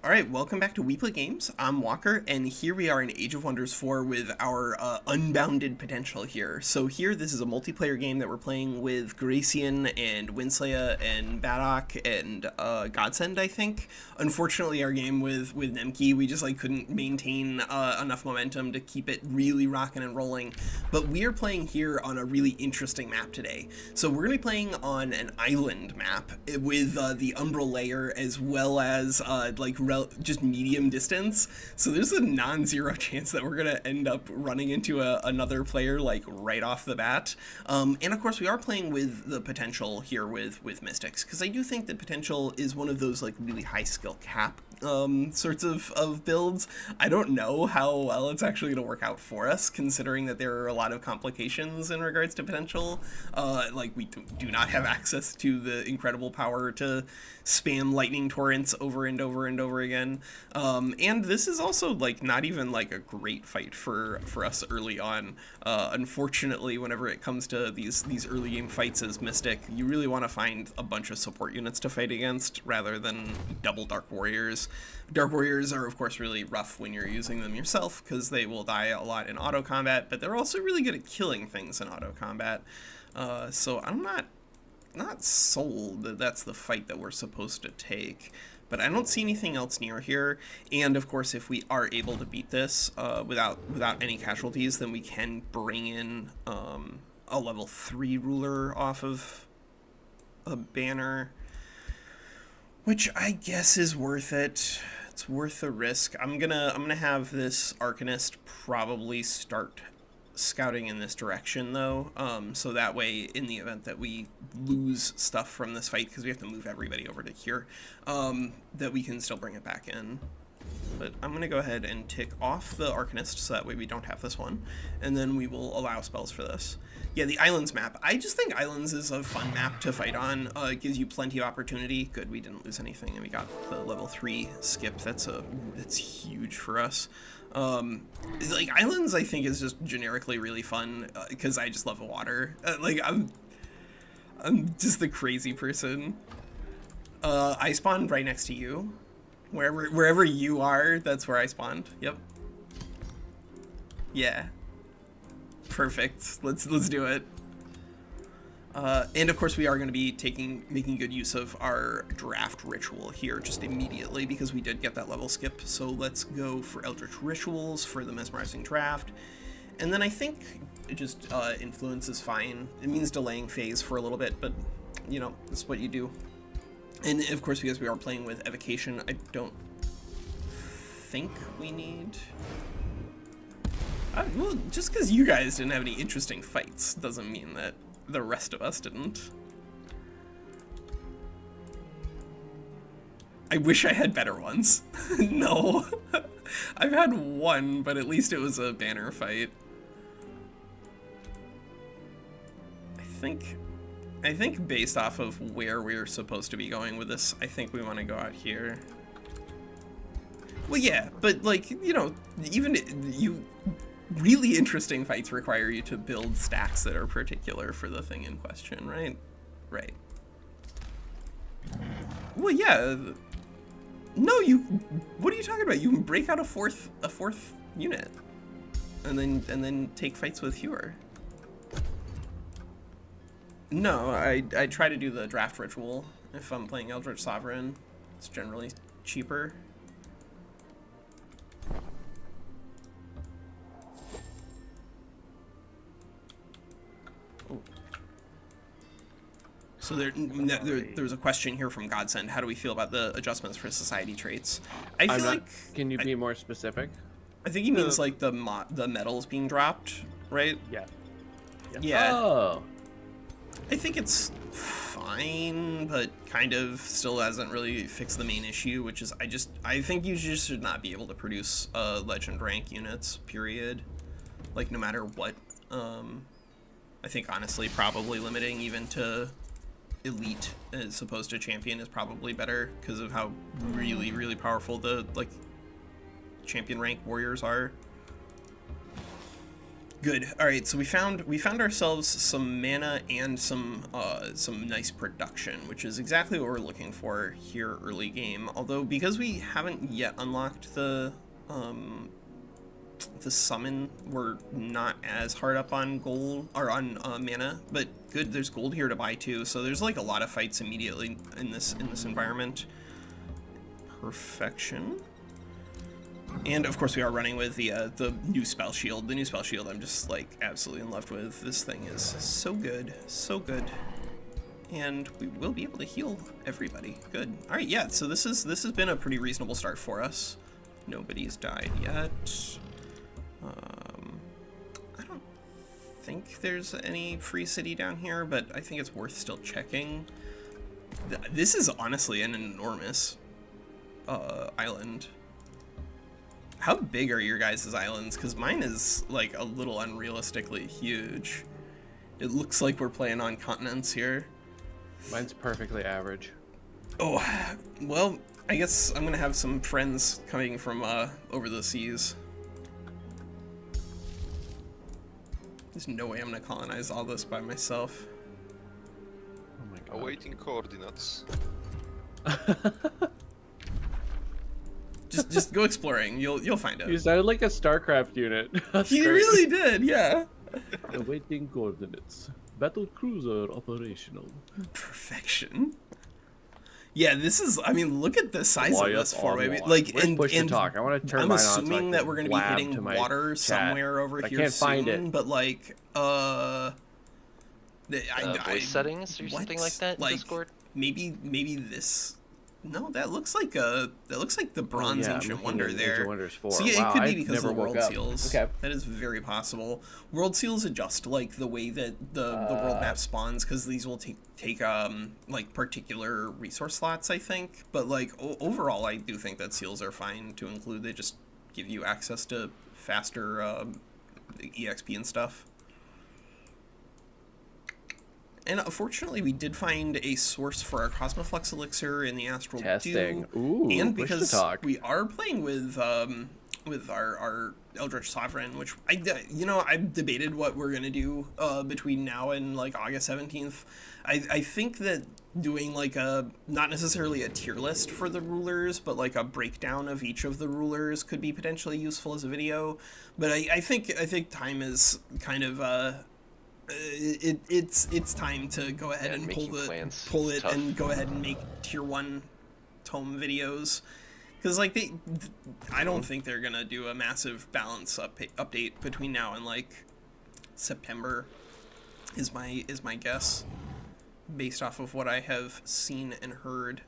Alright, welcome back to We Play Games. I'm Walker, and here we are in Age of Wonders 4 with our unbounded potential here. So here, this is a multiplayer game that we're playing with Gracian and Winslaya and Baddock and Godsend, I think. Unfortunately, our game with Nemke, we just couldn't maintain enough momentum to keep it really rocking and rolling. But we are playing here on a really interesting map today. So we're going to be playing on an island map with the Umbral layer as well as just medium distance, so there's a non-zero chance that we're gonna end up running into another player right off the bat. And of course we are playing with the potential here with Mystics, because I do think that potential is one of those really high skill cap sorts of builds. I don't know how well it's actually going to work out for us, considering that there are a lot of complications in regards to potential. We do not have access to the incredible power to spam lightning torrents over and over and over again. And this is also not even a great fight for us early on. Unfortunately, whenever it comes to these early game fights as Mystic, you really want to find a bunch of support units to fight against rather than double Dark Warriors. Dark Warriors are of course really rough when you're using them yourself because they will die a lot in auto combat, but they're also really good at killing things in auto combat. So I'm not sold that that's the fight that we're supposed to take, but I don't see anything else near here. And of course, if we are able to beat this without any casualties, then we can bring in a level 3 ruler off of a banner, which I guess is worth it. It's worth the risk. I'm gonna have this Arcanist probably start scouting in this direction though, so that way in the event that we lose stuff from this fight, because we have to move everybody over to here, that we can still bring it back in. But I'm gonna go ahead and tick off the Arcanist so that way we don't have this one, and then we will allow spells for this. Yeah, the Islands map. I just think Islands is a fun map to fight on. It gives you plenty of opportunity. Good, we didn't lose anything, and we got the level 3 skip. That's huge for us. Islands, I think, is just generically really fun because I just love the water. I'm just the crazy person. I spawned right next to you. Wherever you are, that's where I spawned. Yep. Yeah. Perfect. Let's do it. And of course we are going to be making good use of our draft ritual here just immediately because we did get that level skip. So let's go for Eldritch Rituals for the mesmerizing draft. And then I think just influence is fine. It means delaying phase for a little bit, but you know, that's what you do. And of course, because we are playing with evocation, I don't think we need... well, just because you guys didn't have any interesting fights doesn't mean that the rest of us didn't. I wish I had better ones. No. I've had one, but at least it was a banner fight. I think based off of where we're supposed to be going with this, I think we want to go out here. Well, yeah, but you know, even really interesting fights require you to build stacks that are particular for the thing in question, right? Right. Well, yeah. No, what are you talking about? You can break out a fourth unit and then take fights with Hewer. No, I try to do the draft ritual if I'm playing Eldritch Sovereign. It's generally cheaper. Oh. So there's a question here from Godsend. How do we feel about the adjustments for society traits? I feel Can you be more specific? I think he means the metals being dropped, right? Yeah. Yeah. Oh. I think it's fine, but kind of still hasn't really fixed the main issue, which is I think you just should not be able to produce legend rank units, period. No matter what. I think honestly probably limiting even to elite as opposed to champion is probably better because of how really, really powerful the champion rank warriors are. Good. All right, so we found ourselves some mana and some nice production, which is exactly what we're looking for here early game. Although because we haven't yet unlocked the summon, we're not as hard up on gold or on mana. But good, there's gold here to buy too. So there's like a lot of fights immediately in this environment. Perfection. And of course we are running with the new spell shield. The new spell shield I'm just like absolutely in love with. This thing is so good, so good. And we will be able to heal everybody. Good. All right, yeah. So this has been a pretty reasonable start for us. Nobody's died yet. I don't think there's any free city down here, but I think it's worth still checking. This is honestly an enormous island. How big are your guys' islands? Because mine is like a little unrealistically huge. It looks like we're playing on continents here. Mine's perfectly average. Oh, well, I guess I'm gonna have some friends coming from over the seas. There's no way I'm gonna colonize all this by myself. Oh my god. Awaiting coordinates. Just go exploring. You'll find out. You sounded like a StarCraft unit. He really did, yeah. Awaiting coordinates. Battle cruiser operational. Perfection. Yeah, this is. I mean, look at the size of this four-way. Like, and push to talk. I want to turn I'm mine on assuming so I that we're going to be hitting water chat. somewhere over I here can't soon. find it. But like, voice settings or something like that. Like, Discord. Maybe this. No, that looks like the Bronze Ancient Wonder there. Wonders 4. So yeah, wow, it could be I because of the world seals. Okay. That is very possible. World seals adjust like the way that the world map spawns, because these will take like particular resource slots, I think. But like overall, I do think that seals are fine to include. They just give you access to faster EXP and stuff. And unfortunately, we did find a source for our Cosmoflux elixir in the Astral Testing. Dew. Ooh, and because talk. we are playing with our Eldritch Sovereign, which I've debated what we're gonna do between now and like August 17th. I think that doing like not necessarily a tier list for the rulers, but like a breakdown of each of the rulers could be potentially useful as a video. But I think time is kind of it's time to go ahead and pull it and go ahead and make tier 1 tome videos, because like I don't think they're gonna do a massive balance update between now and like September is my guess, based off of what I have seen and heard.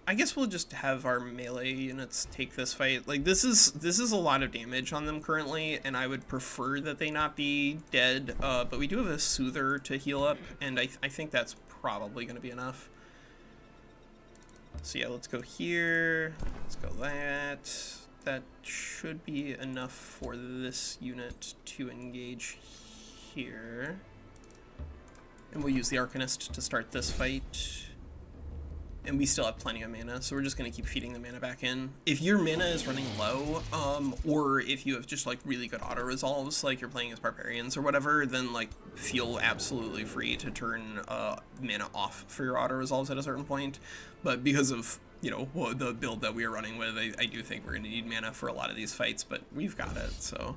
I guess we'll just have our melee units take this fight. Like this is a lot of damage on them currently, and I would prefer that they not be dead. But we do have a soother to heal up, and I think that's probably going to be enough. So yeah, let's go here. Let's go that. That should be enough for this unit to engage here. And we'll use the Arcanist to start this fight. And we still have plenty of mana, so we're just going to keep feeding the mana back in. If your mana is running low, or if you have just like really good auto-resolves, like you're playing as barbarians or whatever, then like feel absolutely free to turn mana off for your auto-resolves at a certain point. But because of, the build that we are running with, I do think we're going to need mana for a lot of these fights, but we've got it, so...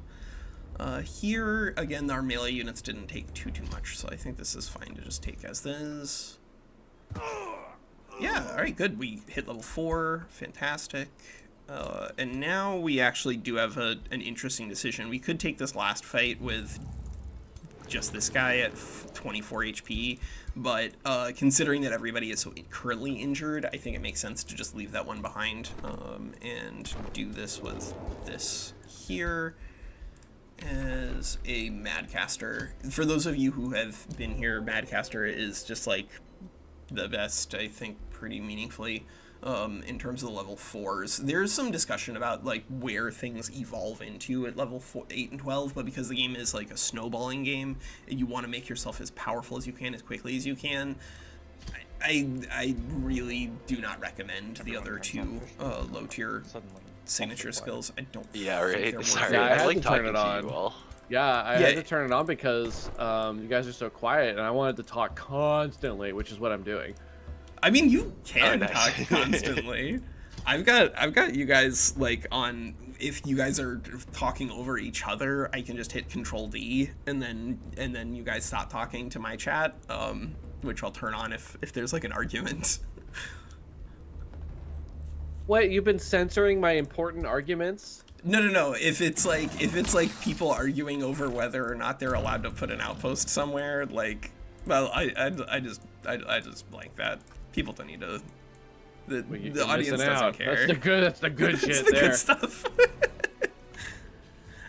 here, again, our melee units didn't take too much, so I think this is fine to just take as this. Yeah, alright, good. We hit level 4. Fantastic. And now we actually do have an interesting decision. We could take this last fight with just this guy at 24 HP, but considering that everybody is so currently injured, I think it makes sense to just leave that one behind and do this with this here as a Madcaster. For those of you who have been here, Madcaster is just like the best, I think, pretty meaningfully in terms of the level 4s. There's some discussion about like where things evolve into at level 8 and 12, but because the game is like a snowballing game, you want to make yourself as powerful as you can as quickly as you can. I really do not recommend the other two low tier signature skills. I don't. Yeah, think right. they're Sorry, Yeah, I I had like to turn talking it to on. you all. Yeah, I had to turn it on because you guys are so quiet, and I wanted to talk constantly, which is what I'm doing. I mean, you can nice. talk constantly. I've got you guys like on. If you guys are talking over each other, I can just hit Control D, and then you guys stop talking to my chat, which I'll turn on if there's like an argument. Wait, you've been censoring my important arguments? No. If it's like people arguing over whether or not they're allowed to put an outpost somewhere, like, well, I just blank that. People don't need to. The audience doesn't care. That's the good shit the there. good stuff.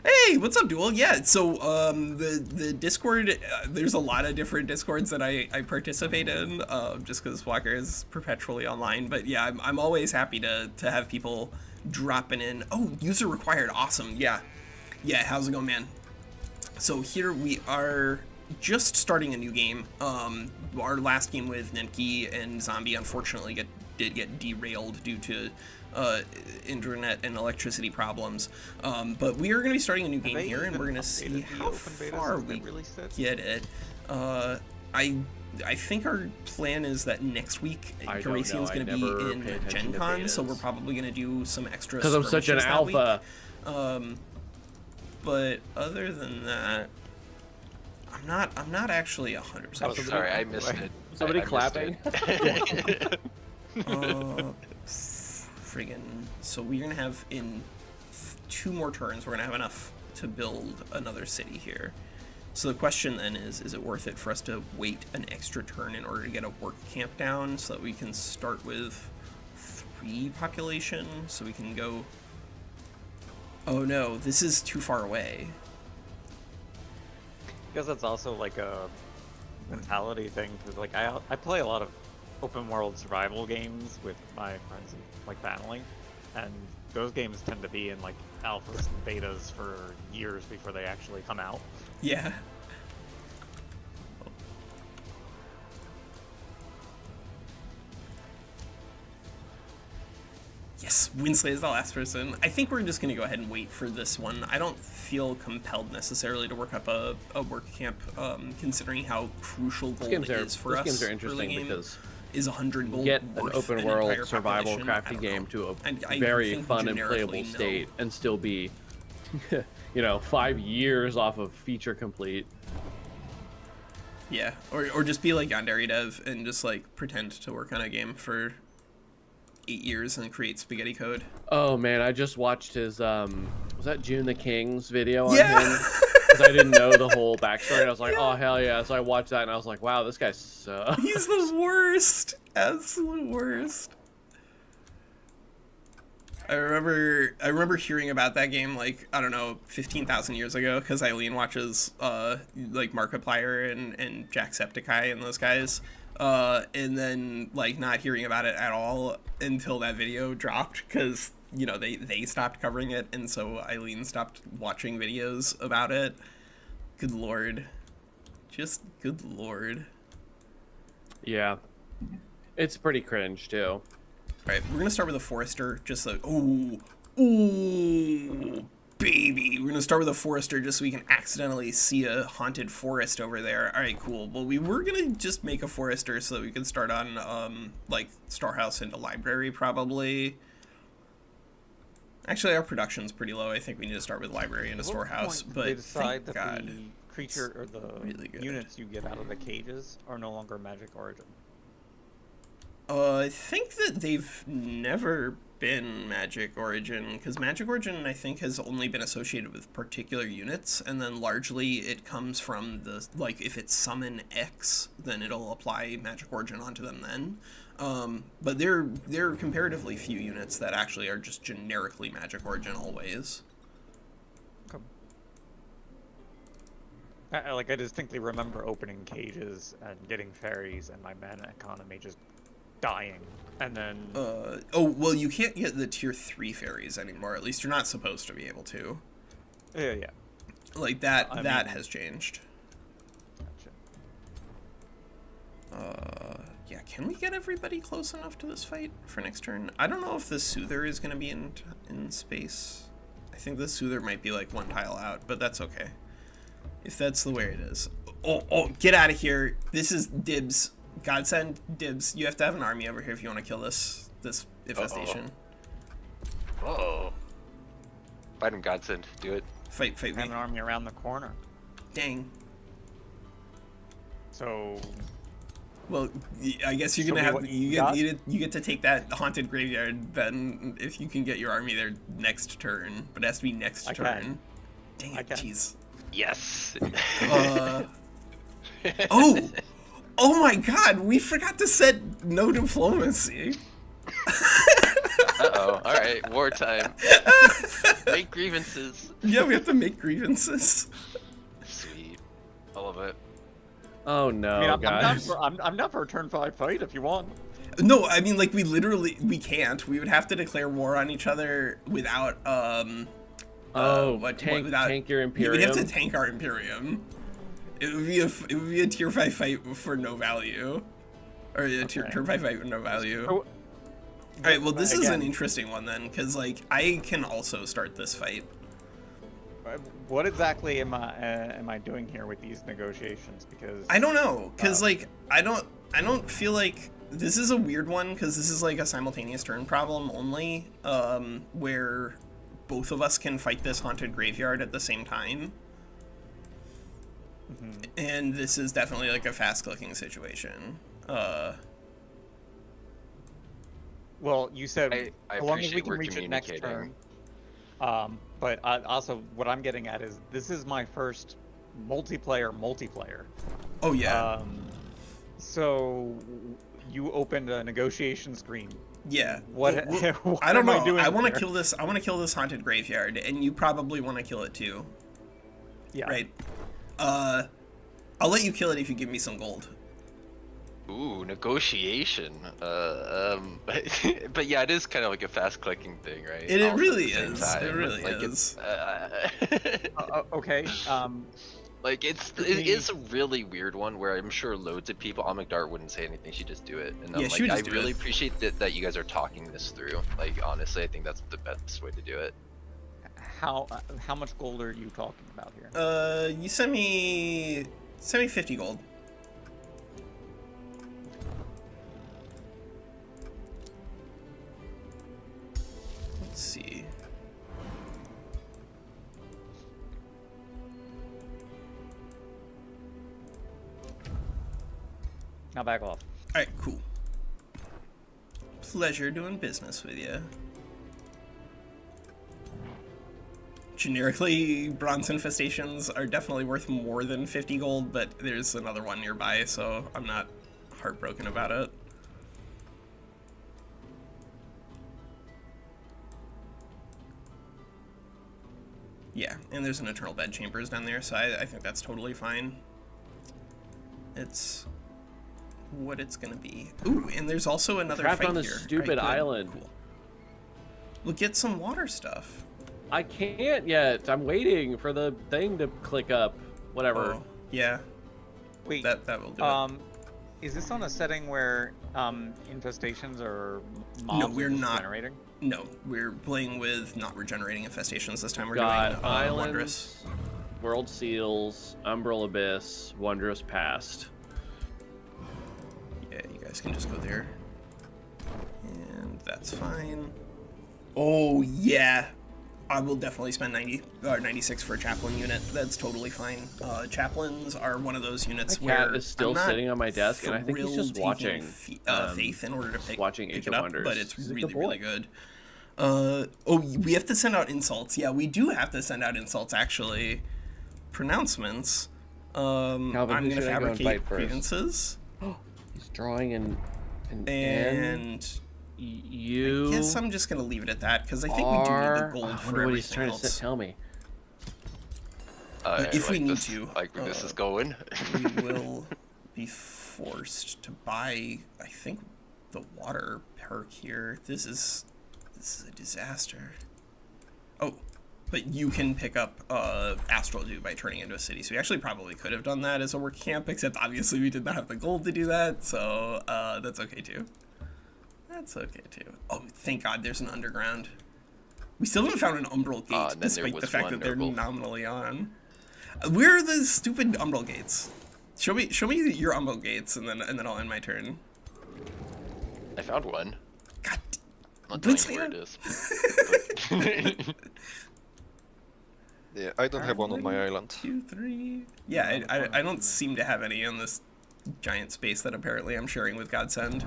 Hey, what's up, Duel? Yeah, so the Discord, there's a lot of different Discords that I participate in, just because Walker is perpetually online. But yeah, I'm always happy to have people dropping in. Oh, user required, awesome. Yeah, how's it going, man? So here we are, just starting a new game. Our last game with Nemki and Zombie unfortunately did get derailed due to internet and electricity problems, but we are going to be starting a new game here, and we're going to see how far we get it. I think our plan is that next week Garacian's going to be in Gen Con, so we're probably going to do some extra because I'm such an alpha. But other than that, I'm not actually 100%. Oh, sorry, I missed it. Somebody I clapping. Friggin'. So we're gonna have in 2 more turns, we're gonna have enough to build another city here. So the question then is it worth it for us to wait an extra turn in order to get a work camp down so that we can start with 3 population, so we can go... Oh no, this is too far away. Because it's also like a mentality thing, because like I play a lot of open world survival games with my friends and like family, and those games tend to be in like alphas and betas for years before they actually come out. Yeah. Yes, Winsley is the last person. I think we're just going to go ahead and wait for this one. I don't feel compelled necessarily to work up a work camp, considering how crucial gold is for us. These games are interesting because is 100 gold get worth an open world survival crafty game to a very fun and playable state and still be, 5 years off of feature complete. Yeah, or just be like Yandere Dev and just like pretend to work on a game for 8 years and create spaghetti code. Oh man, I just watched his was that June the King's video on yeah. him? Because I didn't know the whole backstory. And I was like, oh hell yeah! So I watched that and I was like, wow, this guy sucks. He's the worst, absolute worst. I remember hearing about that game like, I don't know, 15,000 years ago, because Eileen watches like Markiplier and Jacksepticeye and those guys. And then like not hearing about it at all until that video dropped, because they stopped covering it, and so Eileen stopped watching videos about it. Good lord, just good lord. Yeah, it's pretty cringe too. All right, we're gonna start with a forester, just like ooh baby. We're gonna start with a forester just so we can accidentally see a haunted forest over there. All right, cool. Well, we were gonna just make a forester so that we could start on like Storehouse into library probably. Actually, our production's pretty low. I think we need to start with library into storehouse. But they decide that God, the creature or the really units you get out of the cages are no longer magic origin. I think that they've never been magic origin, because magic origin I think has only been associated with particular units, and then largely it comes from the, like, if it's summon X, then it'll apply magic origin onto them then. But there are comparatively few units that actually are just generically magic origin always. Okay. I distinctly remember opening cages and getting fairies and my mana economy just dying, and then oh well, you can't get the tier 3 fairies anymore, at least you're not supposed to be able to. Yeah, like that has changed. Gotcha. Yeah, can we get everybody close enough to this fight for next turn? I don't know if the Soother is going to be in space. I think the Soother might be like one tile out, but that's okay. If that's the way it is. Oh, get out of here. This is dibs. Godsend, dibs. You have to have an army over here if you want to kill this infestation. Uh-oh. Fight him, Godsend. Do it. Fight I have me. an army around the corner. Dang. So... Well, I guess you're gonna have you get to take that haunted graveyard then if you can get your army there next turn, but it has to be next turn. Dang it, jeez. Yes. Oh my God, we forgot to set no diplomacy. Uh-oh. All right, wartime. Make grievances. Yeah, we have to make grievances. Sweet. I love it. Oh no, I mean, guys. I'm not for a turn 5 fight if you want. No, I mean, like, we can't. We would have to declare war on each other without, tank your Imperium. We have to tank our Imperium. It would be a tier 5 fight for no value. Or a tier 5 fight with no value. So, alright, well, this is an interesting one then, because, like, I can also start this fight. What exactly am I doing here with these negotiations? Because I don't know, because like I don't feel like this is a weird one because this is like a simultaneous turn problem only, where both of us can fight this haunted graveyard at the same time, and this is definitely like a fast clicking situation. Well, you said I as long as we appreciate can we're reach it next communicating. turn. But also, what I'm getting at is this is my first multiplayer. Oh yeah. So you opened a negotiation screen. Yeah. What? What I don't know. doing I want to here? kill this. I want to kill this haunted graveyard, and you probably want to kill it too. Yeah. Right. I'll let you kill it if you give me some gold. Ooh, negotiation. But yeah, it is kind of like a fast clicking thing, right? It Also really at the same is. time, It really like, is. Okay. Like it is a really weird one where I'm sure loads of people. Dart wouldn't say anything; she'd just do it. And I'm Yeah, she would like, just I do really it. appreciate that you guys are talking this through. Like honestly, I think that's the best way to do it. How much gold are you talking about here? You send me 50 gold. Let's see. Now back off. Alright, cool. Pleasure doing business with you. Generically, bronze infestations are definitely worth more than 50 gold, but there's another one nearby, so I'm not heartbroken about it. Yeah, and there's an Eternal Bed Chambers down there, so I think that's totally fine. It's what it's gonna be. Ooh, and there's also another Trapped fight on this here. stupid island. Cool. We'll get some water stuff. I can't yet. I'm waiting for the thing to click up. Whatever. Oh, yeah. Wait. That will do it. Is this on a setting where infestations or mobs No, we're are just not. generating? No, we're playing with not regenerating infestations this time. We're Got doing Islands, Wondrous. World Seals, Umbral Abyss, Wondrous Past. Yeah, you guys can just go there. And that's fine. Oh, yeah. I will definitely spend 96 for a chaplain unit. That's totally fine. Chaplains are one of those units My where cat is still sitting on my desk, and I think he's just watching Faith in order to pick Age it of up, Wonders. but it's He's a really, good boy. really good. Oh, we have to send out insults. Yeah, we do have to send out insults, actually. Pronouncements. Calvin, I'm who going to should I go and fabricate fight first? grievances. He's drawing an And you. I guess I'm just going to leave it at that, because I think we do need the gold for what he's everything trying else. to tell me. If we like need this, to. like where this is going. We will be forced to buy, I think, the water perk here. This is a disaster. Oh, But you can pick up Astral Dew by turning into a city. So we actually probably could have done that as a work camp, except obviously we did not have the gold to do that, so that's okay too. That's okay too. Oh, thank God there's an underground. We still haven't found an umbral gate, despite the fact that they're nominally on. Where are the stupid umbral gates? Show me your umbral gates, and then I'll end my turn. I found one. God, I'm not telling you where it is. Yeah, I don't have one on my island. 2, 3. Yeah, I don't seem to have any on this giant space that apparently I'm sharing with Godsend.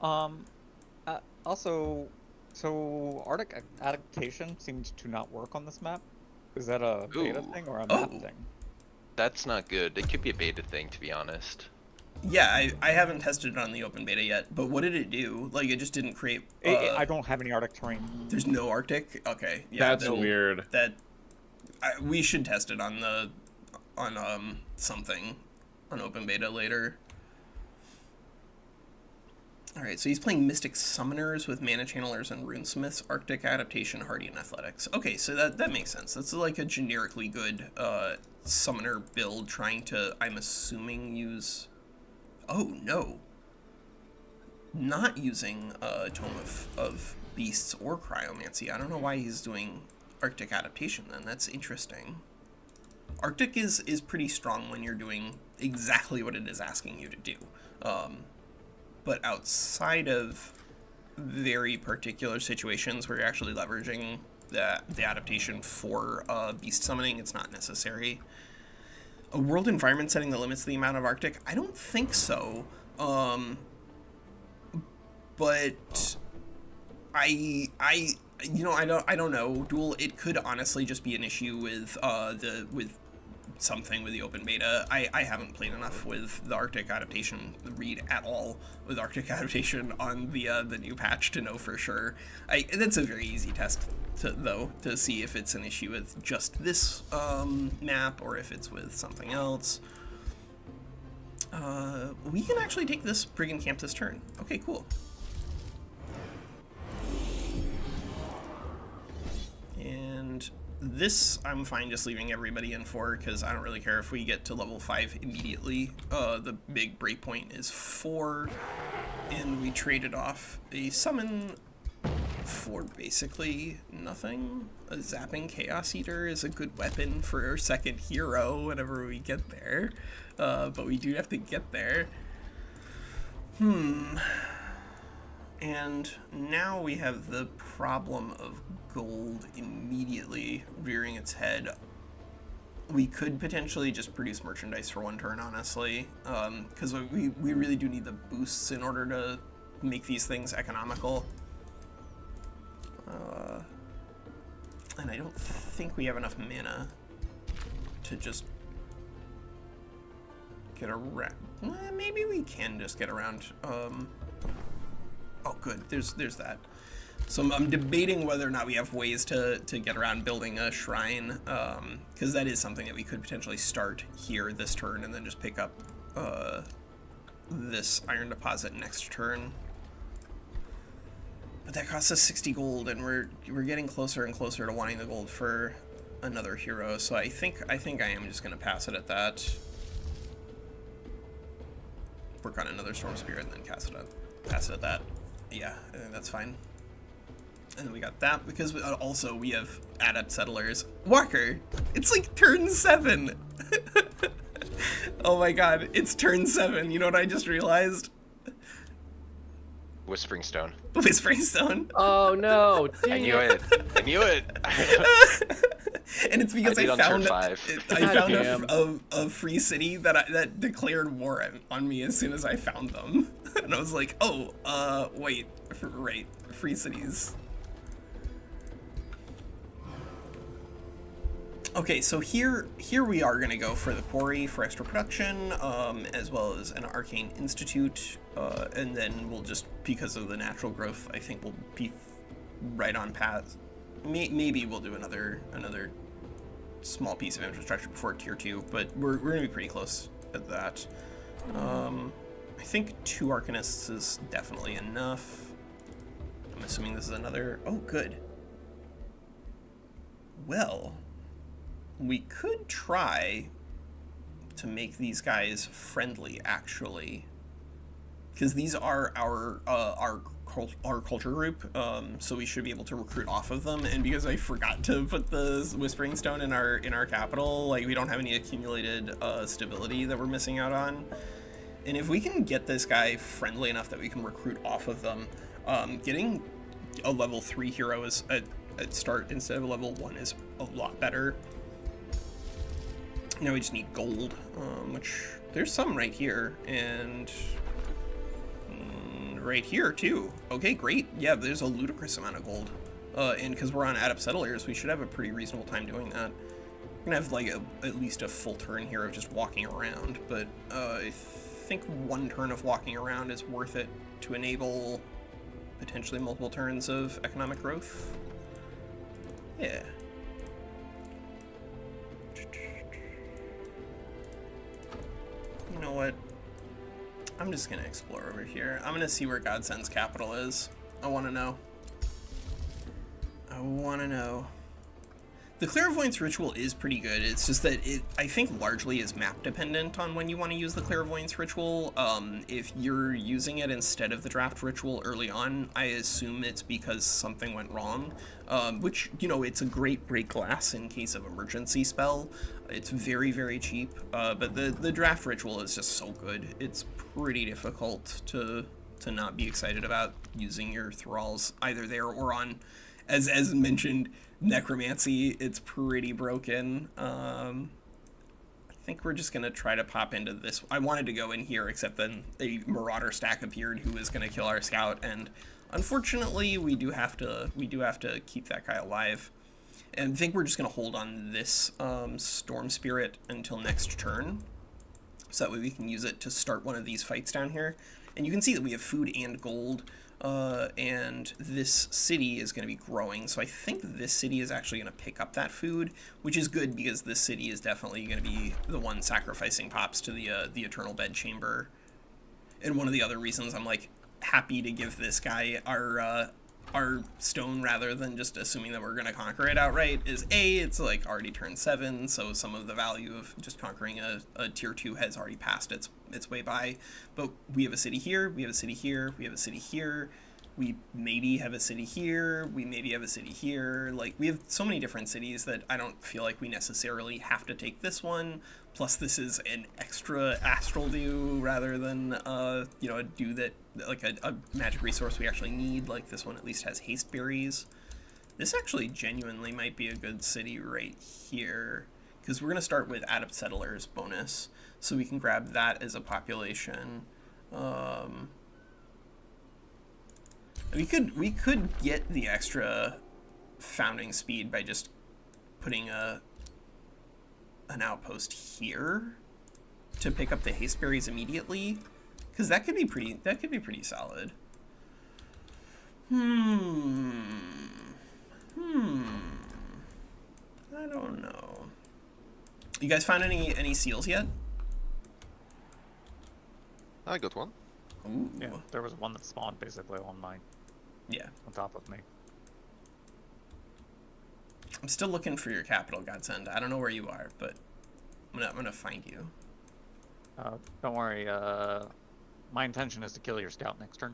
Also, so Arctic adaptation seems to not work on this map. Is that a beta thing or a map thing? That's not good. It could be a beta thing, to be honest. Yeah, I haven't tested it on the open beta yet, but what did it do? Like, it just didn't create... I don't have any Arctic terrain. There's no Arctic? Okay. Yeah, that's weird. We should test it on something, on open beta later. Alright, so he's playing Mystic Summoners with Mana Channelers and Runesmiths, Arctic Adaptation, Hardy, and Athletics. Okay, so that makes sense. That's like a generically good summoner build trying to, I'm assuming, use... Oh, no. Not using Tome of Beasts or Cryomancy. I don't know why he's doing Arctic Adaptation then. That's interesting. Arctic is pretty strong when you're doing exactly what it is asking you to do. But outside of very particular situations where you're actually leveraging the adaptation for beast summoning, it's not necessary. A world environment setting that limits the amount of Arctic? I don't think so. But I don't know. Duel, it could honestly just be an issue with something with the open beta. I haven't played enough with the Arctic adaptation read at all with Arctic adaptation on the new patch to know for sure. That's a very easy test to see if it's an issue with just this map or if it's with something else. We can actually take this Brigand Camp this turn. Okay, cool. And this I'm fine just leaving everybody in for, because I don't really care if we get to level 5 immediately. The big breakpoint is 4, and we traded off a summon for basically nothing. A zapping Chaos Eater is a good weapon for our second hero whenever we get there, but we do have to get there. And now we have the problem of gold immediately rearing its head. We could potentially just produce merchandise for one turn, honestly, because we really do need the boosts in order to make these things economical. And I don't think we have enough mana to just get around. Maybe we can just get around. Oh, good. There's that. So I'm debating whether or not we have ways to get around building a shrine, because that is something that we could potentially start here this turn and then just pick up this iron deposit next turn. But that costs us 60 gold, and we're getting closer and closer to wanting the gold for another hero. So I think I am just gonna pass it at that. Work on another Storm Spirit and then pass it at that. Yeah, I think that's fine. And then we got that, because also we have Adept Settlers. Walker, it's like turn 7. Oh my god, it's turn 7. You know what I just realized? Whispering Stone. Whispering Stone? Oh no, I knew it. I knew it. And it's because I found a free city that declared war on me as soon as I found them. And I was like, oh, wait, right, free cities. Okay, so here we are going to go for the quarry for extra production, as well as an arcane institute, and then we'll just, because of the natural growth, I think we'll be right on path. Maybe we'll do another small piece of infrastructure before tier 2, but we're going to be pretty close at that. I think 2 Arcanists is definitely enough. I'm assuming this is another... Oh, good. well, we could try to make these guys friendly, actually, because these are our culture group, so we should be able to recruit off of them. And because I forgot to put the Whispering Stone in our capital, like, we don't have any accumulated stability that we're missing out on. And if we can get this guy friendly enough that we can recruit off of them, getting a level 3 hero is at start instead of a level 1 is a lot better. Now we just need gold, which there's some right here, and right here too. Okay, great. Yeah, there's a ludicrous amount of gold, and because we're on Adept Settlers, we should have a pretty reasonable time doing that. We're gonna have like at least a full turn here of just walking around, but I think one turn of walking around is worth it to enable potentially multiple turns of economic growth. Yeah. You know what? I'm just gonna explore over here. I'm gonna see where Godsend's capital is. I wanna know. I wanna know. The Clairvoyance Ritual is pretty good. It's just that it, I think, largely is map dependent on when you want to use the Clairvoyance Ritual. If you're using it instead of the Draft Ritual early on, I assume it's because something went wrong. Which, you know, it's a great break glass in case of emergency spell. It's very, very cheap. But the Draft Ritual is just so good. It's pretty difficult to not be excited about using your thralls either there or on, as mentioned, Necromancy. It's pretty broken. I think we're just gonna try to pop into this. I wanted to go in here, except then a Marauder stack appeared who was gonna kill our scout, and unfortunately we do have to keep that guy alive. And I think we're just gonna hold on this Storm Spirit until next turn, so that way we can use it to start one of these fights down here. And you can see that we have food and gold. And this city is going to be growing, so I think this city is actually going to pick up that food, which is good because this city is definitely going to be the one sacrificing pops to the Eternal Bedchamber. And one of the other reasons I'm like happy to give this guy our stone rather than just assuming that we're going to conquer it outright is it's like already turned 7, so some of the value of just conquering a tier 2 has already passed its way by. But we have a city here, we have a city here, we have a city here, we maybe have a city here, we maybe have a city here. Like, we have so many different cities that I don't feel like we necessarily have to take this one. Plus, this is an extra astral dew rather than, you know, a dew that, like a magic resource we actually need. Like, this one at least has haste berries. This actually genuinely might be a good city right here, because we're going to start with Adept Settlers bonus, so we can grab that as a population. We could get the extra founding speed by just putting an outpost here to pick up the haste berries immediately, because that could be pretty solid. I don't know. You guys found any seals yet? I got one. Ooh. Yeah, there was one that spawned basically on mine. Yeah. On top of me. I'm still looking for your capital, Godsend. I don't know where you are, but I'm gonna find you. Don't worry. My intention is to kill your scout next turn.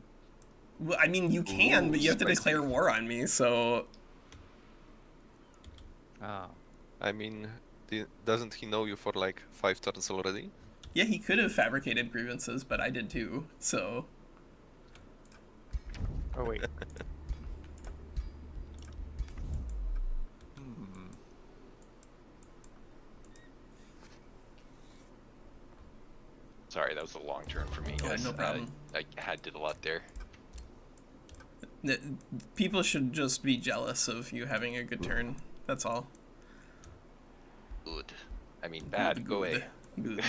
Well, I mean, you can, but you have to declare war on me, so... Oh. I mean, doesn't he know you for like 5 turns already? Yeah, he could have fabricated grievances, but I did too, so... Oh, wait. Sorry, that was a long turn for me, guys. No problem. I did a lot there. People should just be jealous of you having a good turn. That's all. Good. I mean, bad. Go away. Good.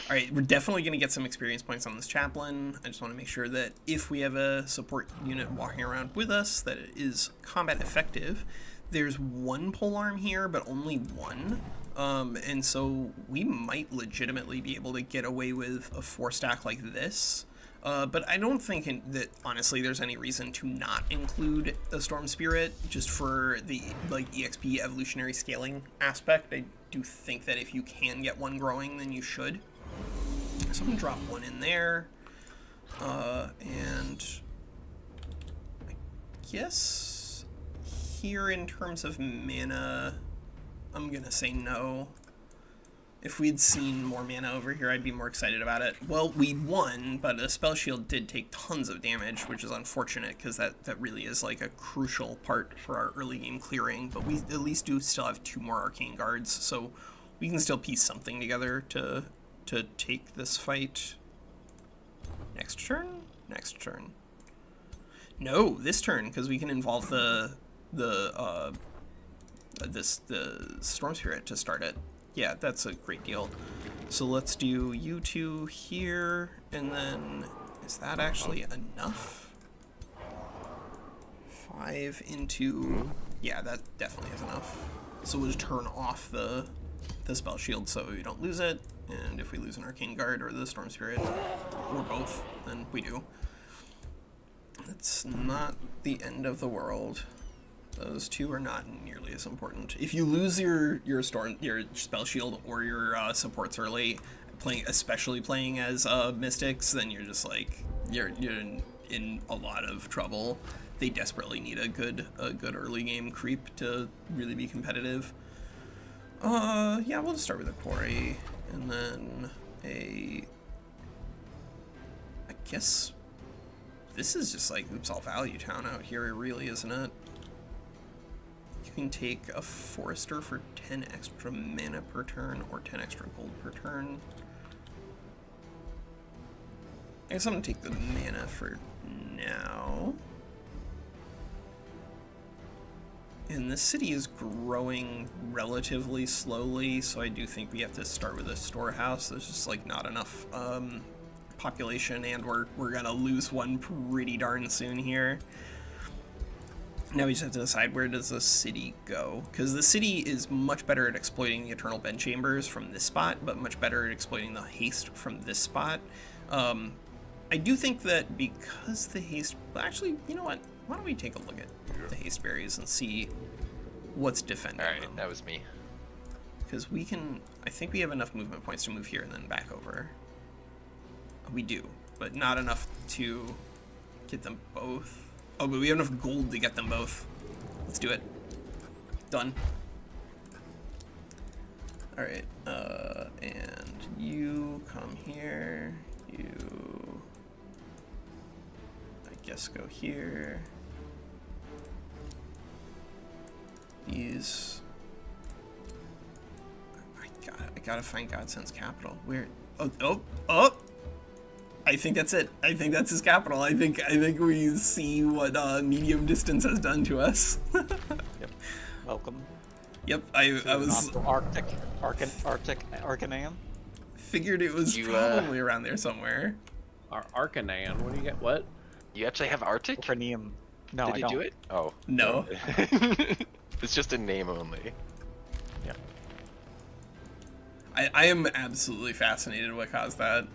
All right, we're definitely going to get some experience points on this chaplain. I just want to make sure that if we have a support unit walking around with us, that it is combat effective. There's one polearm here, but only one. And so we might legitimately be able to get away with a 4-stack like this. But I don't think that, honestly, there's any reason to not include a Storm Spirit just for the, like, EXP evolutionary scaling aspect. I do think that if you can get one growing, then you should. So I'm going to drop one in there. And I guess here in terms of mana, I'm going to say no. If we'd seen more mana over here, I'd be more excited about it. Well, we won, but a Spell Shield did take tons of damage, which is unfortunate, because that really is like a crucial part for our early game clearing. But we at least do still have 2 more Arcane Guards, so we can still piece something together to take this fight. Next turn? Next turn. No, this turn, because we can involve the Storm Spirit to start it. Yeah, that's a great deal. So let's do you 2 here, and then, is that actually enough? 5 into, yeah, that definitely is enough. So we'll just turn off the Spell Shield so we don't lose it, and if we lose an Arcane Guard or the Storm Spirit, or both, then we do. It's not the end of the world. Those 2 are not nearly as important. If you lose your Spell Shield or your supports early, especially playing as Mystics, then you're just like you're in a lot of trouble. They desperately need a good early game creep to really be competitive. Yeah, we'll just start with a quarry and then I guess this is just like Oops All Value Town out here, really, isn't it? You can take a Forester for 10 extra mana per turn or 10 extra gold per turn. I guess I'm gonna take the mana for now. And the city is growing relatively slowly, so I do think we have to start with a storehouse. There's just like not enough population, and we're gonna lose one pretty darn soon here. Now we just have to decide, where does the city go? Because the city is much better at exploiting the Eternal Bed Chambers from this spot, but much better at exploiting the haste from this spot. I do think that because the haste... Actually, you know what? Why don't we take a look at the haste berries and see what's defending them. Alright, that was me. Because we can... I think we have enough movement points to move here and then back over. We do, but not enough to get them both. Oh, but we have enough gold to get them both. Let's do it. Done. Alright, and you come here. You... I guess go here. These... I gotta find Godsend's capital. Where... Oh! I think that's it. I think that's his capital. I think we see what medium distance has done to us. Yep. Welcome. Yep. I was Arcanam. Figured it was probably around there somewhere. Arcanan. What do you get? What? You actually have Arctic? Arcanium. No, Did I you don't. do it? Oh. No. It's just a name only. Yeah. I am absolutely fascinated what caused that.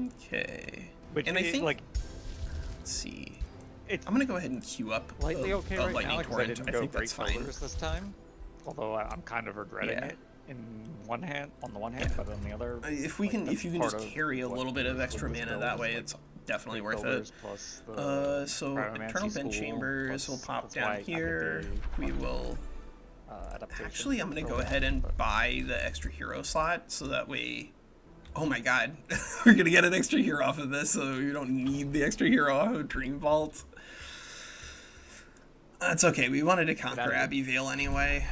Okay. Which, and I think, like, let's see. It's I'm gonna go ahead and queue up lightly okay a right lightning now, 'cause I torrent. didn't I go think great that's fine. colors this time. Although I'm kind of regretting Yeah. it on the one hand, but on the other. If you can just carry a little bit of extra mana that way, it's definitely worth it. So Eternal Bed Chambers will pop down here. We will. Actually, I'm gonna go ahead and buy the extra hero slot so that way. Oh my god, we're gonna get an extra hero off of this, so you don't need the extra hero off of Dream Vault. That's okay. We wanted to conquer Abbey Vale anyway,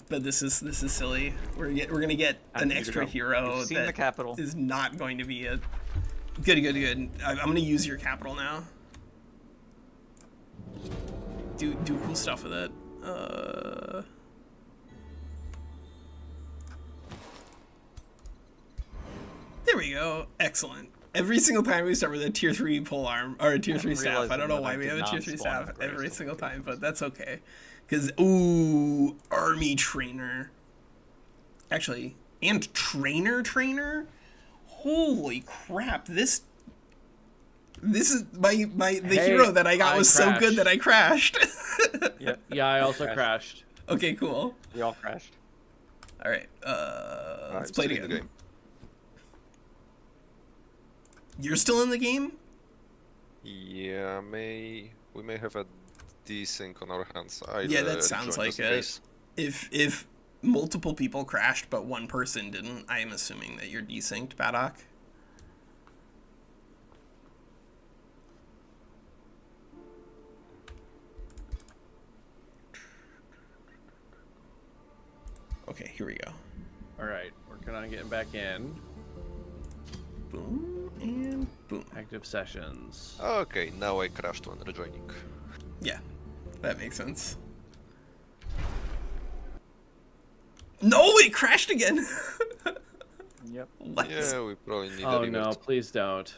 but this is silly. We're gonna get an extra hero that is not going to be a good. I'm gonna use your capital now. Do cool stuff with it. There we go. Excellent. Every single time we start with a tier 3 polearm or a tier 3 staff. I don't know why we have a tier 3 staff every single time, but that's okay. Because, ooh, army trainer. Actually, and trainer. Holy crap! This is the hero that I got was crashed. So good that I crashed. Yeah, I also crashed. Okay, cool. We all crashed. All right, let's play it again. Game. You're still in the game? Yeah, we may have a desync on our hands. Yeah, that sounds like it. If multiple people crashed but one person didn't, I am assuming that you're desynced, Baddock. Okay, here we go. Alright, working on getting back in. Boom and boom. Active sessions. Okay, now I crashed when rejoining. Yeah, that makes sense. No, it crashed again! Yep. What? Yeah, we probably need a Oh revert. no, please don't.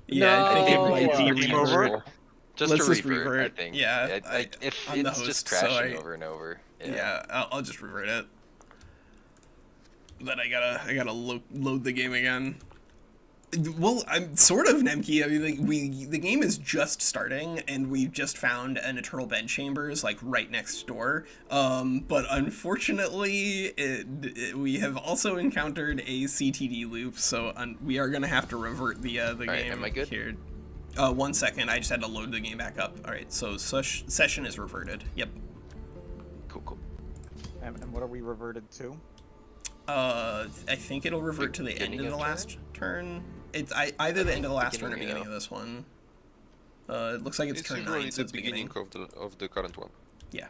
Yeah, No! I think it might be revert. Just Let's a just revert, revert. I think. Yeah, if I'm the it's host, just so crashing over and over. Yeah, I'll just revert it. Then I gotta load the game again. Well, I'm sort of, Nemki. I mean, like, the game is just starting, and we've just found an Eternal Bed Chambers, like, right next door. But unfortunately, we have also encountered a CTD loop, so we are gonna have to revert the game. Right, am I good? Here. 1 second, I just had to load the game back up. Alright, so session is reverted. Yep. Cool. And what are we reverted to? I think it'll revert to the end of the last turn. It's either the end of the last turn or beginning of this one. It looks like it's turn 9, so the it's beginning. of the current one. Yeah.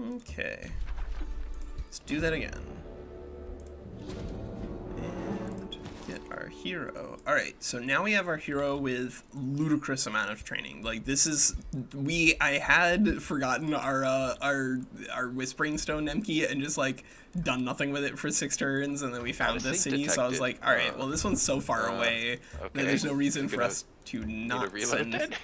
Okay. Let's do that again. And get our hero. Alright, so now we have our hero with ludicrous amount of training. Like, this is... I had forgotten our Whispering Stone Nemki and just, like, done nothing with it for 6 turns, and then we found this city, so I was like, alright, well, this one's so far away that there's no reason for us to not send...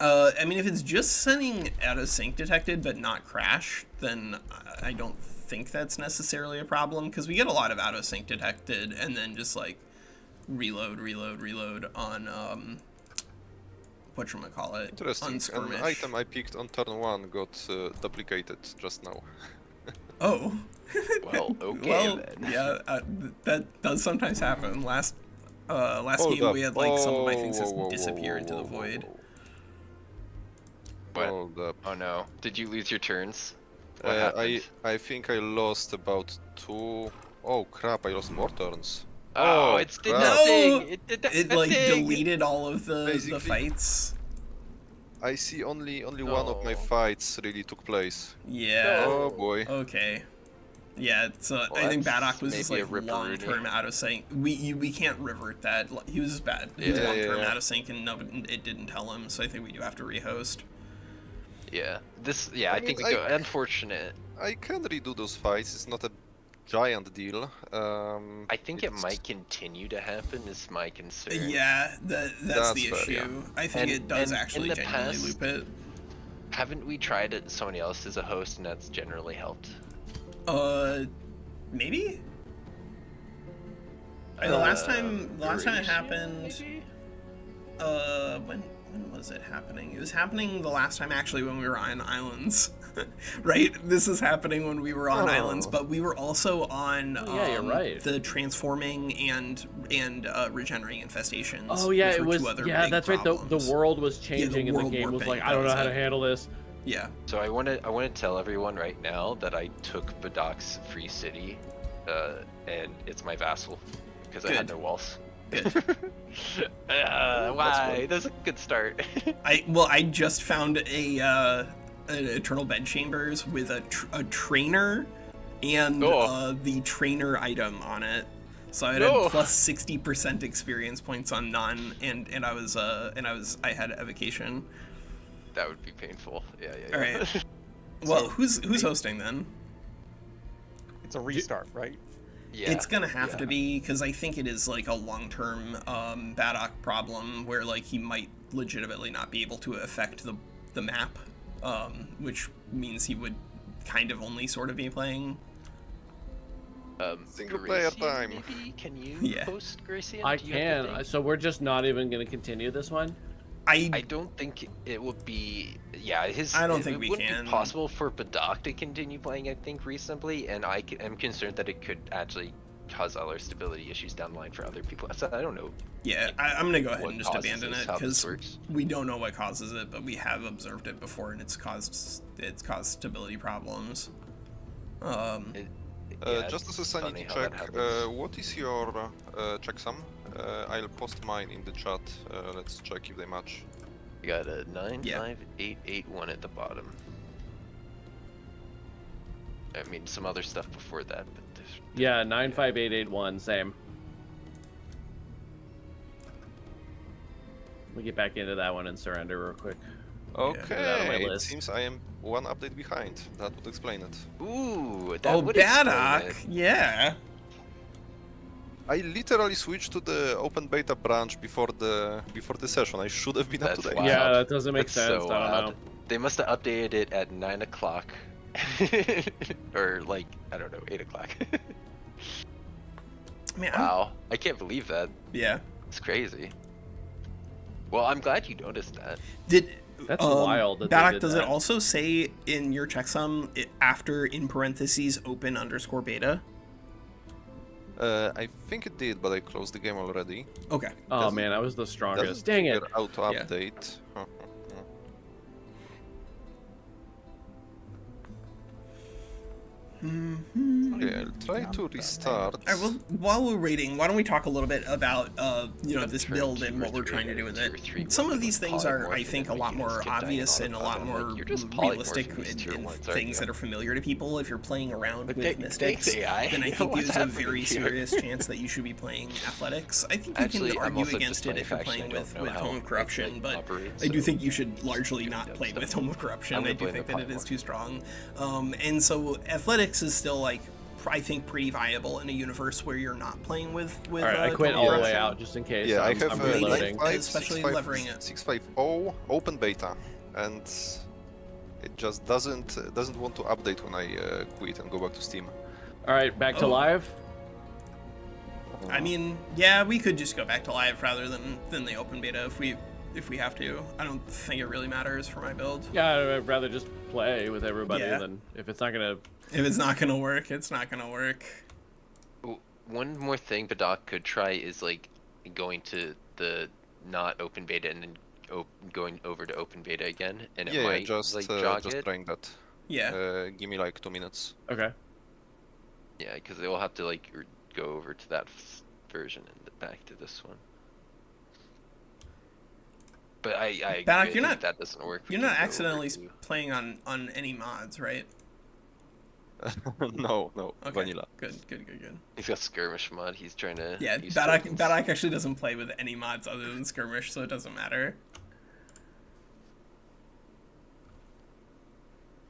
I mean, if it's just sending out of sync detected but not crash, then I don't think that's necessarily a problem, because we get a lot of out of sync detected and then just like reload on whatchamacallit, Interesting. on Skirmish. An item I picked on turn 1 got duplicated just now. Oh. Well, okay well, then. Yeah, that does sometimes happen. Last game we had like some of my things just disappear into the void. What? Hold up. Oh no. Did you lose your turns? I think I lost about 2... Oh crap, I lost more turns. Oh, it's did crap. nothing! It like deleted all of the fights. I see only one of my fights really took place. Yeah. Oh boy. Okay. Yeah, so I think Baddock was just like long-term out of sync. We can't revert that. He was just bad. He was long-term out of sync, and it didn't tell him. So I think we do have to rehost. Yeah. I think we go. Unfortunate. I can redo those fights. It's not a giant deal. I think it might continue to happen. Is my concern. Yeah, that's the issue. Yeah. I think it does actually genuinely loop it. Haven't we tried it somebody else as a host, and that's generally helped? Maybe. The last time it happened. Maybe? When was it happening? It was happening the last time actually when we were on islands. Right? This is happening when we were on islands, but we were also on you're right. the transforming and regenerating infestations. Oh yeah, it was. Yeah, that's problems. right. The world was changing, and the game was like, I don't know how to handle this. Yeah. So I want to tell everyone right now that I took Baddock's free city, and it's my vassal because I had no walls. Good. Why? That's a good start. I just found an Eternal Bed Chambers with a trainer and the trainer item on it. So I had a plus 60% experience points on none, and I had evocation. That would be painful. Yeah. All right. Well, who's hosting then? It's a restart, right? Yeah. It's gonna have to be, because I think it is like a long-term Baddock problem where like he might legitimately not be able to affect the the map, which means he would kind of only sort of be playing. Single player time. Maybe? Can you host Gracian? I can. So we're just not even going to continue this one? I don't think it would be. Yeah, I don't think it wouldn't be possible for Badak to continue playing. I think reasonably, and I am concerned that it could actually cause other stability issues down the line for other people. So I don't know. Yeah, I'm gonna go ahead and just abandon it because we don't know what causes it, but we have observed it before, and it's caused stability problems. Just as a sanity check, what is your checksum? I'll post mine in the chat. Let's check if they match. You got a 95881 at the bottom. I mean, some other stuff before that, but yeah, 95881, same. We get back into that one and surrender real quick. Okay, it seems I am one update behind. That would explain it. Ooh, that would explain it. Yeah. I literally switched to the open beta branch before the session. I should have been up to date. Wild. Yeah, that doesn't make sense. So I don't know. They must have updated it at 9 o'clock. Or like, I don't know, 8 o'clock. Man, wow, I can't believe that. Yeah. It's crazy. Well, I'm glad you noticed that. That's wild. Badak, does it also say in your checksum after in parentheses open_beta? I think it did, but I closed the game already. Okay. Oh man, I was the strongest. Dang it. Auto update. Yeah. Okay, I'll try to restart. All right, well, while we're waiting, why don't we talk a little bit about this build and what we're trying to do with it. Some of these things are, I think, a lot more obvious and a lot more realistic and things that are familiar to people. If you're playing around with Mystics, then I think there's a very serious chance that you should be playing Athletics. I think you can argue against it if you're playing with Home of Corruption, but I do think you should largely not play with Home of Corruption. I do think that it is too strong. And so Athletics is still, like, I think pretty viable in a universe where you're not playing with all right, I quit all the way out just in case. Yeah, I have reloading. Especially levering it. 650 open beta, and it just doesn't want to update when I quit and go back to Steam. All right, back to live. I mean, yeah, we could just go back to live rather than the open beta if we have to. I don't think it really matters for my build. Yeah, I'd rather just play with everybody than if it's not gonna. If it's not gonna work, it's not gonna work. One more thing Badak could try is like going to the not open beta and then going over to open beta again, and it might just jog it. trying that. Yeah. Give me like 2 minutes. Okay. Yeah, because they will have to like go over to that version and back to this one. But I Badak, you're not, that doesn't work. You're not accidentally playing on any mods, right? No, okay. Vanilla. Good. He's got skirmish mod. He's trying to. Yeah, Badak actually doesn't play with any mods other than skirmish, so it doesn't matter.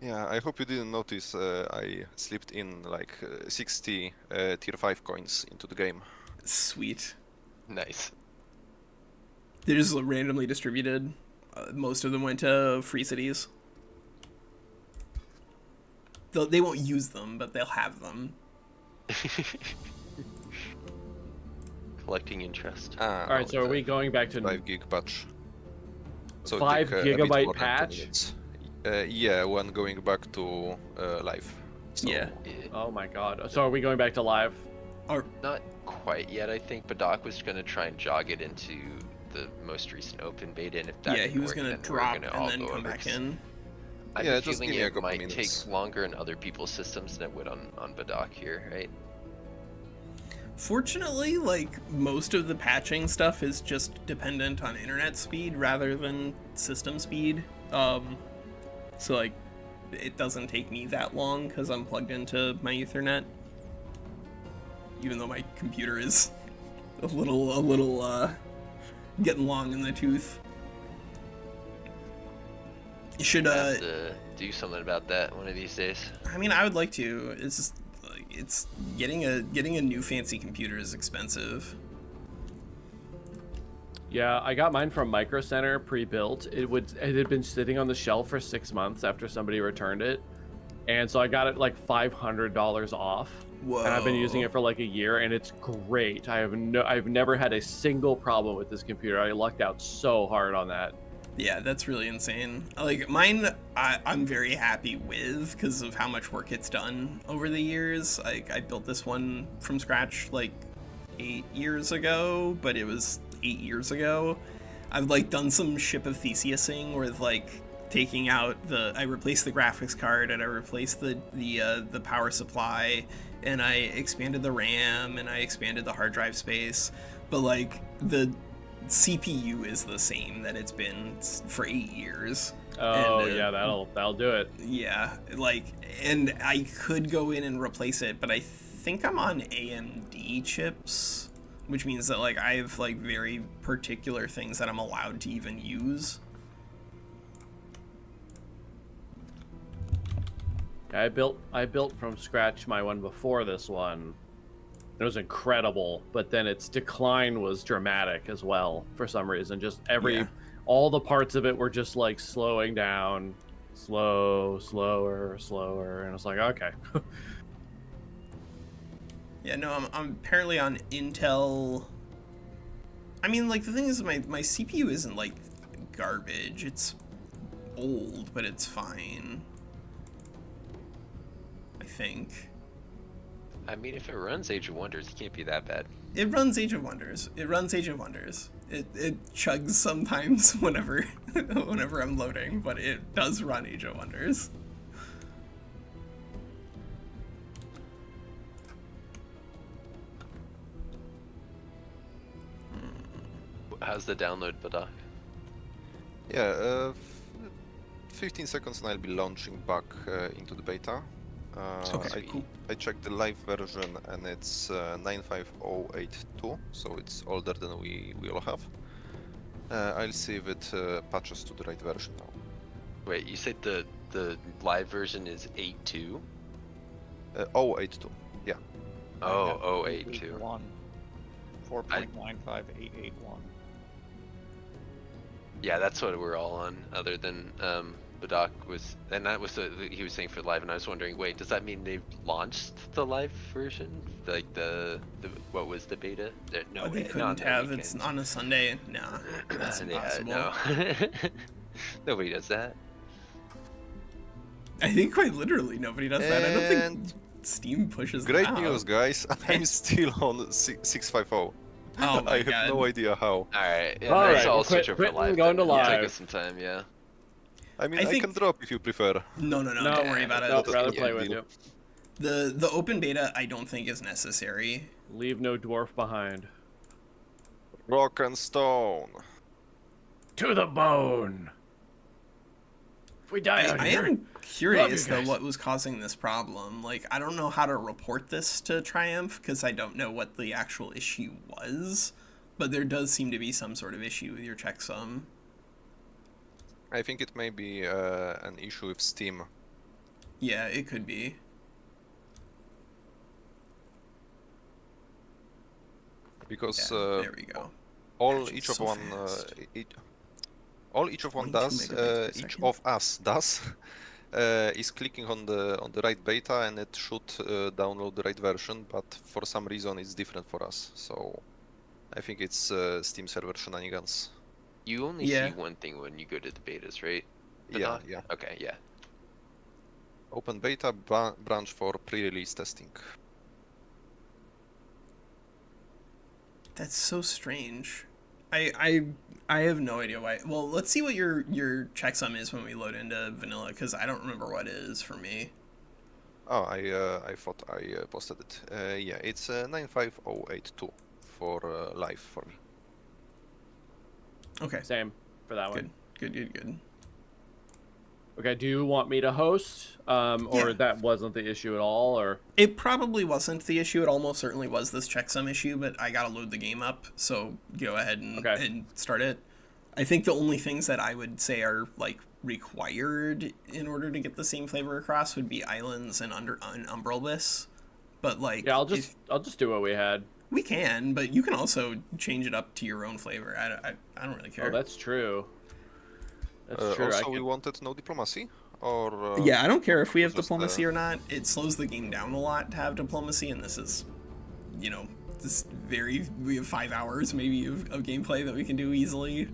Yeah, I hope you didn't notice I slipped in like 60 tier 5 coins into the game. Sweet. Nice. They're just randomly distributed. Most of them went to free cities. They won't use them, but they'll have them. Collecting interest. Alright, so are we going back to 5 gig patch? So 5 gigabyte patch? Yeah, when going back to live. So. Yeah. Oh my god. So are we going back to live? Not quite yet, I think. Badak was going to try and jog it into the most recent open beta, and if that he was going to drop and then come back in. I have a feeling it might take longer in other people's systems than it would on Badak here, right? Fortunately, like, most of the patching stuff is just dependent on internet speed rather than system speed. So, like, it doesn't take me that long because I'm plugged into my Ethernet. Even though my computer is a little getting long in the tooth. You should have to do something about that one of these days. I mean, I would like to. It's just, like, it's getting a new fancy computer is expensive. Yeah, I got mine from Micro Center pre-built. It had been sitting on the shelf for 6 months after somebody returned it, and so I got it like $500 off. Whoa. And I've been using it for like a year, and it's great. I've never had a single problem with this computer. I lucked out so hard on that. Yeah, that's really insane. Like mine, I'm very happy with because of how much work it's done over the years. Like I built this one from scratch like 8 years ago, but it was 8 years ago. I've like done some Ship of Theseusing with like taking out I replaced the graphics card and I replaced the power supply and I expanded the RAM and I expanded the hard drive space, but like the CPU is the same that it's been for 8 years. Oh, and, yeah, that'll do it. Yeah, like, and I could go in and replace it, but I think I'm on AMD chips, which means that like I have like very particular things that I'm allowed to even use. I built from scratch my one before this one. It was incredible, but then its decline was dramatic as well for some reason. Just all the parts of it were just like slowing down, slower, and it's like, okay. Yeah, no, I'm apparently on Intel. I mean, like the thing is, my CPU isn't like garbage. It's old, but it's fine. I think. I mean, if it runs Age of Wonders, it can't be that bad. It runs Age of Wonders. It chugs sometimes whenever I'm loading, but it does run Age of Wonders. How's the download, Badak? Yeah, 15 seconds and I'll be launching back into the beta. Okay, cool. I checked the live version and it's 95082, so it's older than we all have. I'll see if it patches to the right version now. Wait, you said the live version is 8.2? 082, yeah. Oh, 082. 4.95881. Yeah, that's what we're all on, other than Badak was, and that was he was saying for live, and I was wondering, wait, does that mean they've launched the live version? Like the what was the beta? No, they couldn't have. It's on a Sunday. Nah, that's impossible. No. Nobody does that. I think quite literally nobody does that. I don't think Steam pushes great them out. news, guys. I'm still on 650. Oh my I have no idea how. Alright, yeah, All right, I'll switch over to live. Going to live. Take us some time, yeah. I mean, I can drop if you prefer. No, don't worry about it. I'd rather play with you. The open beta I don't think is necessary. Leave no dwarf behind. Rock and stone. To the bone. If we die out here. I am curious though what was causing this problem. Like I don't know how to report this to Triumph because I don't know what the actual issue was, but there does seem to be some sort of issue with your checksum. I think it may be an issue with Steam. Yeah, it could be. Because there we go. Each of us does is clicking on the right beta, and it should download the right version, but for some reason it's different for us. So I think it's Steam server shenanigans. You only see one thing when you go to the betas, right? Yeah. Okay, yeah. Open beta branch for pre-release testing. That's so strange. I have no idea why. Well, let's see what your checksum is when we load into vanilla, because I don't remember what it is for me. Oh, I thought I posted it. Yeah, it's 95082 for live for me. Okay. Same for that one. Good. Okay, do you want me to host? Or that wasn't the issue at all, or? It probably wasn't the issue. It almost certainly was this checksum issue, but I gotta load the game up, so go ahead and start it. I think the only things that I would say are like required in order to get the same flavor across would be islands and Umbrelbus. But like, yeah, I'll just do what we had. We can, but you can also change it up to your own flavor. I don't really care. Oh, that's true. That's true. Also, we wanted no diplomacy, or Yeah, I don't care if we have just, diplomacy or not. It slows the game down a lot to have diplomacy, and this is, you know, we have 5 hours maybe of gameplay that we can do easily.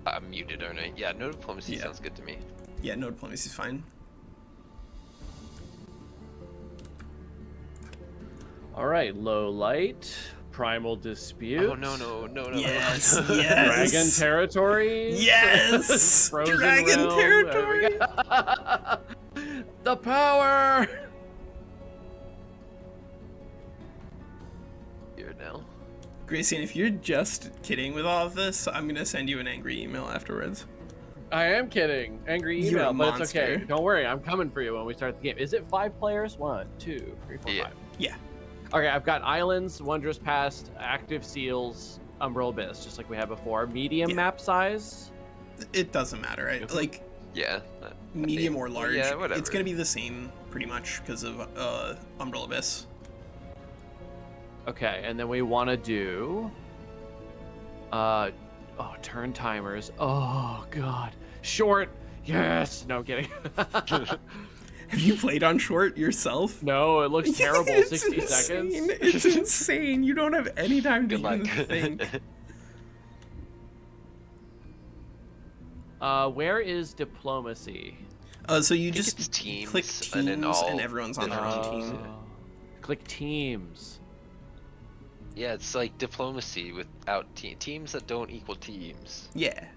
I'm muted, aren't I? Yeah, no diplomacy Yeah. sounds good to me. Yeah, no diplomacy is fine. All right, low light, primal dispute. Oh no. Yes, Dragon yes. territory. Yes! Frozen Dragon realm. territory! There we go. The power. Here now. Gracie, if you're just kidding with all of this, I'm gonna send you an angry email afterwards. I am kidding. Angry You're a email, but it's okay. monster. Don't worry, I'm coming for you when we start the game. Is it 5 players? 1, 2, 3, 4, Yeah. 5. Yeah. Okay, I've got islands, wondrous past, active seals, umbral abyss, just like we had before. Medium Yeah. map size. It doesn't matter, right? Like, Yeah. medium or large, Yeah, whatever. it's gonna be the same pretty much because of Umbral Abyss. Okay, and then we want to do turn timers. Oh god. Short. Yes. No, I'm kidding. Have you played on short yourself? No, it looks terrible. It's 60 insane. seconds. It's insane. You don't have any time to Good luck. even think. Where is diplomacy? So you I think just it's teams, click teams and then all everyone's on their own different team. teams. Click teams. Yeah, it's like diplomacy without teams that don't equal teams. Yeah.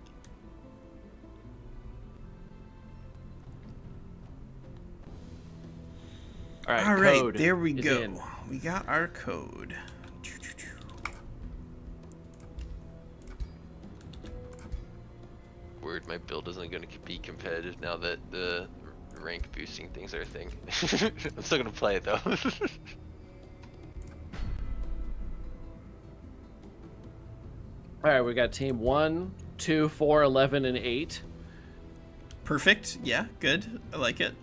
All right. All right, code there we is go. in. We got our code. Word, my build isn't going to be competitive now that the rank boosting things are a thing. I'm still going to play it though. All right, we got team 1, 2, 4, 11, and 8. Perfect. Yeah, good. I like it.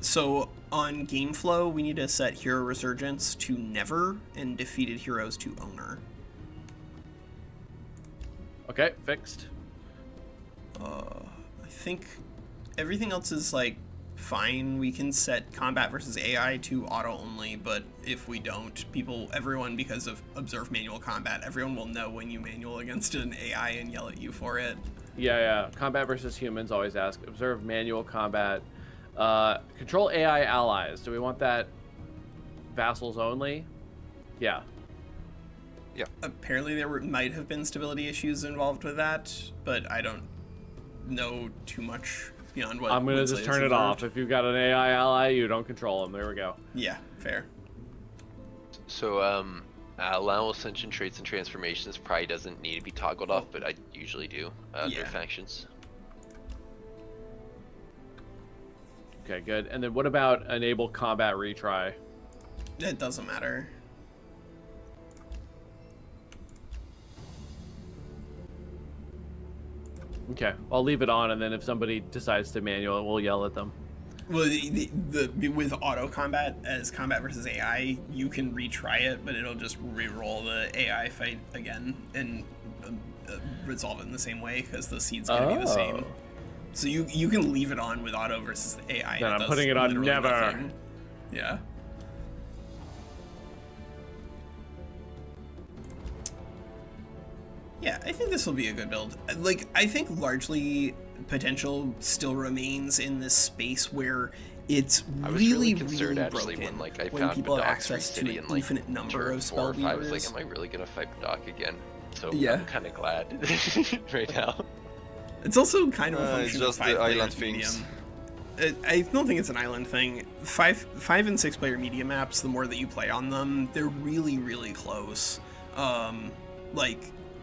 So on game flow, we need to set hero resurgence to never and defeated heroes to owner. Okay, fixed. I think everything else is like fine. We can set combat versus AI to auto only, but if we don't, everyone, because of observe manual combat, everyone will know when you manual against an AI and yell at you for it. Yeah. Combat versus humans, always ask. Observe manual combat. Control AI allies. Do we want that vassals only? Yeah. Apparently there might have been stability issues involved with that, but I don't know too much beyond what I'm going to Winsley just has turn it off. observed. If you've got an AI ally, you don't control them. There we go. Yeah, fair. So, allow ascension traits and transformations probably doesn't need to be toggled off, but I usually do. Their Yeah. factions. Okay, good. And then what about enable combat retry? It doesn't matter. Okay, I'll leave it on, and then if somebody decides to manual it, we'll yell at them. Well, with auto combat as combat versus AI, you can retry it, but it'll just re-roll the AI fight again and resolve it in the same way because the seed's gonna be the same. So you can leave it on with auto versus the AI. Then and I'm does putting it on literally never. nothing. Yeah. Yeah, I think this will be a good build. Like, I think largely potential still remains in this space where it's I was really, concerned really actually broken when like I when found people have Badok's access to City an and like infinite number turn of 4 or 5. I was like, Spellweavers. am I really gonna fight Badok again? So Yeah. I'm kind of glad right now. It's also kind of a function it's of just the 5 island players things. medium. I don't think it's an island thing. 5 and 6 player media maps, the more that you play on them, they're really, really close. Like,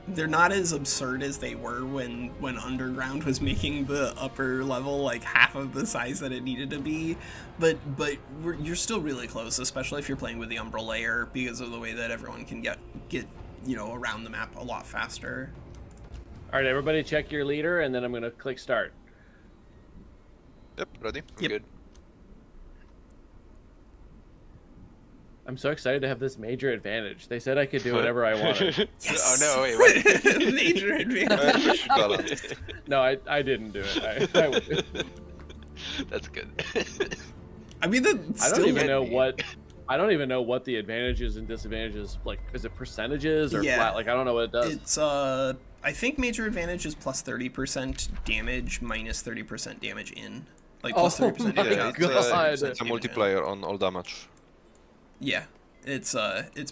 they're not as absurd as they were when Underground was making the upper level like half of the size that it needed to be, but you're still really close, especially if you're playing with the Umbral layer because of the way that everyone can get around the map a lot faster. All right, everybody check your leader, and then I'm going to click start. Yep, ready. Yep. Good. I'm so excited to have this major advantage. They said I could do whatever I wanted. Yes. Oh no! Wait, what? Major advantage. Push balance. No, I didn't do it. That's good. I mean, that I still don't even know would be. what. I don't even know what the advantages and disadvantages, like, is it percentages or Yeah. flat? Like, I don't know what it does. It's I think major advantage is plus 30% damage minus 30% damage in. Like plus Oh 30% my damage Yeah, out, God. plus 30% it's a damage in. multiplayer on all damage. Yeah. It's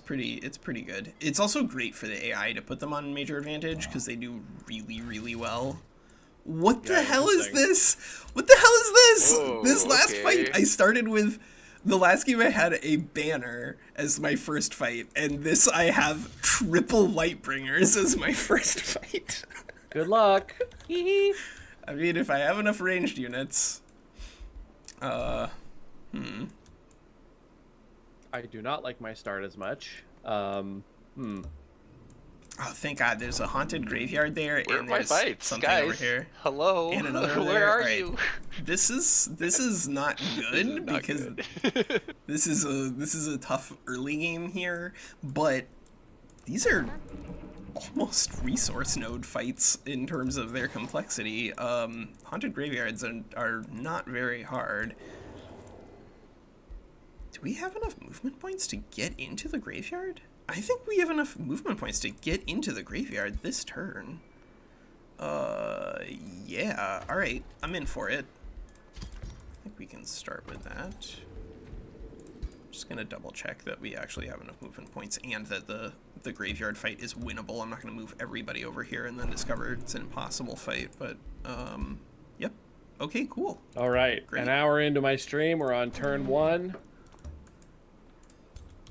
pretty good. It's also great for the AI to put them on major advantage because they do really well. What the Yeah, hell is interesting. this? What the hell is this? Whoa, This last okay. fight, I started with the last game I had a banner as my first fight, and this I have triple Lightbringers as my first fight. Good luck. I mean, if I have enough ranged units, I do not like my start as much. Oh, thank God, there's a haunted graveyard there, Where are and my there's fights, something guys? over here. Hello. And another over Where there. are Alright. you? This is not good Not because good. this is a tough early game here, but these are almost resource node fights in terms of their complexity. Haunted graveyards are not very hard. Do we have enough movement points to get into the graveyard? I think we have enough movement points to get into the graveyard this turn. Yeah, alright, I'm in for it. I think we can start with that. Just gonna double check that we actually have enough movement points and that the graveyard fight is winnable. I'm not gonna move everybody over here and then discover it's an impossible fight, but, yep. Okay, cool. All right, Great. an hour into my stream, we're on turn 1.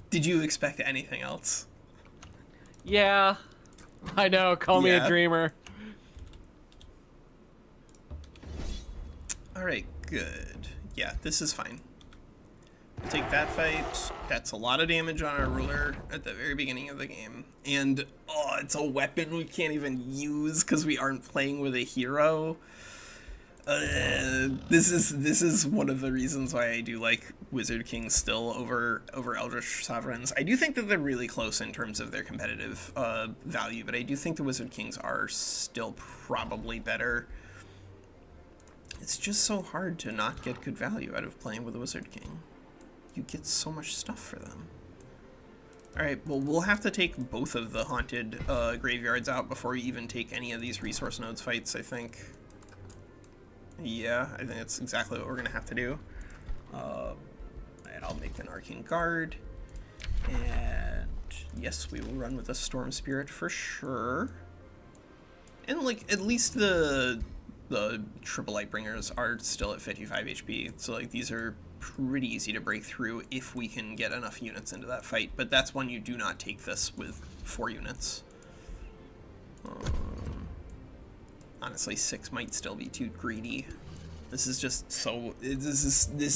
Did you expect anything else? Yeah, I know. Call me Yeah. a dreamer. Alright, good. Yeah, this is fine. Take that fight. That's a lot of damage on our ruler at the very beginning of the game. And, oh, it's a weapon we can't even use because we aren't playing with a hero. This is one of the reasons why I do like Wizard Kings still over Eldritch Sovereigns. I do think that they're really close in terms of their competitive value, but I do think the Wizard Kings are still probably better. It's just so hard to not get good value out of playing with a Wizard King. You get so much stuff for them. Alright, well, we'll have to take both of the haunted graveyards out before we even take any of these resource nodes fights, I think. Yeah, I think that's exactly what we're going to have to do. And I'll make an Arcane Guard. And yes, we will run with a Storm Spirit for sure. And, like, at least the triple Lightbringers are still at 55 HP. So, like, these are pretty easy to break through if we can get enough units into that fight. But that's when you do not take this with 4 units. Honestly, 6 might still be too greedy. This is just so... This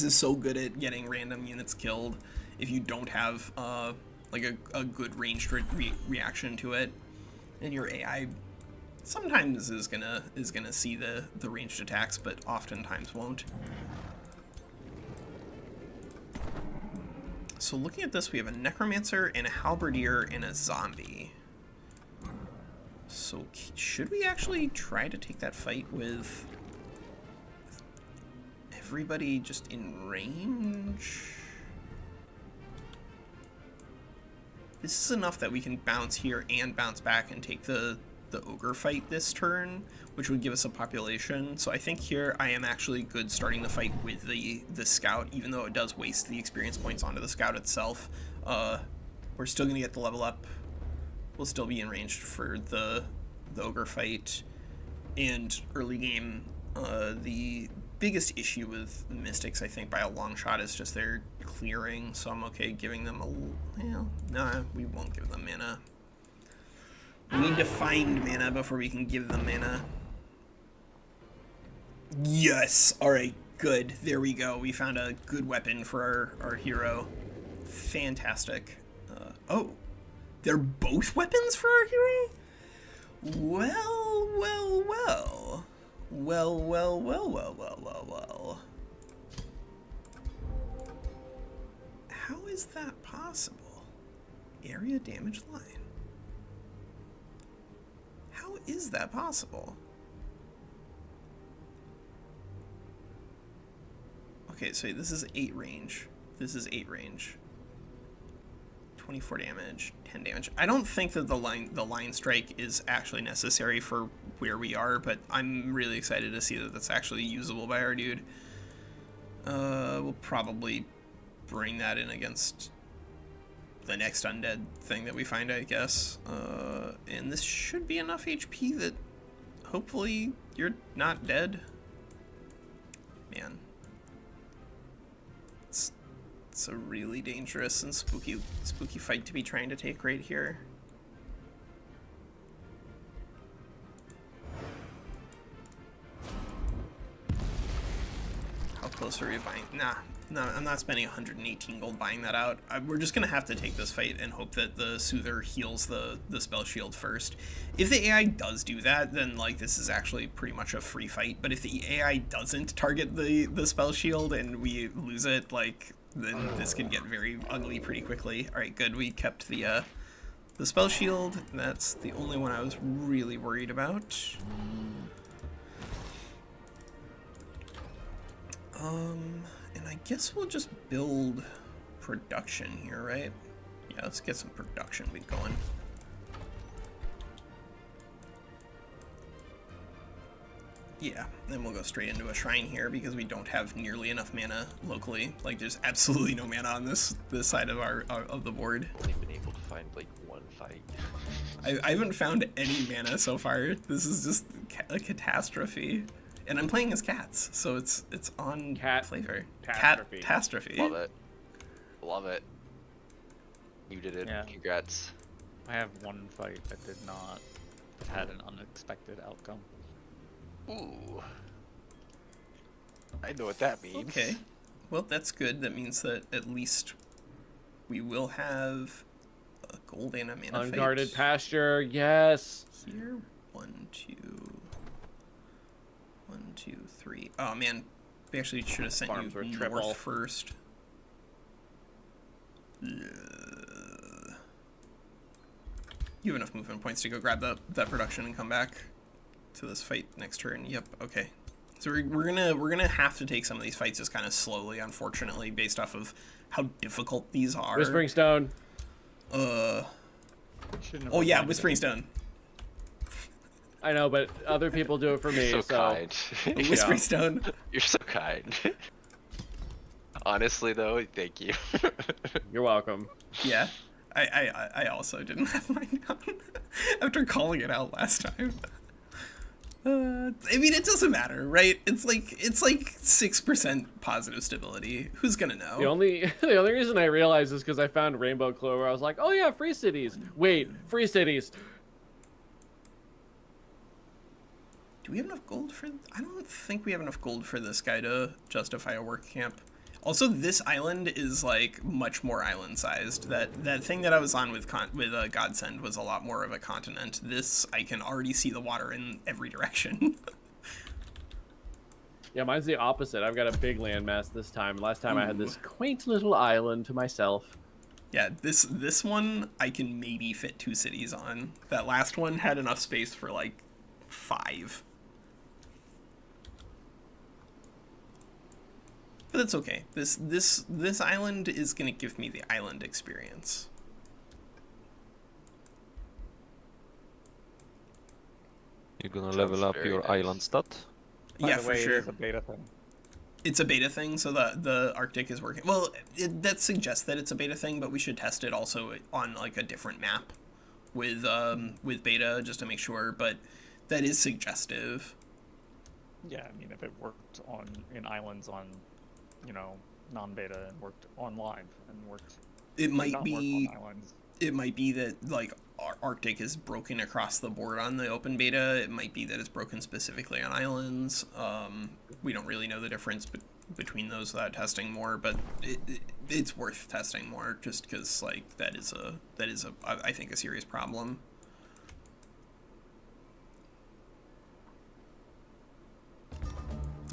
is so good at getting random units killed if you don't have, like, a good ranged reaction to it. And your AI sometimes is gonna see the ranged attacks, but oftentimes won't. So looking at this, we have a Necromancer and a Halberdier and a Zombie. So should we actually try to take that fight with everybody just in range? This is enough that we can bounce here and bounce back and take the ogre fight this turn, which would give us a population. So I think here I am actually good starting the fight with the scout, even though it does waste the experience points onto the scout itself. We're still gonna get the level up. We'll still be in range for the ogre fight. And early game, the biggest issue with Mystics, I think, by a long shot, is just their clearing. So I'm okay giving them nah, we won't give them mana. We need to find mana before we can give them mana. Yes! Alright, good. There we go. We found a good weapon for our hero. Fantastic. Oh. They're both weapons for our hero? Well. Well, well, well, well, well, well, well. How is that possible? Area damage line. How is that possible? Okay, so this is 8 range. This is 8 range. 24 damage, 10 damage. I don't think that the line strike is actually necessary for where we are, but I'm really excited to see that that's actually usable by our dude. We'll probably bring that in against the next undead thing that we find, I guess. And this should be enough HP that hopefully you're not dead. Man. It's a really dangerous and spooky fight to be trying to take right here. How close are we buying? Nah, I'm not spending 118 gold buying that out. We're just gonna have to take this fight and hope that the Soother heals the spell shield first. If the AI does do that, then like this is actually pretty much a free fight. But if the AI doesn't target the spell shield and we lose it, like, then this can get very ugly pretty quickly. All right, good. We kept the spell shield. That's the only one I was really worried about. And I guess we'll just build production here, right? Yeah, let's get some production going. Yeah, then we'll go straight into a shrine here because we don't have nearly enough mana locally. Like, there's absolutely no mana on this side of of the board. I've only been able to find like one fight. I haven't found any mana so far. This is just a catastrophe. And I'm playing as cats, so it's on flavor. Catastrophe. Love it. Love it. You did it. Yeah. Congrats. I have one fight that did not had an unexpected outcome. Ooh. I know what that means. Okay. Well, that's good. That means that at least we will have a gold and a mana Unguarded fight. pasture, yes. Here, 1, 2, 1, 2, 3. Oh man, we actually should have sent Farms were you triple. north first. You have enough movement points to go grab that production and come back to this fight next turn. Yep. Okay. So we're gonna have to take some of these fights just kind of slowly, unfortunately, based off of how difficult these are. Whispering Stone. Oh yeah, Whispering Stone. I know, but other people do it for me. You're so kind. Whispering Stone. You're so kind. Honestly, though, thank you. You're welcome. Yeah. I also didn't have mine down after calling it out last time. I mean, it doesn't matter, right? It's like 6% positive stability. Who's gonna know? The only reason I realized is because I found Rainbow Clover. I was like, oh yeah, free cities. Wait, free cities. Do we have enough gold for? I don't think we have enough gold for this guy to justify a work camp. Also, this island is like much more island-sized. That thing that I was on with Godsend was a lot more of a continent. This, I can already see the water in every direction. Yeah, mine's the opposite. I've got a big landmass this time. Last time I had this Ooh. quaint little island to myself. Yeah, this one I can maybe fit 2 cities on. That last one had enough space for like 5. But that's okay. This island is gonna give me the island experience. You're gonna Sounds level up very your nice. island stat? By Yeah, the for way, sure. It is a beta thing. It's a beta thing, so the Arctic is working. Well, that suggests that it's a beta thing, but we should test it also on like a different map with beta just to make sure. But that is suggestive. Yeah, I mean, if it worked in islands on, non-beta and worked on live and worked. It did might not be. work on islands. It might be that like Arctic is broken across the board on the open beta. It might be that it's broken specifically on islands. We don't really know the difference between those without testing more, but it's worth testing more just because like that is a I think a serious problem.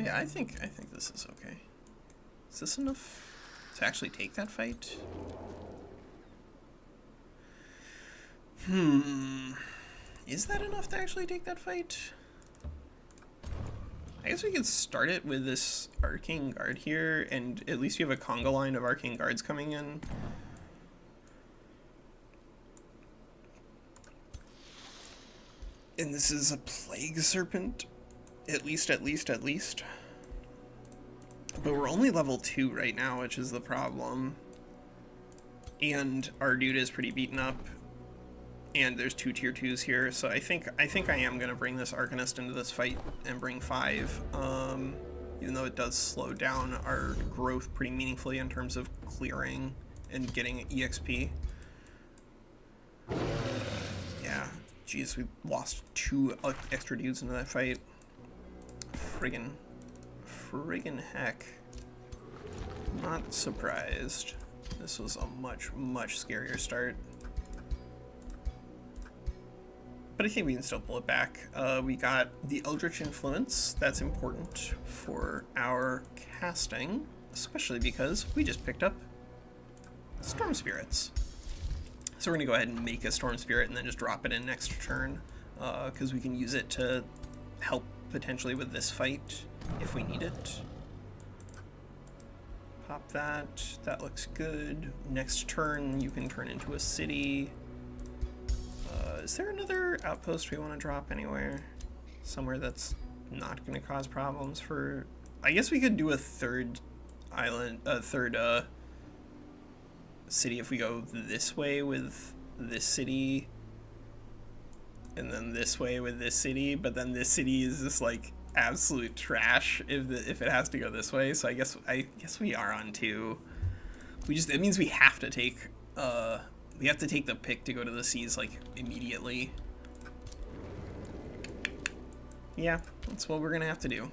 Yeah, I think this is okay. Is this enough to actually take that fight? Is that enough to actually take that fight? I guess we could start it with this Arcane Guard here, and at least you have a conga line of Arcane Guards coming in. And this is a Plague Serpent. At least. But we're only level 2 right now, which is the problem. And our dude is pretty beaten up. And there's 2 tier 2s here, so I think I am gonna bring this Arcanist into this fight and bring 5. Even though it does slow down our growth pretty meaningfully in terms of clearing and getting EXP. Yeah, jeez, we lost 2 extra dudes into that fight. Friggin' heck. Not surprised. This was a much scarier start. But I think we can still pull it back. We got the Eldritch Influence. That's important for our casting, especially because we just picked up Storm Spirits. So we're going to go ahead and make a Storm Spirit and then just drop it in next turn, because we can use it to help potentially with this fight if we need it. Pop that. That looks good. Next turn, you can turn into a city. Is there another outpost we want to drop anywhere? Somewhere that's not going to cause problems for... I guess we could do a third island, city if we go this way with this city, and then this way with this city, but then this city is just like absolute trash if it has to go this way. So I guess we are on 2. It means we have to take the pick to go to the seas, like, immediately. Yeah, that's what we're gonna have to do.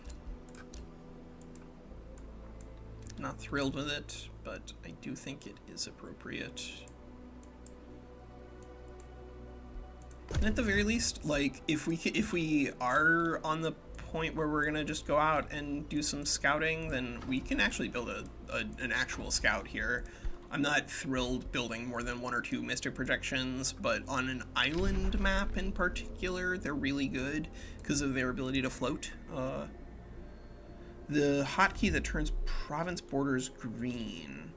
Not thrilled with it, but I do think it is appropriate. And at the very least, like, if we are on the point where we're gonna just go out and do some scouting, then we can actually build an actual scout here. I'm not thrilled building more than 1 or 2 Mystic Projections, but on an island map in particular, they're really good because of their ability to float. The hotkey that turns province borders green.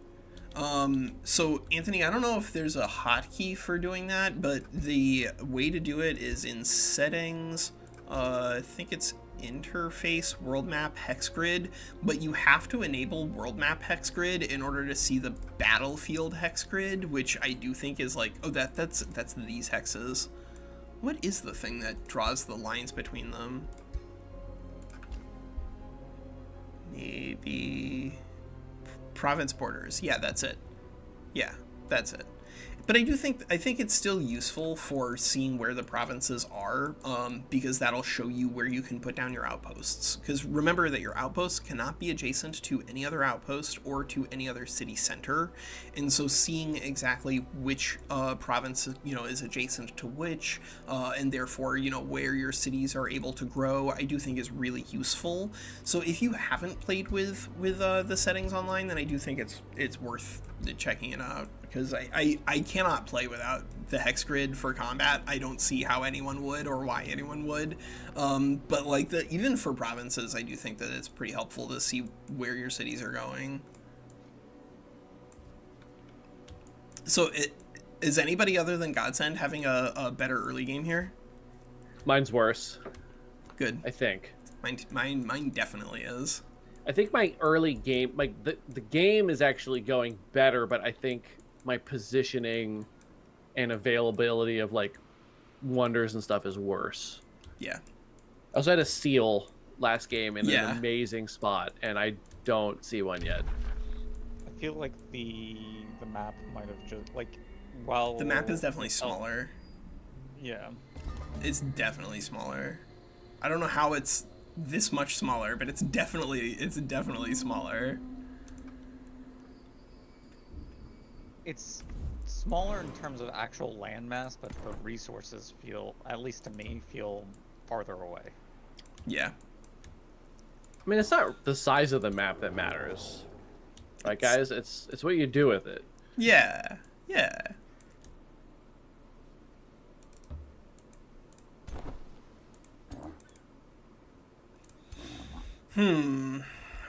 So Anthony, I don't know if there's a hotkey for doing that, but the way to do it is in settings. I think it's interface world map hex grid, but you have to enable world map hex grid in order to see the battlefield hex grid, which I do think is like, oh, that's these hexes. What is the thing that draws the lines between them? Maybe province borders. Yeah, that's it. Yeah, that's it. But I think it's still useful for seeing where the provinces are, because that'll show you where you can put down your outposts. Because remember that your outposts cannot be adjacent to any other outpost or to any other city center, and so seeing exactly which province is adjacent to which, and therefore where your cities are able to grow, I do think is really useful. So if you haven't played with the settings online, then I do think it's worth checking it out, because I cannot play without the hex grid for combat. I don't see how anyone would or why anyone would, but like even for provinces, I do think that it's pretty helpful to see where your cities are going. So is anybody other than Godsend having a better early game here? Mine's worse. Good. I think. Mine definitely is. I think my early game, like the game is actually going better, but I think my positioning and availability of like wonders and stuff is worse. Yeah. I also had a seal last game in an amazing spot, and I don't see one yet. I feel like the map might have just while the map is definitely smaller. Yeah. It's definitely smaller. I don't know how it's this much smaller, but it's definitely smaller. It's smaller in terms of actual landmass, but the resources feel, at least to me, feel farther away. Yeah. I mean, it's not the size of the map that matters, right, guys? It's what you do with it. Yeah, yeah.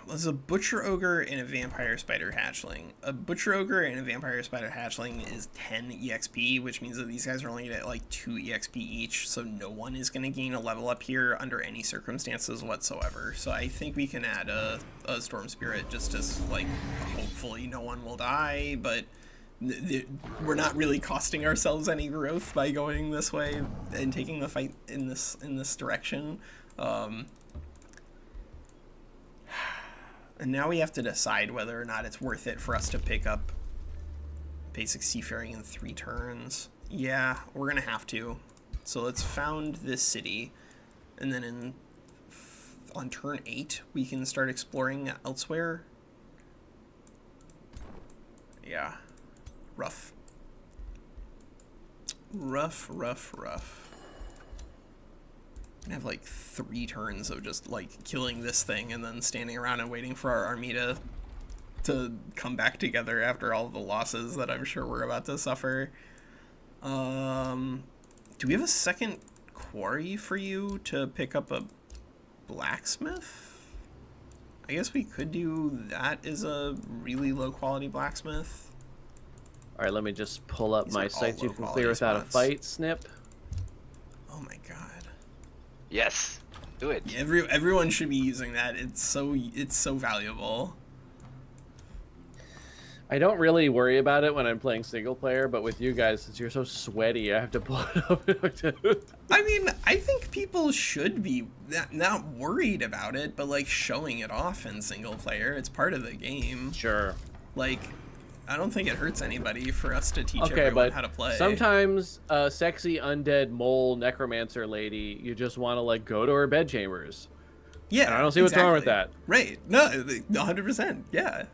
Was a butcher ogre and a vampire spider hatchling. A butcher ogre and a vampire spider hatchling is 10 exp, which means that these guys are only at like 2 exp each, so no one is going to gain a level up here under any circumstances whatsoever. So I think we can add a storm spirit just as, like, hopefully no one will die, but we're not really costing ourselves any growth by going this way and taking the fight in this direction. And now we have to decide whether or not it's worth it for us to pick up basic seafaring in 3 turns. Yeah, we're gonna have to. So let's found this city, and then on turn 8 we can start exploring elsewhere. Yeah, rough. Rough. I have like 3 turns of just like killing this thing and then standing around and waiting for our army to come back together after all the losses that I'm sure we're about to suffer. Do we have a second quarry for you to pick up a blacksmith? I guess we could do that as a really low quality blacksmith. All right, let me just pull up These my are all sites you low can quality clear without spots. a fight, Snip. Oh my god. Yes, do it. Yeah, everyone should be using that. It's so valuable. I don't really worry about it when I'm playing single player, but with you guys, since you're so sweaty, I have to pull it up. I mean, I think people should be not worried about it, but like showing it off in single player. It's part of the game. Sure. Like, I don't think it hurts anybody for us to teach Okay, everyone but how to play. sometimes a sexy undead mole necromancer lady, you just want to like go to her bedchambers. Yeah, And I don't see what's wrong with that. Right. No, 100%. Yeah.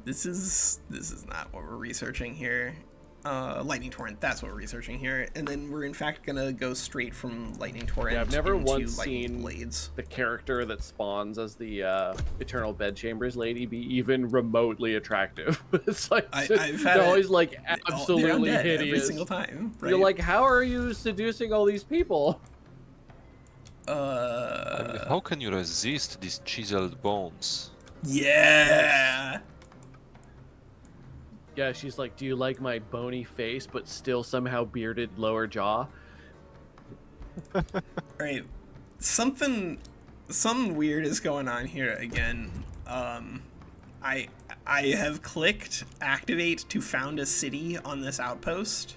This is not what we're researching here. Lightning Torrent, that's what we're researching here. And then we're in fact gonna go straight from Lightning Torrent Yeah, I've never into once Lightning seen Blades. the character that spawns as the Eternal Bedchambers lady be even remotely attractive. It's like I've had they're always it- like they're absolutely undead hideous. every single time. Right? You're like, how are you seducing all these people? How can you resist these chiseled bones? Yeah. Yeah, she's like, do you like my bony face but still somehow bearded lower jaw? Right. Something weird is going on here again. I have clicked activate to found a city on this outpost,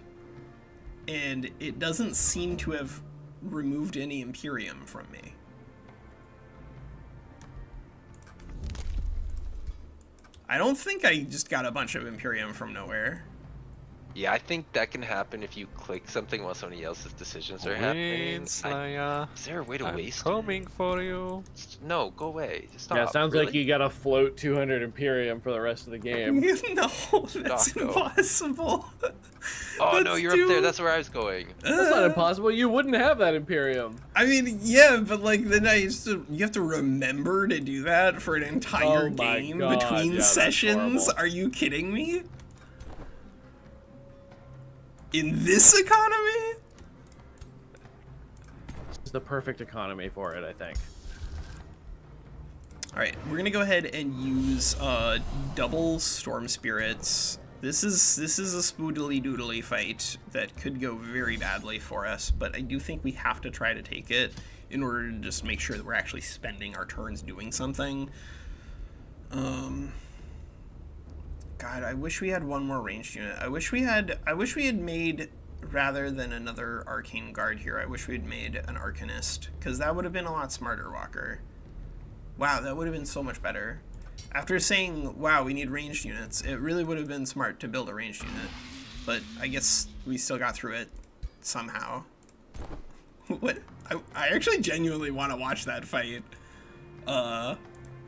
and it doesn't seem to have removed any Imperium from me. I don't think I just got a bunch of Imperium from nowhere. Yeah, I think that can happen if you click something while somebody else's decisions are happening. Is there a way to I'm waste coming for you. No, go away. Stop. Yeah, sounds really? like you gotta float 200 Imperium for the rest of the game. No, that's Doctor. impossible. Oh no, Let's you're up there. do- That's where I was going. That's not impossible. You wouldn't have that Imperium. I mean, yeah, but like then you have to remember to do that for an entire Oh my game God, between yeah, that's sessions. horrible. Are you kidding me? In this economy? It's the perfect economy for it, I think. All right, we're gonna go ahead and use double storm spirits. This is a spoodly doodly fight that could go very badly for us, but I do think we have to try to take it in order to just make sure that we're actually spending our turns doing something. God, I wish we had one more ranged unit. I wish we had made, rather than another arcane guard here, I wish we had made an arcanist, because that would have been a lot smarter, Walker. Wow, that would have been so much better. After saying, wow, we need ranged units, it really would have been smart to build a ranged unit. But I guess we still got through it somehow. What? I actually genuinely want to watch that fight.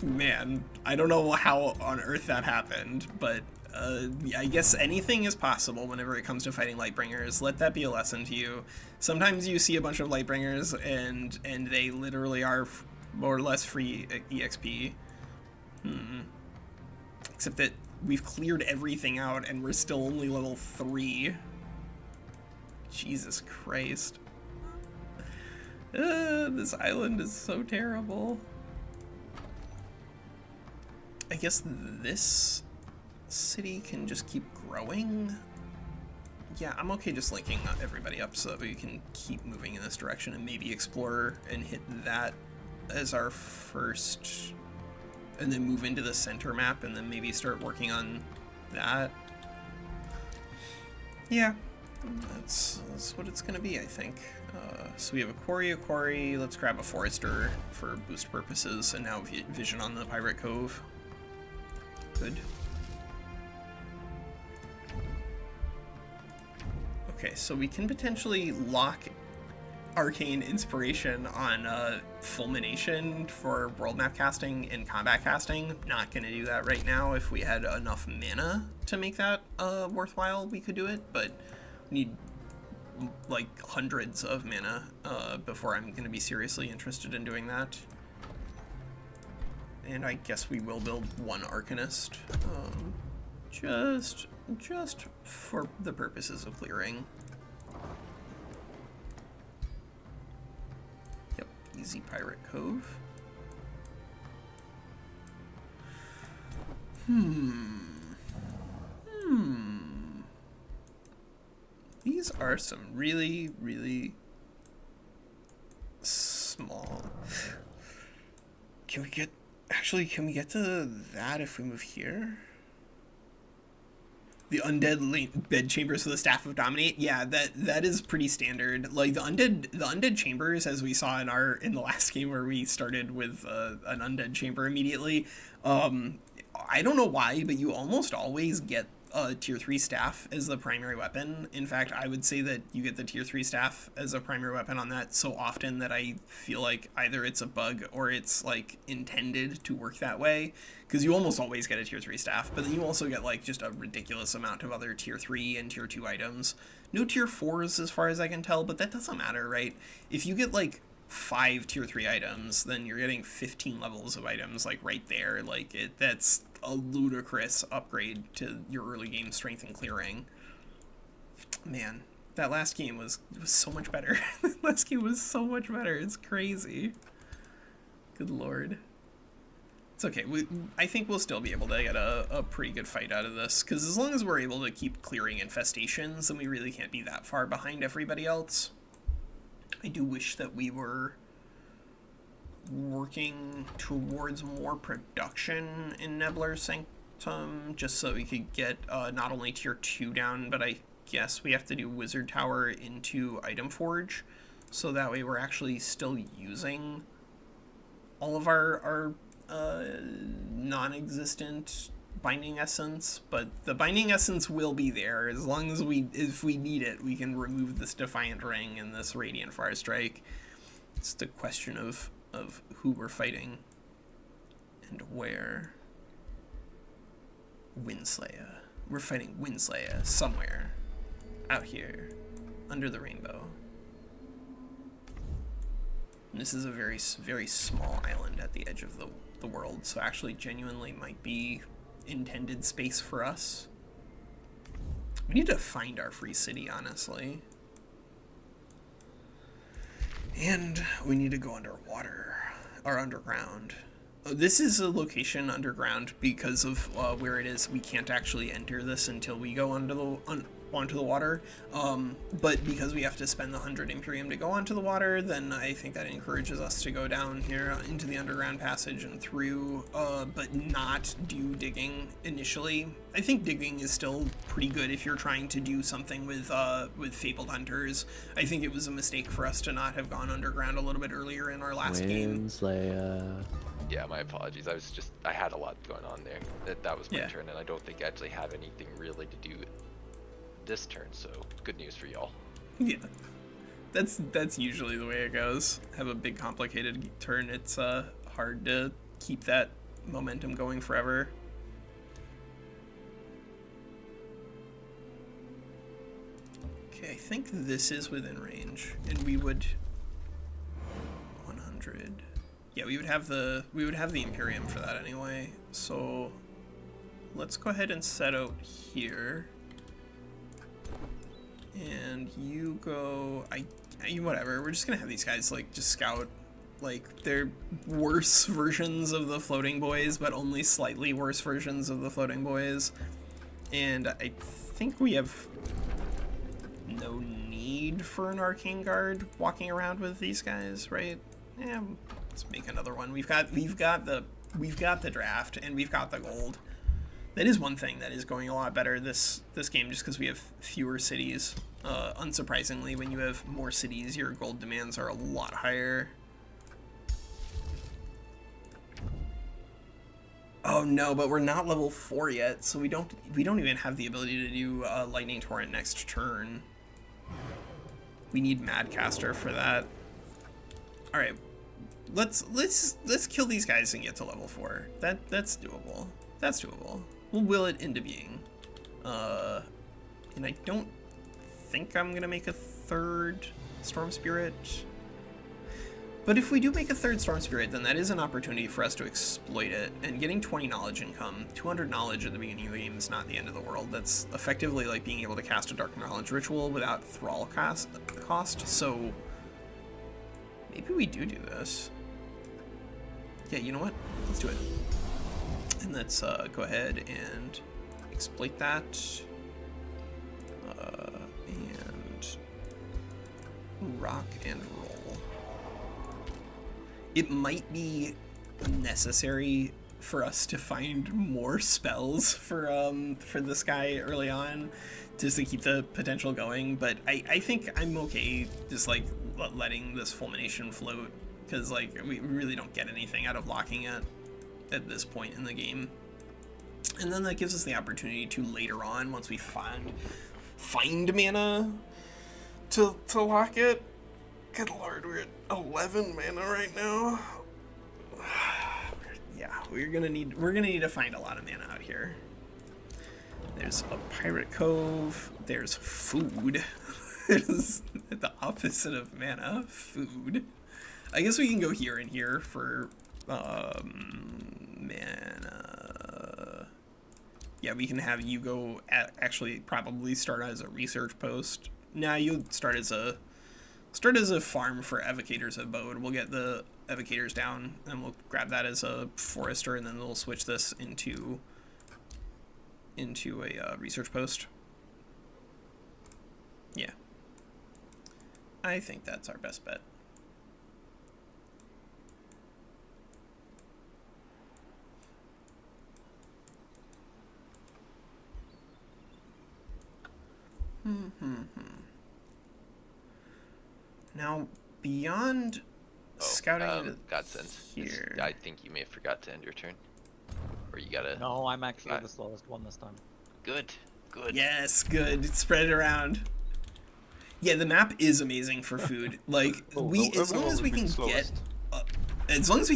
Man, I don't know how on earth that happened, but I guess anything is possible whenever it comes to fighting Lightbringers. Let that be a lesson to you. Sometimes you see a bunch of Lightbringers and they literally are more or less free EXP. Except that we've cleared everything out and we're still only level 3. Jesus Christ. This island is so terrible. I guess this city can just keep growing. Yeah, I'm okay just linking everybody up so that we can keep moving in this direction and maybe explore and hit that as our first, and then move into the center map and then maybe start working on that. Yeah, that's what it's gonna be, I think. So we have a quarry. Let's grab a forester for boost purposes, and now vision on the Pirate Cove. Good. Okay, so we can potentially lock Arcane Inspiration on Fulmination for world map casting and combat casting. Not gonna do that right now. If we had enough mana to make that worthwhile, we could do it, but we need like hundreds of mana before I'm gonna be seriously interested in doing that. And I guess we will build one Arcanist, just for the purposes of clearing. Yep, easy Pirate Cove. These are some really, really small. Can we get to that if we move here? The undead bed chambers for the Staff of Dominate. Yeah, that is pretty standard. Like the undead chambers, as we saw in the last game where we started with an undead chamber immediately. I don't know why, but you almost always get a tier 3 staff as the primary weapon. In fact, I would say that you get the tier 3 staff as a primary weapon on that so often that I feel like either it's a bug or it's like intended to work that way, because you almost always get a tier 3 staff, but then you also get like just a ridiculous amount of other tier 3 and tier 2 items. No tier 4s as far as I can tell, but that doesn't matter, right? If you get like 5 tier 3 items, then you're getting 15 levels of items like right there. Like that's a ludicrous upgrade to your early game strength and clearing. Man, that last game was so much better. That last game was so much better. It's crazy. Good lord. It's okay. I think we'll still be able to get a pretty good fight out of this, because as long as we're able to keep clearing infestations, then we really can't be that far behind everybody else. I do wish that we were working towards more production in Neblar's Sanctum, just so we could get not only tier 2 down, but I guess we have to do Wizard Tower into Item Forge, so that way we're actually still using all of our non-existent Binding Essence, but the Binding Essence will be there as long as if we need it, we can remove this Defiant Ring and this Radiant Fire Strike. It's the question of who we're fighting and where. Windslayer. We're fighting Windslayer somewhere out here under the rainbow. And this is a very, very small island at the edge of the world, so actually genuinely might be intended space for us. We need to find our free city, honestly. And we need to go underwater, or underground. This is a location underground because of where it is. We can't actually enter this until we go onto the water. But because we have to spend the 100 Imperium to go onto the water, then I think that encourages us to go down here into the underground passage and through, but not do digging initially. I think digging is still pretty good if you're trying to do something with Fabled Hunters. I think it was a mistake for us to not have gone underground a little bit earlier in our last game. Yeah, my apologies. I had a lot going on there. That was my turn, and I don't think I actually have anything really to do this turn, so good news for y'all. Yeah, that's usually the way it goes. Have a big complicated turn. It's hard to keep that momentum going forever. think this is within range, and we would 100. Yeah, we would have the Imperium for that anyway. So let's go ahead and set out here. And you go, whatever. We're just gonna have these guys like just scout. Like, they're worse versions of the floating boys, but only slightly worse versions of the floating boys. And I think we have no need for an arcane guard walking around with these guys, right? Yeah, let's make another one. We've got the draft, and we've got the gold. That is one thing that is going a lot better this game, just because we have fewer cities. Unsurprisingly, when you have more cities, your gold demands are a lot higher. Oh no, but we're not level 4 yet, so we don't even have the ability to do Lightning Torrent next turn. We need Madcaster for that. All right, let's kill these guys and get to level 4. That's doable. That's doable. We'll will it into being. And I don't think I'm gonna make a third Storm Spirit. But if we do make a third Storm Spirit, then that is an opportunity for us to exploit it. And getting 20 knowledge income, 200 knowledge at the beginning of the game is not the end of the world. That's effectively like being able to cast a Dark Knowledge ritual without Thrall cost. So maybe we do this. Yeah, you know what? Let's do it. And let's go ahead and exploit that. And rock and roll. It might be necessary for us to find more spells for this guy early on, just to keep the potential going. But I think I'm okay just like letting this fulmination float, because like we really don't get anything out of locking it at this point in the game. And then that gives us the opportunity to later on, once we find mana to lock it. Good lord, we're at 11 mana right now. Yeah, we're gonna need to find a lot of mana out here. There's a pirate cove. There's food. There's the opposite of mana, food. I guess we can go here and here for mana. Yeah, we can have you go actually probably start as a research post. Nah, you start as a farm for Evocators Abode. We'll get the Evocators down, and we'll grab that as a forester, and then we'll switch this into a research post. Yeah. I think that's our best bet. Now, beyond scouting Godsend. here... I think you may have forgot to end your turn. Or you gotta... No, I'm actually the slowest one this time. Good. Yes, good. Spread it around. Yeah, the map is amazing for food. Like, as long as we can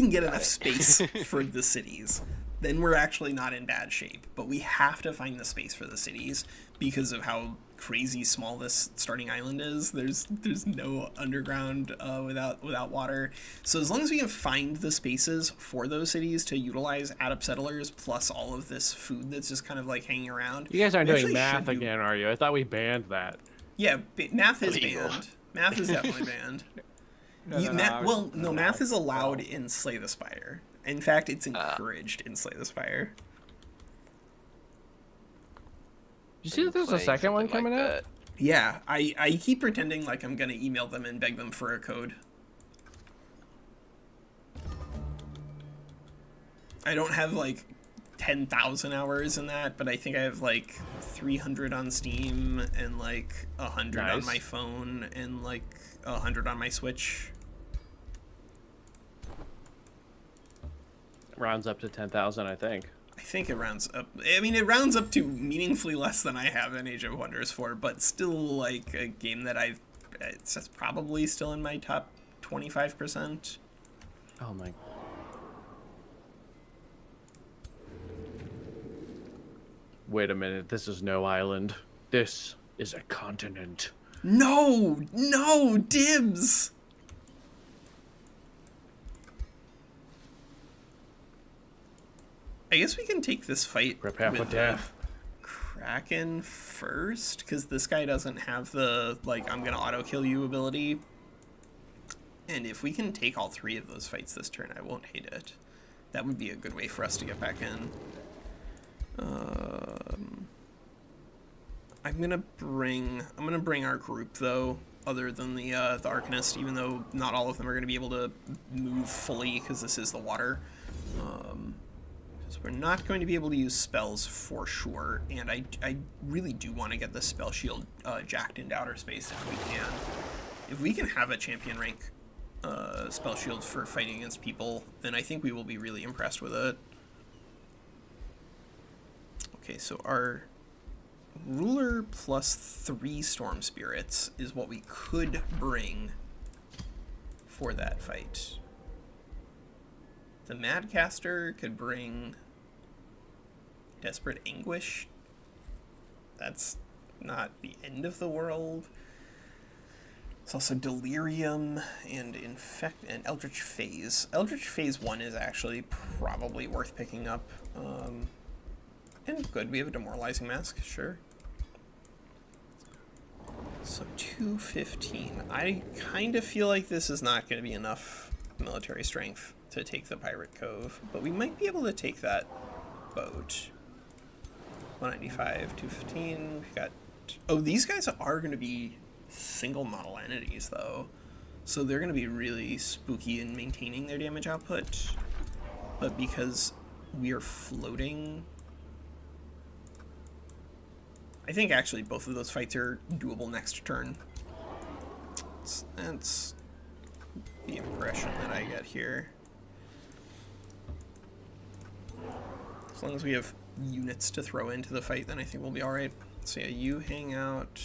get enough space for the cities, then we're actually not in bad shape. But we have to find the space for the cities because of how crazy small this starting island is. There's no underground without water. So as long as we can find the spaces for those cities to utilize add-up settlers plus all of this food that's just kind of like hanging around. You guys aren't doing math again, are you? I thought we banned that. Yeah, math is banned. Math is definitely banned. Math is allowed in Slay the Spire. In fact, it's encouraged in Slay the Spire. You see that there's a second one coming out? Yeah, I keep pretending like I'm gonna email them and beg them for a code. I don't have like 10,000 hours in that, but I think I have like 300 on Steam and like 100 on my phone and like 100 on my Switch. Rounds up to 10,000, I think. I think it rounds up. I mean, it rounds up to meaningfully less than I have in Age of Wonders 4, but still like a game that it's probably still in my top 25%. Oh my. Wait a minute, this is no island. This is a continent. No! No! Dibs! I guess we can take this fight Prepare for with death. Kraken first, because this guy doesn't have the, like, I'm gonna auto-kill you ability. And if we can take all 3 of those fights this turn, I won't hate it. That would be a good way for us to get back in. I'm gonna bring our group, though, other than the Arcanist, even though not all of them are gonna be able to move fully, because this is the water. So we're not going to be able to use spells for sure, and I really do want to get the spell shield jacked into outer space if we can. If we can have a champion rank spell shield for fighting against people, then I think we will be really impressed with it. Okay, so our ruler plus 3 storm spirits is what we could bring for that fight. The Madcaster could bring Desperate Anguish. That's not the end of the world. It's also Delirium and Infect and Eldritch Phase. Eldritch Phase 1 is actually probably worth picking up. And good, we have a Demoralizing Mask, sure. So 215. I kind of feel like this is not going to be enough military strength to take the Pirate Cove, but we might be able to take that boat. 195, 215, we've got... Oh, these guys are going to be single model entities, though. So they're going to be really spooky in maintaining their damage output. But because we are floating... I think actually both of those fights are doable next turn. That's the impression that I get here. As long as we have units to throw into the fight, then I think we'll be alright. So yeah, you hang out.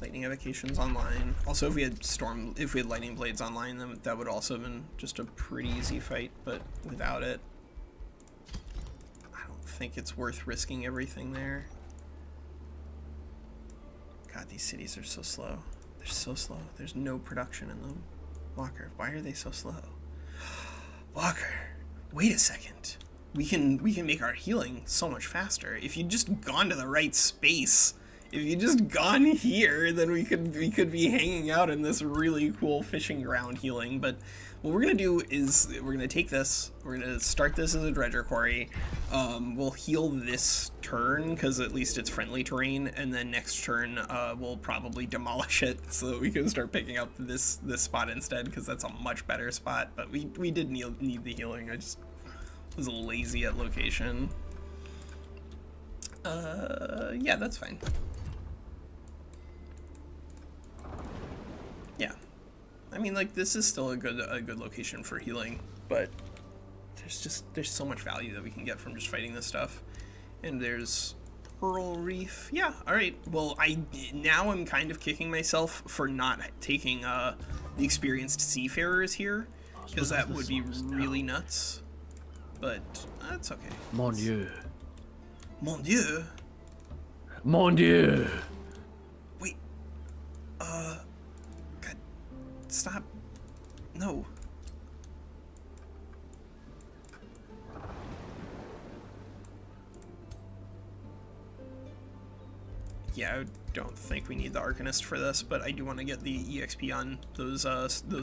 Lightning Evocation's online. Also, if we had Lightning Blades online, then that would also have been just a pretty easy fight, but without it, I don't think it's worth risking everything there. God, these cities are so slow. They're so slow. There's no production in them. Walker, why are they so slow? Walker, wait a second. We can make our healing so much faster. If you'd just gone to the right space, if you'd just gone here, then we could be hanging out in this really cool fishing ground healing. But what we're gonna do is we're gonna take this. We're gonna start this as a dredger quarry. We'll heal this turn because at least it's friendly terrain, and then next turn we'll probably demolish it so that we can start picking up this spot instead, because that's a much better spot. But we did need the healing. I just was lazy at location. Yeah, that's fine. Yeah, I mean, like, this is still a good location for healing, but there's so much value that we can get from just fighting this stuff. And there's Pearl Reef. Yeah, all right. Well, now I'm kind of kicking myself for not taking the experienced seafarers here, because that would be really nuts. But that's okay. Mon Dieu. Mon Dieu. Mon Dieu. Wait. God. Stop. No. Yeah, I don't think we need the Arcanist for this, but I do want to get the EXP on those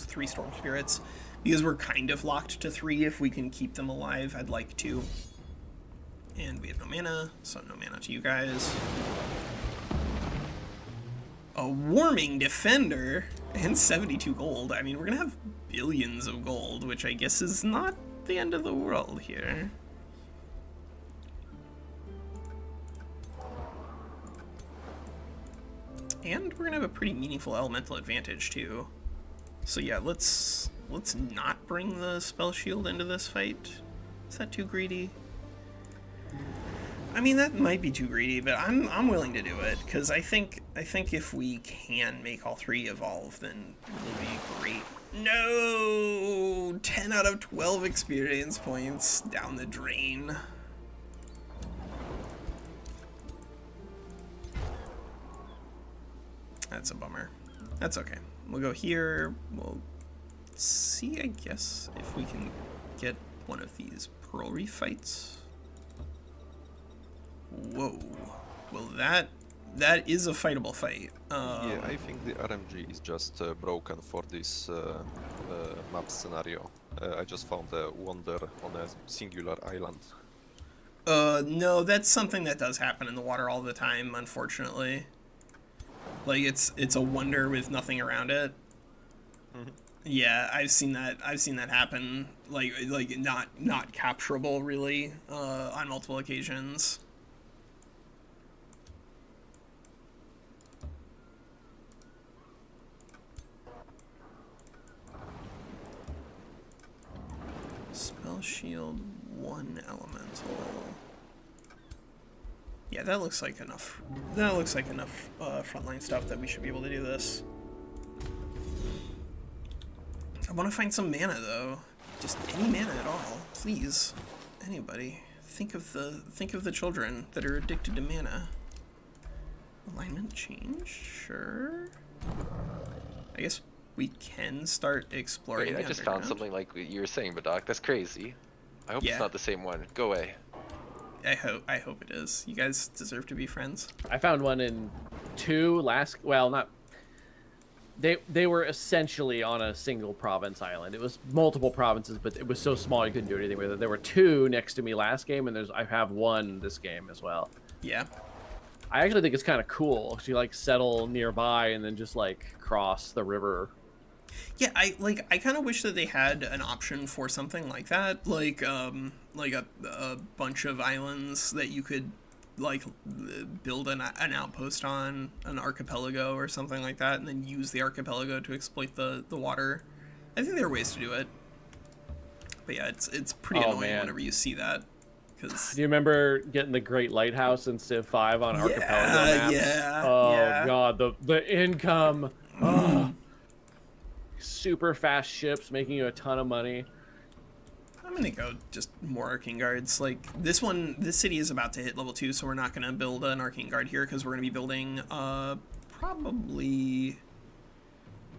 3 Storm Spirits, because we're kind of locked to 3. If we can keep them alive, I'd like to. And we have no mana, so no mana to you guys. A Warming Defender and 72 gold. I mean, we're gonna have billions of gold, which I guess is not the end of the world here. And we're gonna have a pretty meaningful elemental advantage too. So yeah, let's not bring the spell shield into this fight. Is that too greedy? I mean, that might be too greedy, but I'm willing to do it, because I think if we can make all 3 evolve, then it'll be great. No! 10 out of 12 experience points down the drain. That's a bummer. That's okay. We'll go here. We'll see, I guess, if we can get one of these Pearl Reef fights. Whoa. Well, that is a fightable fight. Yeah, I think the RMG is just broken for this map scenario. I just found a wonder on a singular island. No, that's something that does happen in the water all the time, unfortunately. Like, it's a wonder with nothing around it. Mm-hmm. Yeah, I've seen that happen, like not capturable, really, on multiple occasions. Spell shield, 1 elemental. Yeah, that looks like enough. That looks like enough frontline stuff that we should be able to do this. I want to find some mana though. Just any mana at all, please. Anybody, think of the children that are addicted to mana. Alignment change, sure. I guess we can start exploring. Wait, I the just found underground. something like you were saying, Badak. That's crazy. I hope Yeah. it's not the same one. Go away. I hope it is. You guys deserve to be friends. I found one in 2 last. Well, not. They were essentially on a single province island. It was multiple provinces, but it was so small you couldn't do anything with it. There were 2 next to me last game, and I have 1 this game as well. Yeah. I actually think it's kind of cool. You like settle nearby and then just like cross the river. Yeah, I kind of wish that they had an option for something like that, like a bunch of islands that you could like build an outpost on, an archipelago or something like that, and then use the archipelago to exploit the water. I think there are ways to do it, but yeah, it's pretty Oh, annoying man. whenever you see that. Cause Do you remember getting the Great Lighthouse in Civ 5 on Archipelago maps? yeah, Oh yeah. god, the income. Oh. Super fast ships making you a ton of money. I'm gonna go just more arcane guards. Like this city is about to hit level 2, so we're not gonna build an arcane guard here because we're gonna be building probably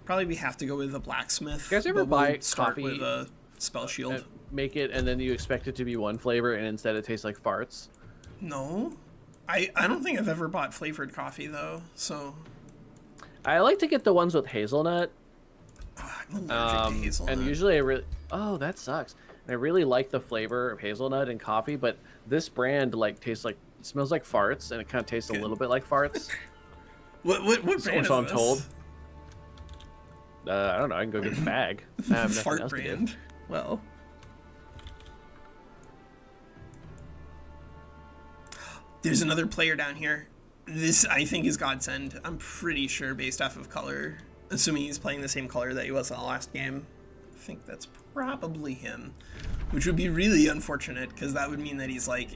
we have to go with a blacksmith. You guys ever but we'll buy start coffee with a spell shield? Make it and then you expect it to be one flavor and instead it tastes like farts? No, I don't think I've ever bought flavored coffee though. So I like to get the ones with hazelnut. I'm allergic to hazelnut. And usually oh, that sucks. And I really like the flavor of hazelnut in coffee, but this brand like smells like farts, and it kind of tastes a little bit like farts. what brand is So I'm this? told. I don't know. I can go get the bag. I have nothing Fart else to do. brand. Well, there's another player down here. This I think is Godsend. I'm pretty sure based off of color, assuming he's playing the same color that he was in the last game. I think that's probably him, which would be really unfortunate because that would mean that he's like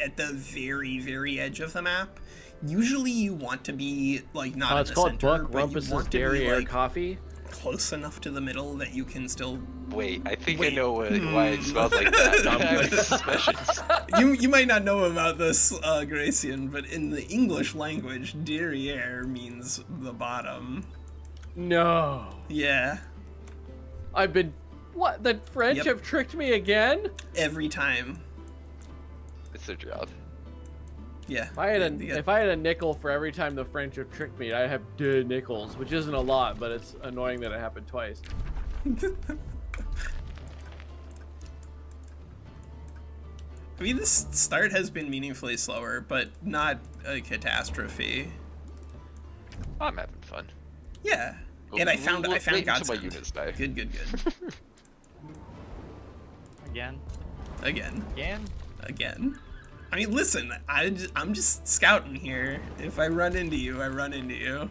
at the very, very edge of the map. Usually you want to be like not in It's the called center, Buck but you Rumpus's want to Dairy be Air like Coffee. close enough to the middle that you can still. Wait, I think Wait. I know why it smells like that. I have suspicions. You might not know about this, Gracian, but in the English language, derriere means the bottom. No. Yeah, I've been... What? The French Yep. have tricked me again? every time. It's their job. Yeah. If I had a nickel for every time the French have tricked me, I'd have 2 nickels, which isn't a lot, but it's annoying that it happened twice. I mean, this start has been meaningfully slower, but not a catastrophe. I'm having fun. Yeah. And I found wait until my Godsend. units die. Good. Again? Again. I mean, listen, I'm just scouting here. If I run into you, I run into you.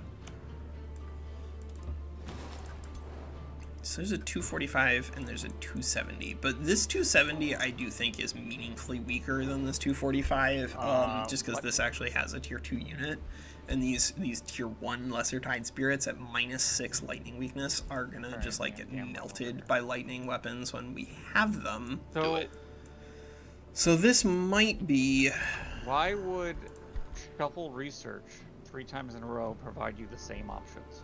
So there's a 245 and there's a 270, but this 270 I do think is meaningfully weaker than this 245, just because this actually has a tier 2 unit, and these tier 1 lesser tide spirits at -6 lightning weakness are gonna just like get melted by lightning weapons when we have them. Do So, it. So this might be why would Shuffle Research 3 times in a row provide you the same options.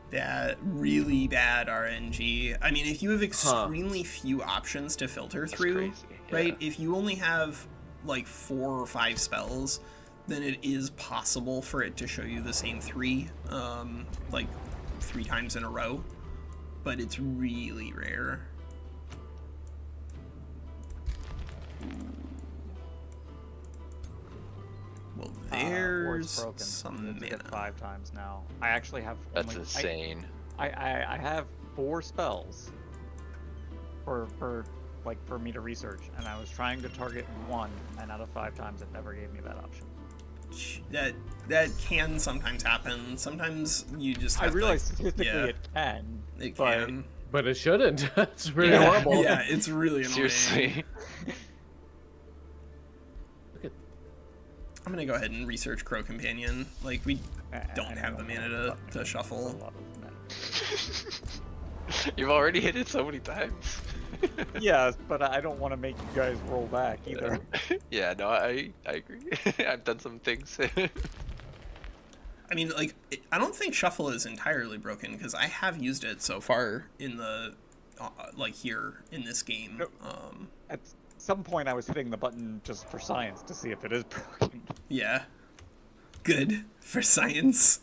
That really bad RNG. I mean, if you have extremely few options to filter through, crazy, right? yeah. If you only have like 4 or 5 spells, then it is possible for it to show you the same 3, like 3 times in a row, but it's really rare. Well, Or it's broken. there's some It's hit mana. 5 times now. I actually have That's only, insane. I have 4 spells for me to research, and I was trying to target 1, and out of 5 times it never gave me that option. That can sometimes happen. Sometimes you just have I realize to, statistically yeah, it can. it but- can. But it shouldn't. It's really Yeah. horrible. Yeah, it's really annoying. Seriously. I'm gonna go ahead and research Crow Companion. Like, we don't have the mana to shuffle. You've already hit it so many times. Yes, but I don't want to make you guys roll back either. Yeah, no, I agree. I've done some things. I mean, like, I don't think Shuffle is entirely broken, because I have used it so far in the, like, here in this game. No. At some point I was hitting the button just for science to see if it is broken. Yeah. Good for science.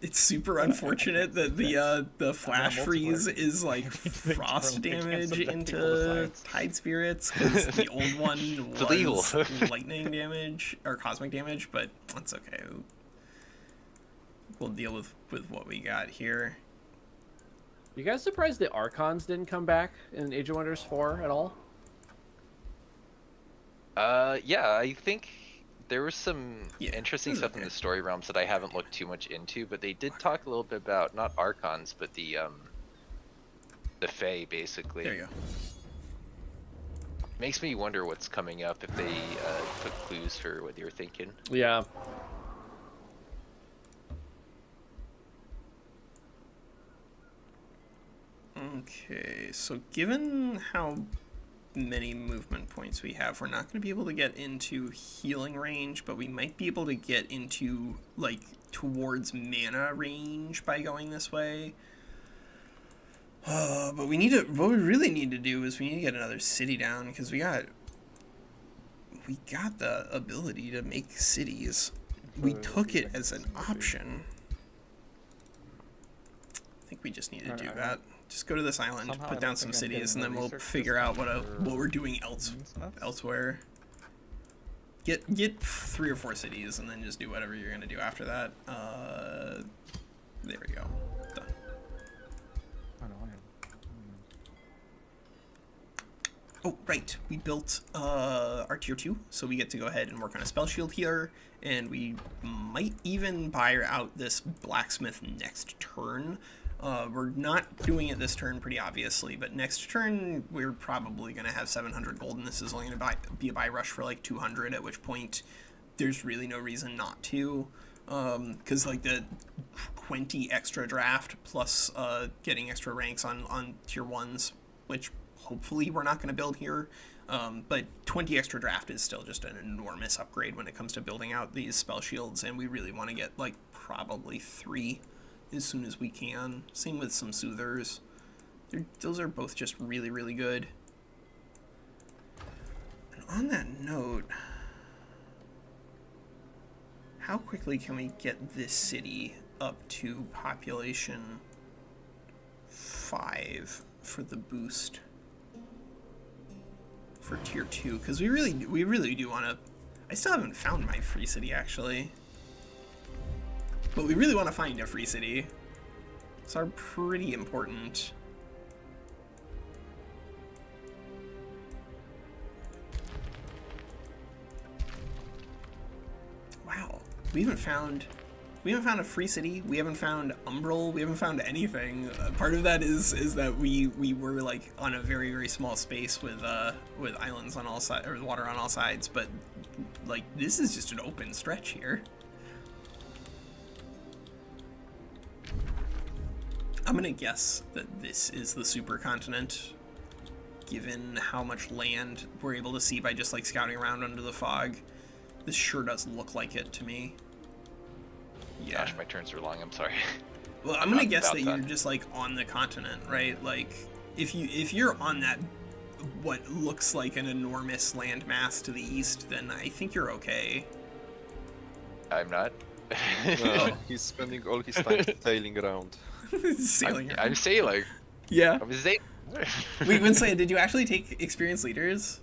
It's super unfortunate that the flash freeze is like frost damage into Tide Spirits, because the old one illegal. was lightning damage or cosmic damage, but that's okay. We'll deal with what we got here. You guys surprised the Archons didn't come back in Age of Wonders 4 at all? Yeah, I think there was some Yeah, interesting this is stuff in okay. the story realms that I haven't looked too much into, but they did talk a little bit about not Archons, but the Fae, basically. There you go. Makes me wonder what's coming up if they put clues for what you're thinking. Yeah. Okay, so given how many movement points we have, we're not going to be able to get into healing range, but we might be able to get into, like, towards mana range by going this way. But what we really need to do is we need to get another city down, because we got the ability to make cities. We took it as an option. I think we just need to do that. Just go to this island, Somehow I put don't down some think I'm cities, and getting then the we'll research figure out discount what for we're doing elsewhere. Get 3 or 4 cities, and then just do whatever you're gonna do after that. There we go. Done. Oh, right. We built our tier 2, so we get to go ahead and work on a spell shield here, and we might even buy out this blacksmith next turn. We're not doing it this turn, pretty obviously, but next turn we're probably going to have 700 gold, and this is only going to be a buy rush for like 200, at which point there's really no reason not to. Because like the 20 extra draft plus getting extra ranks on tier 1s, which hopefully we're not going to build here, but 20 extra draft is still just an enormous upgrade when it comes to building out these spell shields, and we really want to get like probably 3 as soon as we can. Same with some soothers. Those are both just really, really good. And on that note, how quickly can we get this city up to population 5 for the boost for tier 2? Because we really do want to. I still haven't found my free city, actually. But we really want to find a free city. It's pretty important. Wow, we haven't found a free city. We haven't found Umbral. We haven't found anything. Part of that is that we were like on a very, very small space with islands on all sides, or water on all sides. But like this is just an open stretch here. I'm gonna guess that this is the supercontinent. given how much land we're able to see by just like scouting around under the fog. This sure does look like it to me. Yeah. Gosh, my turns are long. I'm sorry. Well, I'm gonna guess about that that. you're just like on the continent, right? Like, if you're on that what looks like an enormous landmass to the east, then I think you're okay. I'm not. He's spending all his time sailing around. Sailing. I'm sailing. Yeah. I'm sailing. Wait, Winslet, did you actually take experienced leaders?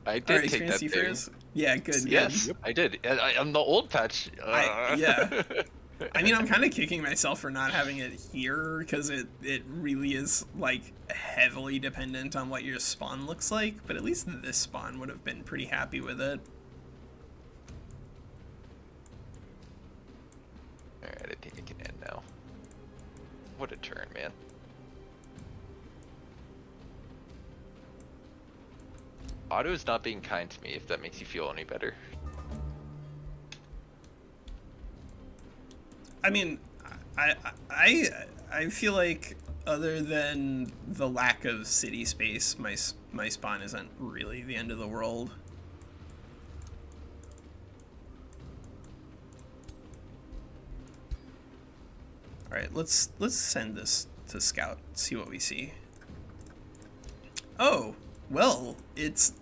I Or did take experienced that thing. seafarers? Yeah, good. Yes, Good. I did. On the old patch. Yeah. I mean, I'm kind of kicking myself for not having it here, because it really is, like, heavily dependent on what your spawn looks like, but at least this spawn would have been pretty happy with it. Alright, I think it can end now. What a turn, man. Otto is not being kind to me, if that makes you feel any better. I mean, I feel like other than the lack of city space, my spawn isn't really the end of the world. All right, let's send this to scout, see what we see. Oh, well, it's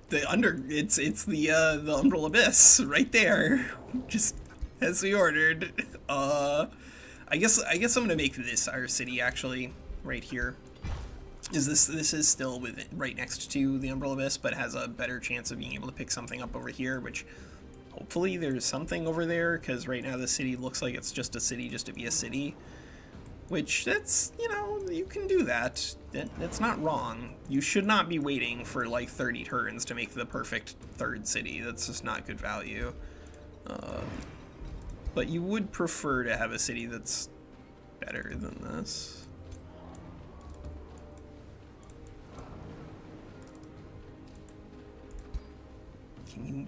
the Umbral Abyss right there, just as we ordered. I guess I'm gonna make this our city actually, right here. This is still right next to the Umbral Abyss, but has a better chance of being able to pick something up over here, which hopefully there's something over there, because right now the city looks like it's just a city just to be a city. Which, that's, you know, you can do that. That's not wrong. You should not be waiting for like 30 turns to make the perfect third city. That's just not good value. But you would prefer to have a city that's better than this. Can you?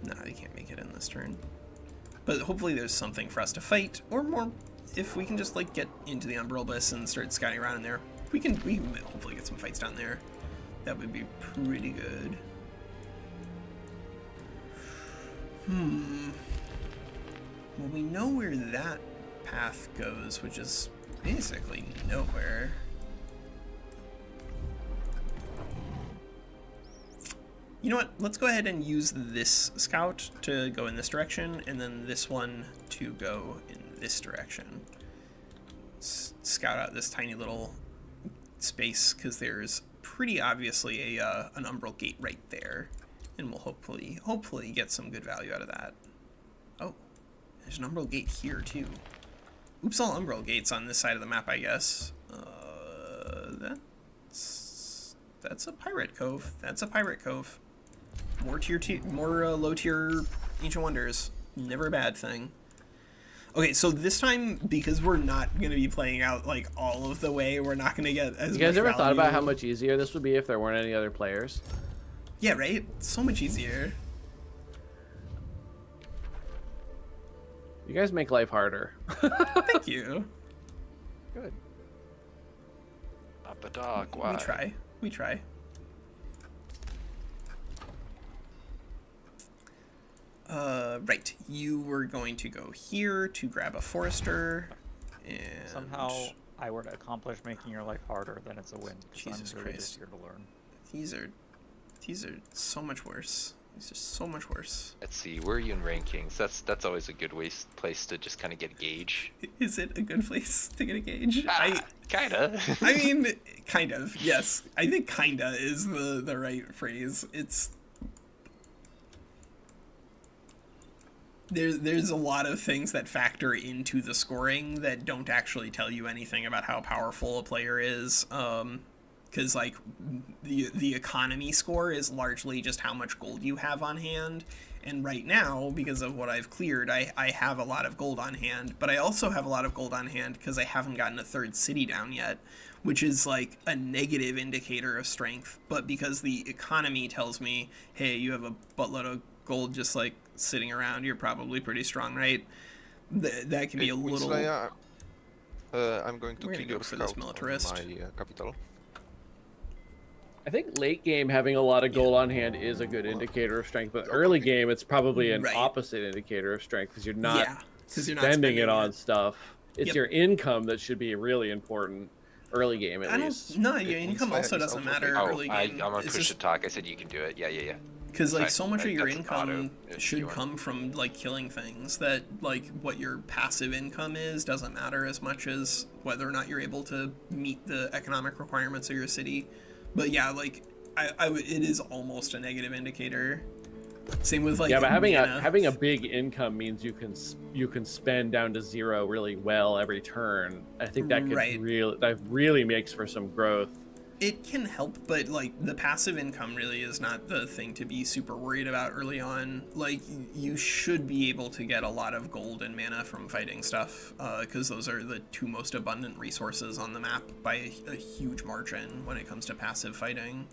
No, you can't make it in this turn. But hopefully there's something for us to fight, or more, if we can just like get into the Umbral Abyss and start scouting around in there. We can hopefully get some fights down there. That would be pretty good. Well, we know where that path goes, which is basically nowhere. You know what? Let's go ahead and use this scout to go in this direction, and then this one to go in this direction. Let's scout out this tiny little space, because there's pretty obviously an umbral gate right there, and we'll hopefully get some good value out of that. Oh, there's an umbral gate here too. Oops, all umbral gates on this side of the map, I guess. That's a pirate cove. That's a pirate cove. More low tier Ancient Wonders. Never a bad thing. Okay, so this time, because we're not going to be playing out like all of the way, we're not going to get as much You guys ever thought about value. how much easier this would be if there weren't any other players? Yeah, right? So much easier. You guys make life harder. Thank you. Good. Up a dog, why? We try. Right. You were going to go here to grab a forester, and Somehow I were to accomplish making your life harder, then it's a win. 'Cause Jesus I'm really Christ. just here to learn. these are so much worse. These are so much worse. Let's see, where are you in rankings? That's always a good place to just kind of get a gauge. Is it a good place to get a gauge? Kinda. I mean, kind of. Yes, I think kinda is the right phrase. There's a lot of things that factor into the scoring that don't actually tell you anything about how powerful a player is. Because like the economy score is largely just how much gold you have on hand. And right now, because of what I've cleared, I have a lot of gold on hand, but I also have a lot of gold on hand because I haven't gotten a third city down yet, which is like a negative indicator of strength. But because the economy tells me, hey, you have a buttload of gold just like sitting around, you're probably pretty strong, right? That can be a little... I'm going to We're kill gonna go your for this scout on militarist. my capital. I think late game having a lot of gold on hand is a good indicator of strength, but early game it's probably an opposite indicator of strength because you're not spending it on stuff. It's your income that should be really important early game at least. No, your income also doesn't matter early game. I'm gonna push to talk. I said you can do it. Yeah. Because like so much of your income should come from like killing things, that like what your passive income is doesn't matter as much as whether or not you're able to meet the economic requirements of your city. But yeah, like it is almost a negative indicator. Same with like but having a big income means you can spend down to 0 really well every turn. I think that could really makes for some growth. It can help, but like the passive income really is not the thing to be super worried about early on. Like you should be able to get a lot of gold and mana from fighting stuff, because those are the 2 most abundant resources on the map by a huge margin when it comes to passive fighting.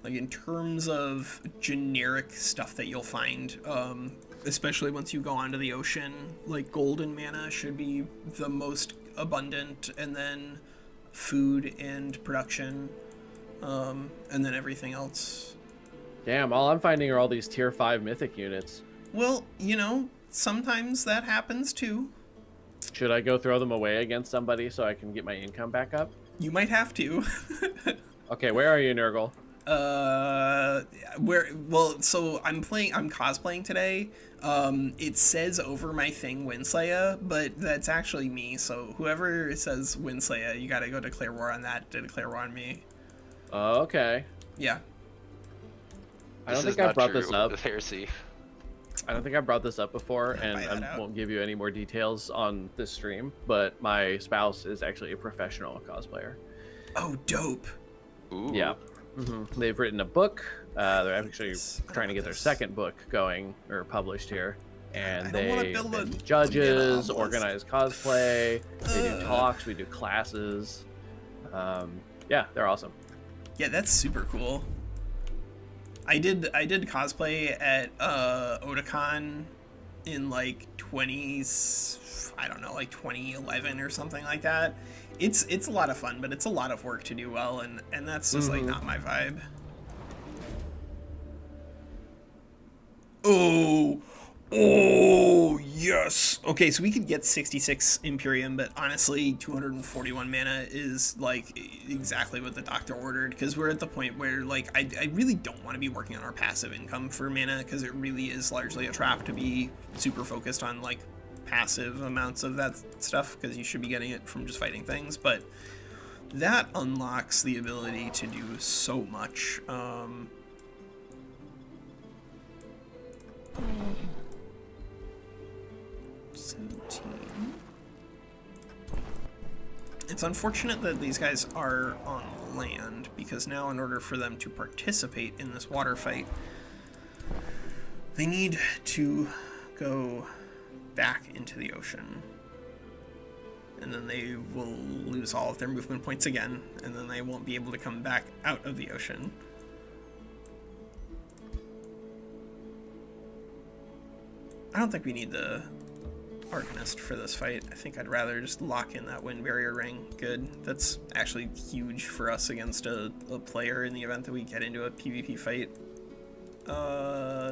Like in terms of generic stuff that you'll find, especially once you go onto the ocean, like gold and mana should be the most abundant, and then food and production, and then everything else. Damn, all I'm finding are all these tier 5 mythic units. Well, you know, sometimes that happens too. Should I go throw them away against somebody so I can get my income back up? You might have to. Okay, where are you, Nurgle? So I'm cosplaying today. It says over my thing Winslaya, but that's actually me, so whoever says Winslaya, you gotta go declare war on that to declare war on me. Okay. Yeah. I don't think I brought this up. The heresy. I don't think I brought this up before, and I won't give you any more details on this stream, but my spouse is actually a professional cosplayer. Oh, dope. Ooh. Yeah. They've written a book. They're actually trying to get their second book going or published here, and they judges, organize cosplay. They do talks. We do classes. Yeah, they're awesome. Yeah, that's super cool. I did cosplay at Otakon in like 2011 or something like that. It's a lot of fun, but it's a lot of work to do well, and that's just like not my vibe. Oh yes. Okay, so we could get 66 Imperium, but honestly 241 mana is like exactly what the doctor ordered, because we're at the point where like I really don't want to be working on our passive income for mana, because it really is largely a trap to be super focused on like passive amounts of that stuff, because you should be getting it from just fighting things, but that unlocks the ability to do so much. 17. It's unfortunate that these guys are on land, because now in order for them to participate in this water fight, they need to go back into the ocean, and then they will lose all of their movement points again, and then they won't be able to come back out of the ocean. I don't think we need the Arcanist for this fight. I think I'd rather just lock in that wind barrier ring. Good. That's actually huge for us against a player in the event that we get into a PvP fight.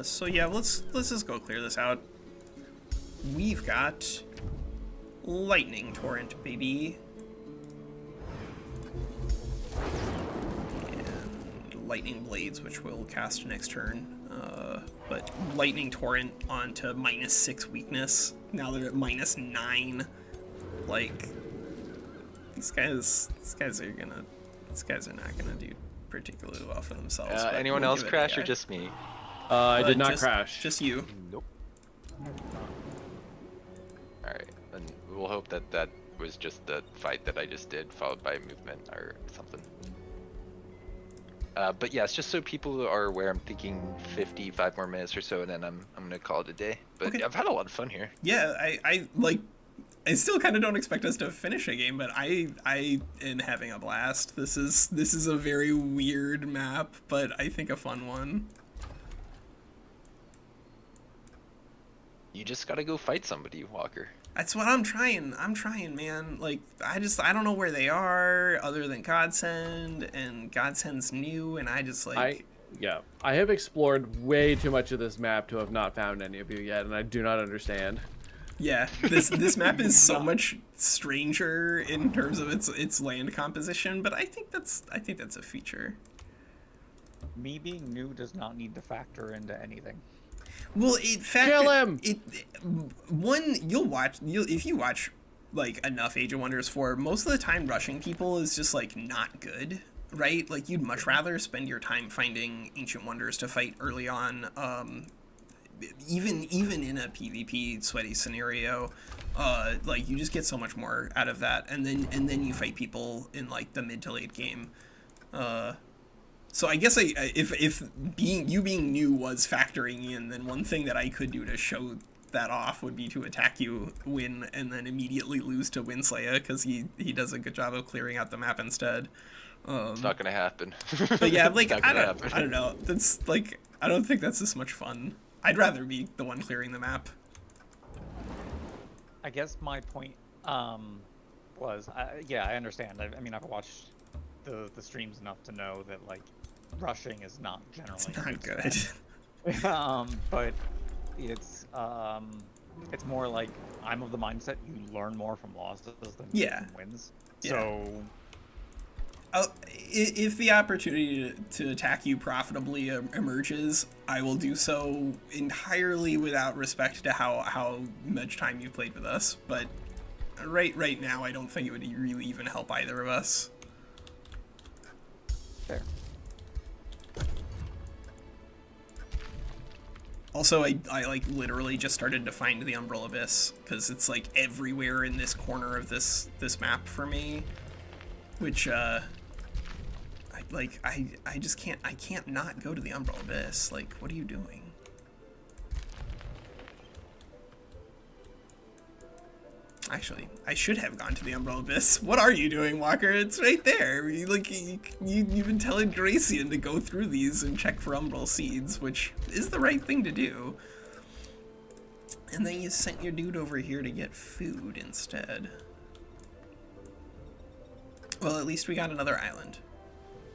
So yeah, let's just go clear this out. We've got Lightning Torrent, baby. And Lightning Blades, which we'll cast next turn. But Lightning Torrent onto -6 weakness. Now they're at -9. Like, these guys are not gonna do particularly well for themselves. Anyone else crash or just me? I did not crash. Just you. Nope. Alright, and we'll hope that that was just the fight that I just did, followed by movement or something. But yeah, it's just so people are aware, I'm thinking 55 more minutes or so, and then I'm gonna call it a day. But okay. I've had a lot of fun here. Yeah, I still kind of don't expect us to finish a game, but I am having a blast. This is a very weird map, but I think a fun one. You just gotta go fight somebody, Walker. That's what I'm trying. I'm trying, man. Like, I don't know where they are other than Godsend, and Godsend's new, and I just like. I have explored way too much of this map to have not found any of you yet, and I do not understand. Yeah, this map is so much stranger in terms of its land composition, but I think that's a feature. Me being new does not need to factor into anything. Well, Kill him. If you watch like enough Age of Wonders 4, most of the time rushing people is just like not good, right? Like you'd much rather spend your time finding ancient wonders to fight early on. Even in a PvP sweaty scenario, like you just get so much more out of that, and then you fight people in like the mid to late game. So I guess if being new was factoring in, then one thing that I could do to show that off would be to attack you, win, and then immediately lose to Winslaya, because he does a good job of clearing out the map instead. It's not gonna happen. But yeah, like I don't know. That's like I don't think that's as much fun. I'd rather be the one clearing the map. I guess my point was, I understand. I mean, I've watched the streams enough to know that like rushing is not generally It's not good. but it's more like I'm of the mindset you learn more from losses than from wins. Yeah. So if the opportunity to attack you profitably emerges, I will do so entirely without respect to how much time you've played with us. But right now, I don't think it would really even help either of us. Fair. Also, I like literally just started to find the Umbral Abyss, because it's like everywhere in this corner of this map for me, which I just can't not go to the Umbral Abyss. Like, what are you doing? Actually, I should have gone to the Umbral Abyss. What are you doing, Walker? It's right there. You've been telling Gracian to go through these and check for Umbral Seeds, which is the right thing to do. And then you sent your dude over here to get food instead. Well, at least we got another island.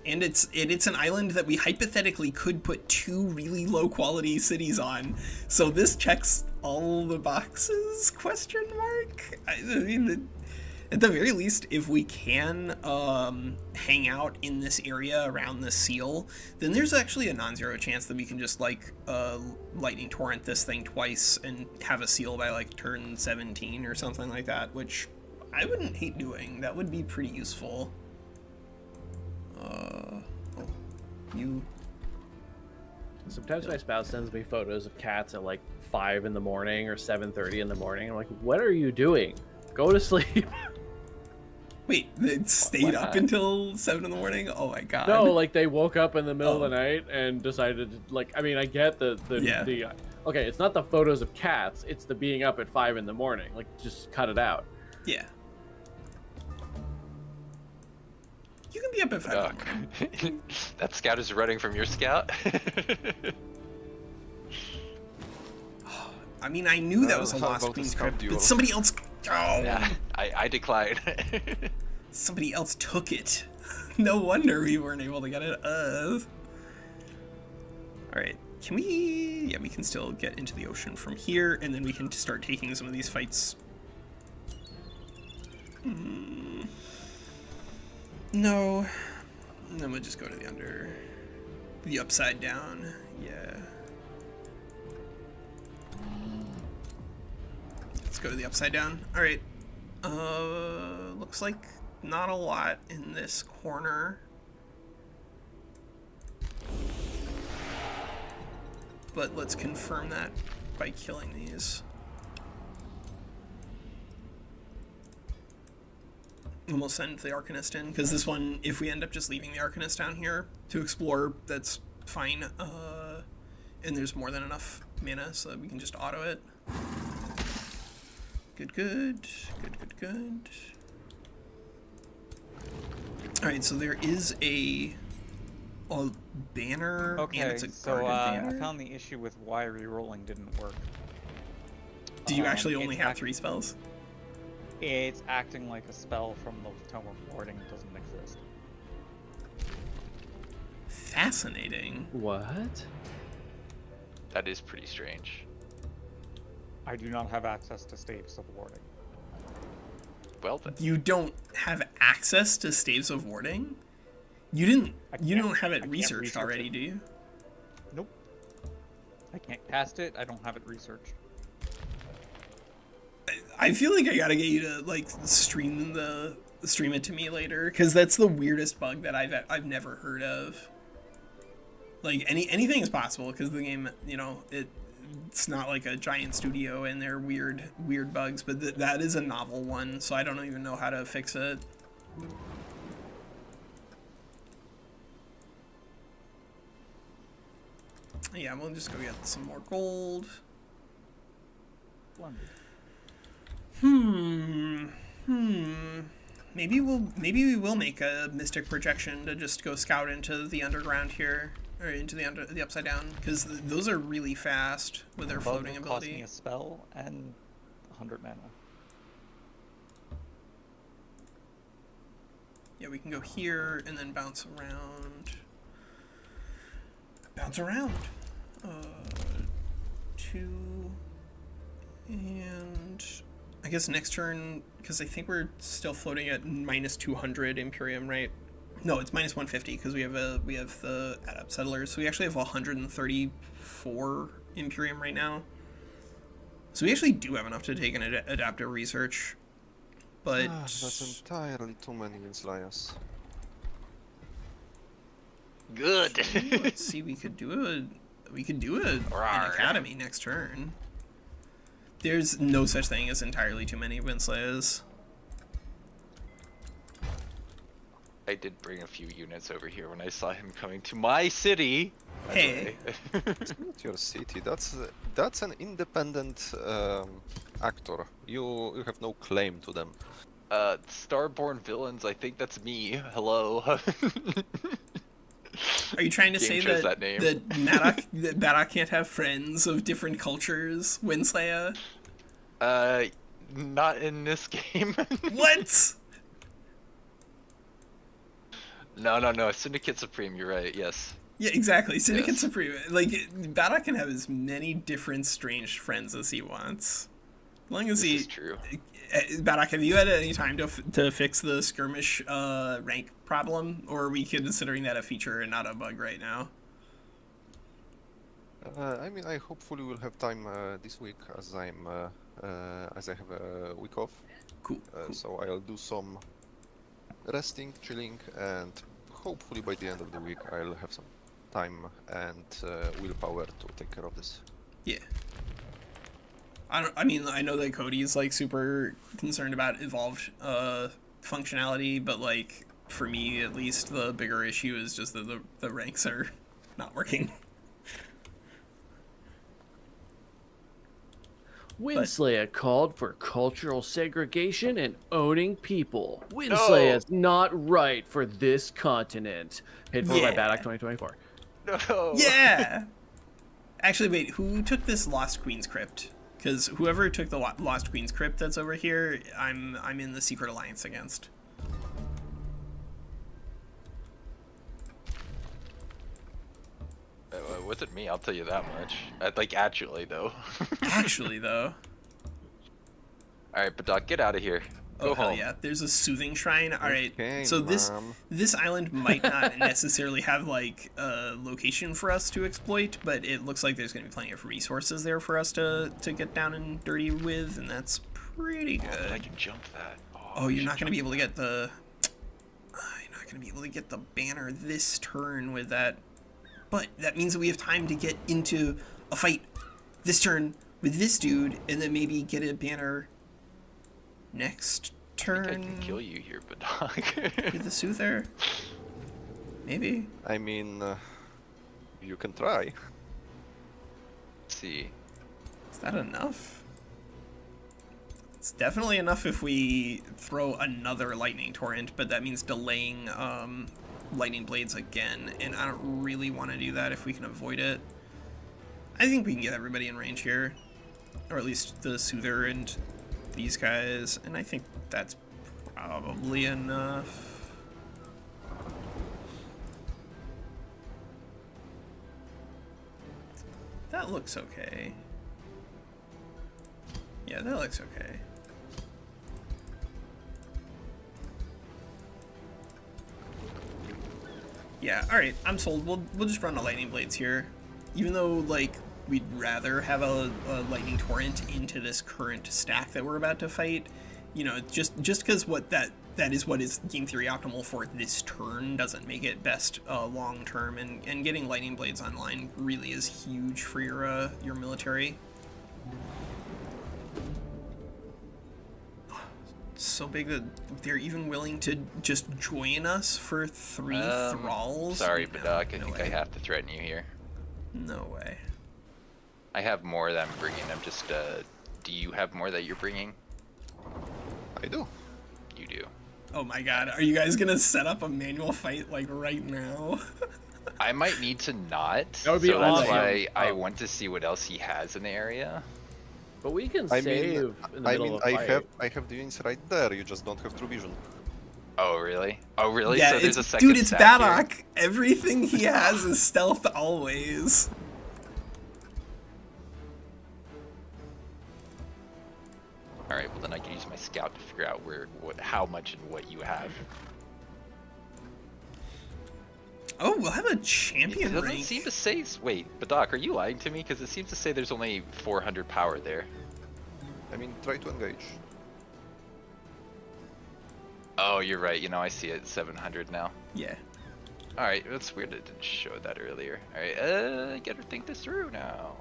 And it's an island that we hypothetically could put 2 really low quality cities on. So this checks all the boxes, question mark? I mean, at the very least, if we can hang out in this area around the seal, then there's actually a non-zero chance that we can just like lightning torrent this thing twice and have a seal by like turn 17 or something like that, which I wouldn't hate doing. That would be pretty useful. Sometimes my spouse sends me photos of cats at like 5 in the morning or 7:30 in the morning. I'm like, what are you doing? Go to sleep. Wait, they stayed up until 7 in the morning? Oh my god. No, like they woke up in the middle of the night and decided to, like, I mean, I get the okay, it's not the photos of cats, it's the being up at 5 in the morning. Like, just cut it out. Yeah. You can be up at 5 in the morning. That scout is running from your scout? I mean, I knew that was a lost queen script, but somebody else... Oh. Yeah, I declined. Somebody else took it. No wonder we weren't able to get it. Alright, can we... Yeah, we can still get into the ocean from here, and then we can start taking some of these fights. No. And then we'll just go to the upside down. Yeah. Let's go to the upside down. Alright. Looks like not a lot in this corner. But let's confirm that by killing these. And we'll send the Arcanist in, because this one, if we end up just leaving the Arcanist down here to explore, that's fine. And there's more than enough mana so that we can just auto it. Good. Alright, so there is a banner, okay, and it's a so guarded banner. I found the issue with why rerolling didn't work. Do you actually only it's have 3 spells? It's acting like a spell from the Tome of Warding doesn't exist. Fascinating. What? That is pretty strange. I do not have access to Staves of Warding. Well then. You don't have access to Staves of Warding? You didn't. You don't have it researched research already, it. do you? Nope. I can't cast it. I don't have it researched. I feel like I gotta get you to like stream it to me later, because that's the weirdest bug that I've never heard of. Like anything is possible, because the game, you know, it's not like a giant studio and they're weird bugs, but that is a novel one, so I don't even know how to fix it. Yeah, we'll just go get some more gold. Maybe we will make a mystic projection to just go scout into the underground here, or into the upside down, because those are really fast with their floating Cost ability. me a spell and 100 mana. Yeah, we can go here and then bounce around. Bounce around. 2 and I guess next turn, because I think we're still floating at minus 200 Imperium, right? No, it's minus 150 because we have the Adept Settlers. So we actually have 134 Imperium right now. So we actually do have enough to take an adaptive research. But that's entirely too many Inslayas. Good. let's see, we could do an academy next turn. There's no such thing as entirely too many Winslayas. I did bring a few units over here when I saw him coming to my city. by the Hey. way. It's not your city. That's an independent actor. You have no claim to them. Starborn villains. I think that's me. Hello. Are you trying to Game say chose that that name. that Maddock can't have friends of different cultures, Winslaya? Not in this game. What? No. Syndicate Supreme. You're right. Yes. Yeah, exactly. Syndicate Yes. Supreme. Like, Maddock can have as many different strange friends as he wants. As long as This is true. Maddock, have you had any time to fix the skirmish rank problem, or are we considering that a feature and not a bug right now? I mean, I hopefully will have time this week, as I have a week off. Cool. So I'll do some resting, chilling, and hopefully by the end of the week I'll have some time and willpower to take care of this. Yeah. I mean, I know that Cody's like super concerned about evolved functionality, but like for me at least, the bigger issue is just that the ranks are not working. Winslaya called for cultural segregation and owning people. Winslaya is not right for this continent. Paid for by Baddock 2024. No. Yeah. Actually, wait, who took this Lost Queen's Crypt? Because whoever took the Lost Queen's Crypt that's over here, I'm in the Secret Alliance against. Was it me? I'll tell you that much. Like, actually, though. Actually, though. Alright, but Doc, get out of here. Go Oh, hell home. yeah. There's a soothing shrine. All right. Okay, So ma'am. this island might not necessarily have like a location for us to exploit, but it looks like there's going to be plenty of resources there for us to get down and dirty with, and that's pretty Oh, but I good. can jump that. Oh, we you're should not going to be jump able to get the you're not going to be able to get the banner this turn with that. But that means that we have time to get into a fight this turn with this dude, and then maybe get a banner next I turn. think I can kill you here, but Doc. With the Soother? Maybe. I mean, you can try. Let's see. Is that enough? It's definitely enough if we throw another lightning torrent, but that means delaying lightning blades again, and I don't really want to do that if we can avoid it. I think we can get everybody in range here. or at least the Soother and these guys, and I think that's probably enough. That looks okay. Yeah, that looks okay. Yeah, alright, I'm sold. We'll just run the lightning blades here. Even though, like, we'd rather have a lightning torrent into this current stack that we're about to fight, you know, just because what that is what is game theory optimal for this turn doesn't make it best long term, and getting lightning blades online really is huge for your military. So big that they're even willing to just join us for 3 thralls. Sorry, No, Badak, I no think way. I have to threaten you here. No way. I have more that I'm bringing. I'm just, do you have more that you're bringing? I do. You do. Oh my god, are you guys gonna set up a manual fight like right now? I might need to not. That would be so that's awesome. why I Oh. want to see what else he has in the area. But we can I save mean, in the middle of a fight. I have the units right there. You just don't have true vision. Oh, really? Oh, really? Yeah, so there's a it's, second dude, it's stack here? Badok. Everything he has is stealth always. Alright, well then I can use my scout to figure out how much and what you have. Oh, we'll have a It champion doesn't rank. seem to say. Wait, Badak, are you lying to me? Because it seems to say there's only 400 power there. I mean, try to engage. Oh, you're right. You know, I see it. 700 now. Yeah. Alright, that's weird it didn't show that earlier. Alright, I gotta think this through now.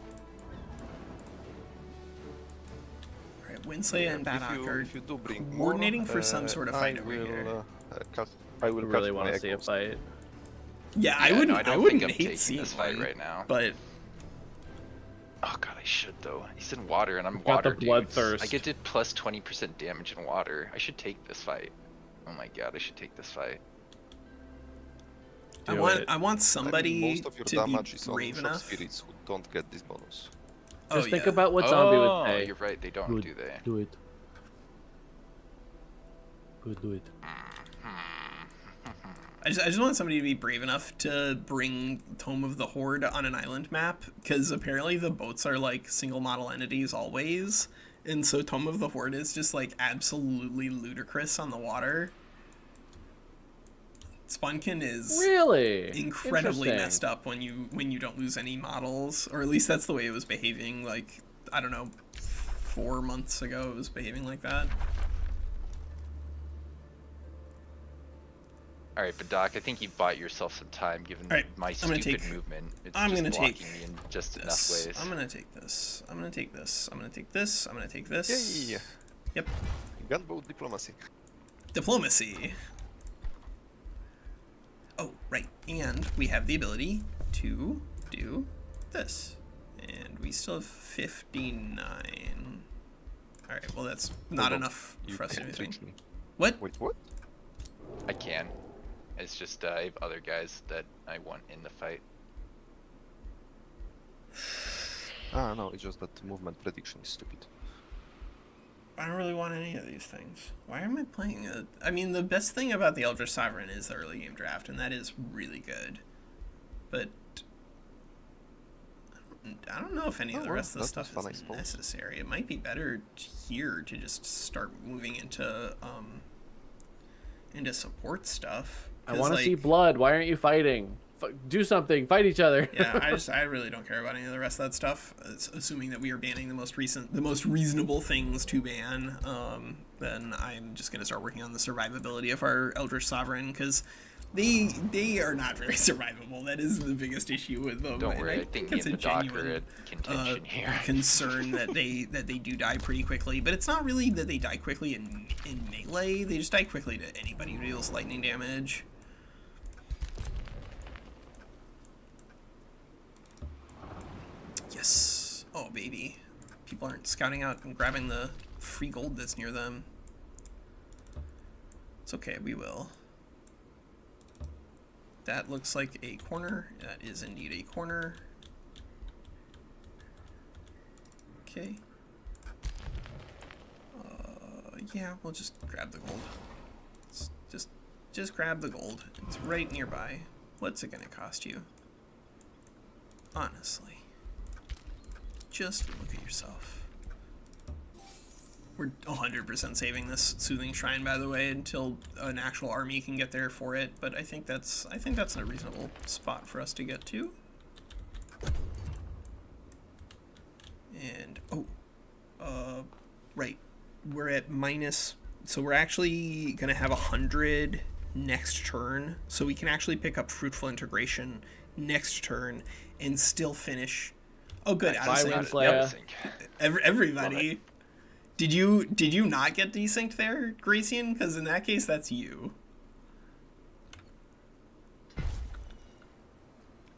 Alright, Winsley and Badok are if you do bring coordinating more, for some sort of fight over here. I will really cast want my to see a echoes. fight. Yeah, I Yeah, wouldn't. no, I don't wouldn't think I'm hate taking seeing this fight one, right now. but Oh god, I should though. He's in water and I'm Got the water dudes. bloodthirst. I get to plus 20% damage in water. I should take this fight. Oh my god, I should take this fight. I Do want it. I want I somebody mean, most of your to damage be is on brave shop enough. spirits who don't get this bonus. Just think yeah. about what zombie Oh, would say. you're right, they don't, Good. do they? Do it. Good, do it. I just want somebody to be brave enough to bring Tome of the Horde on an island map, because apparently the boats are like single model entities always, and so Tome of the Horde is just like absolutely ludicrous on the water. Spunkin is Really? incredibly Interesting. messed up when you don't lose any models, or at least that's the way it was behaving. Like, I don't know, 4 months ago it was behaving like that. Alright, but Doc, I think you bought yourself some time given Alright, my I'm gonna stupid take- movement. It's I'm just gonna blocking take me in just enough This. ways. I'm gonna take this. I'm gonna take this. I'm gonna take this. I'm gonna take this. Yay! Yep. Gunboat diplomacy. Diplomacy. Oh, right. And we have the ability to do this. And we still have 59. Alright, well that's not Hold on. enough You for us to do can't anything. reach me. What? Wait, what? I can. It's just I have other guys that I want in the fight. Ah, no, it's just that movement prediction is stupid. I don't really want any of these things. Why am I playing it? I mean, the best thing about the Eldritch Sovereign is the early game draft, and that is really good. But I don't know if any of the Oh, rest of the well, stuff that was fun, I is suppose. necessary. It might be better here to just start moving into support stuff. I 'Cause, want to like, see blood. Why aren't you fighting? Do something. Fight each other. Yeah, I really don't care about any of the rest of that stuff. It's assuming that we are banning the most reasonable things to ban. Then I'm just gonna start working on the survivability of our Eldritch Sovereign, because they are not very survivable. That is the biggest issue with them. Don't and worry, I think me it's and a the doc are genuine at contention here. concern that they do die pretty quickly. But it's not really that they die quickly in melee. They just die quickly to anybody who deals lightning damage. Yes. Oh, baby. People aren't scouting out and grabbing the free gold that's near them. It's okay, we will. That looks like a corner. That is indeed a corner. Okay. Yeah, we'll just grab the gold. Just grab the gold. It's right nearby. What's it gonna cost you? Honestly. Just look at yourself. We're 100% saving this Soothing Shrine, by the way, until an actual army can get there for it, but I think that's a reasonable spot for us to get to. And, right. We're at minus, so we're actually going to have 100 next turn, so we can actually pick up Fruitful Integration next turn and still finish. Oh, good. Everybody. Did you not get desynced there, Gracian? Because in that case, that's you.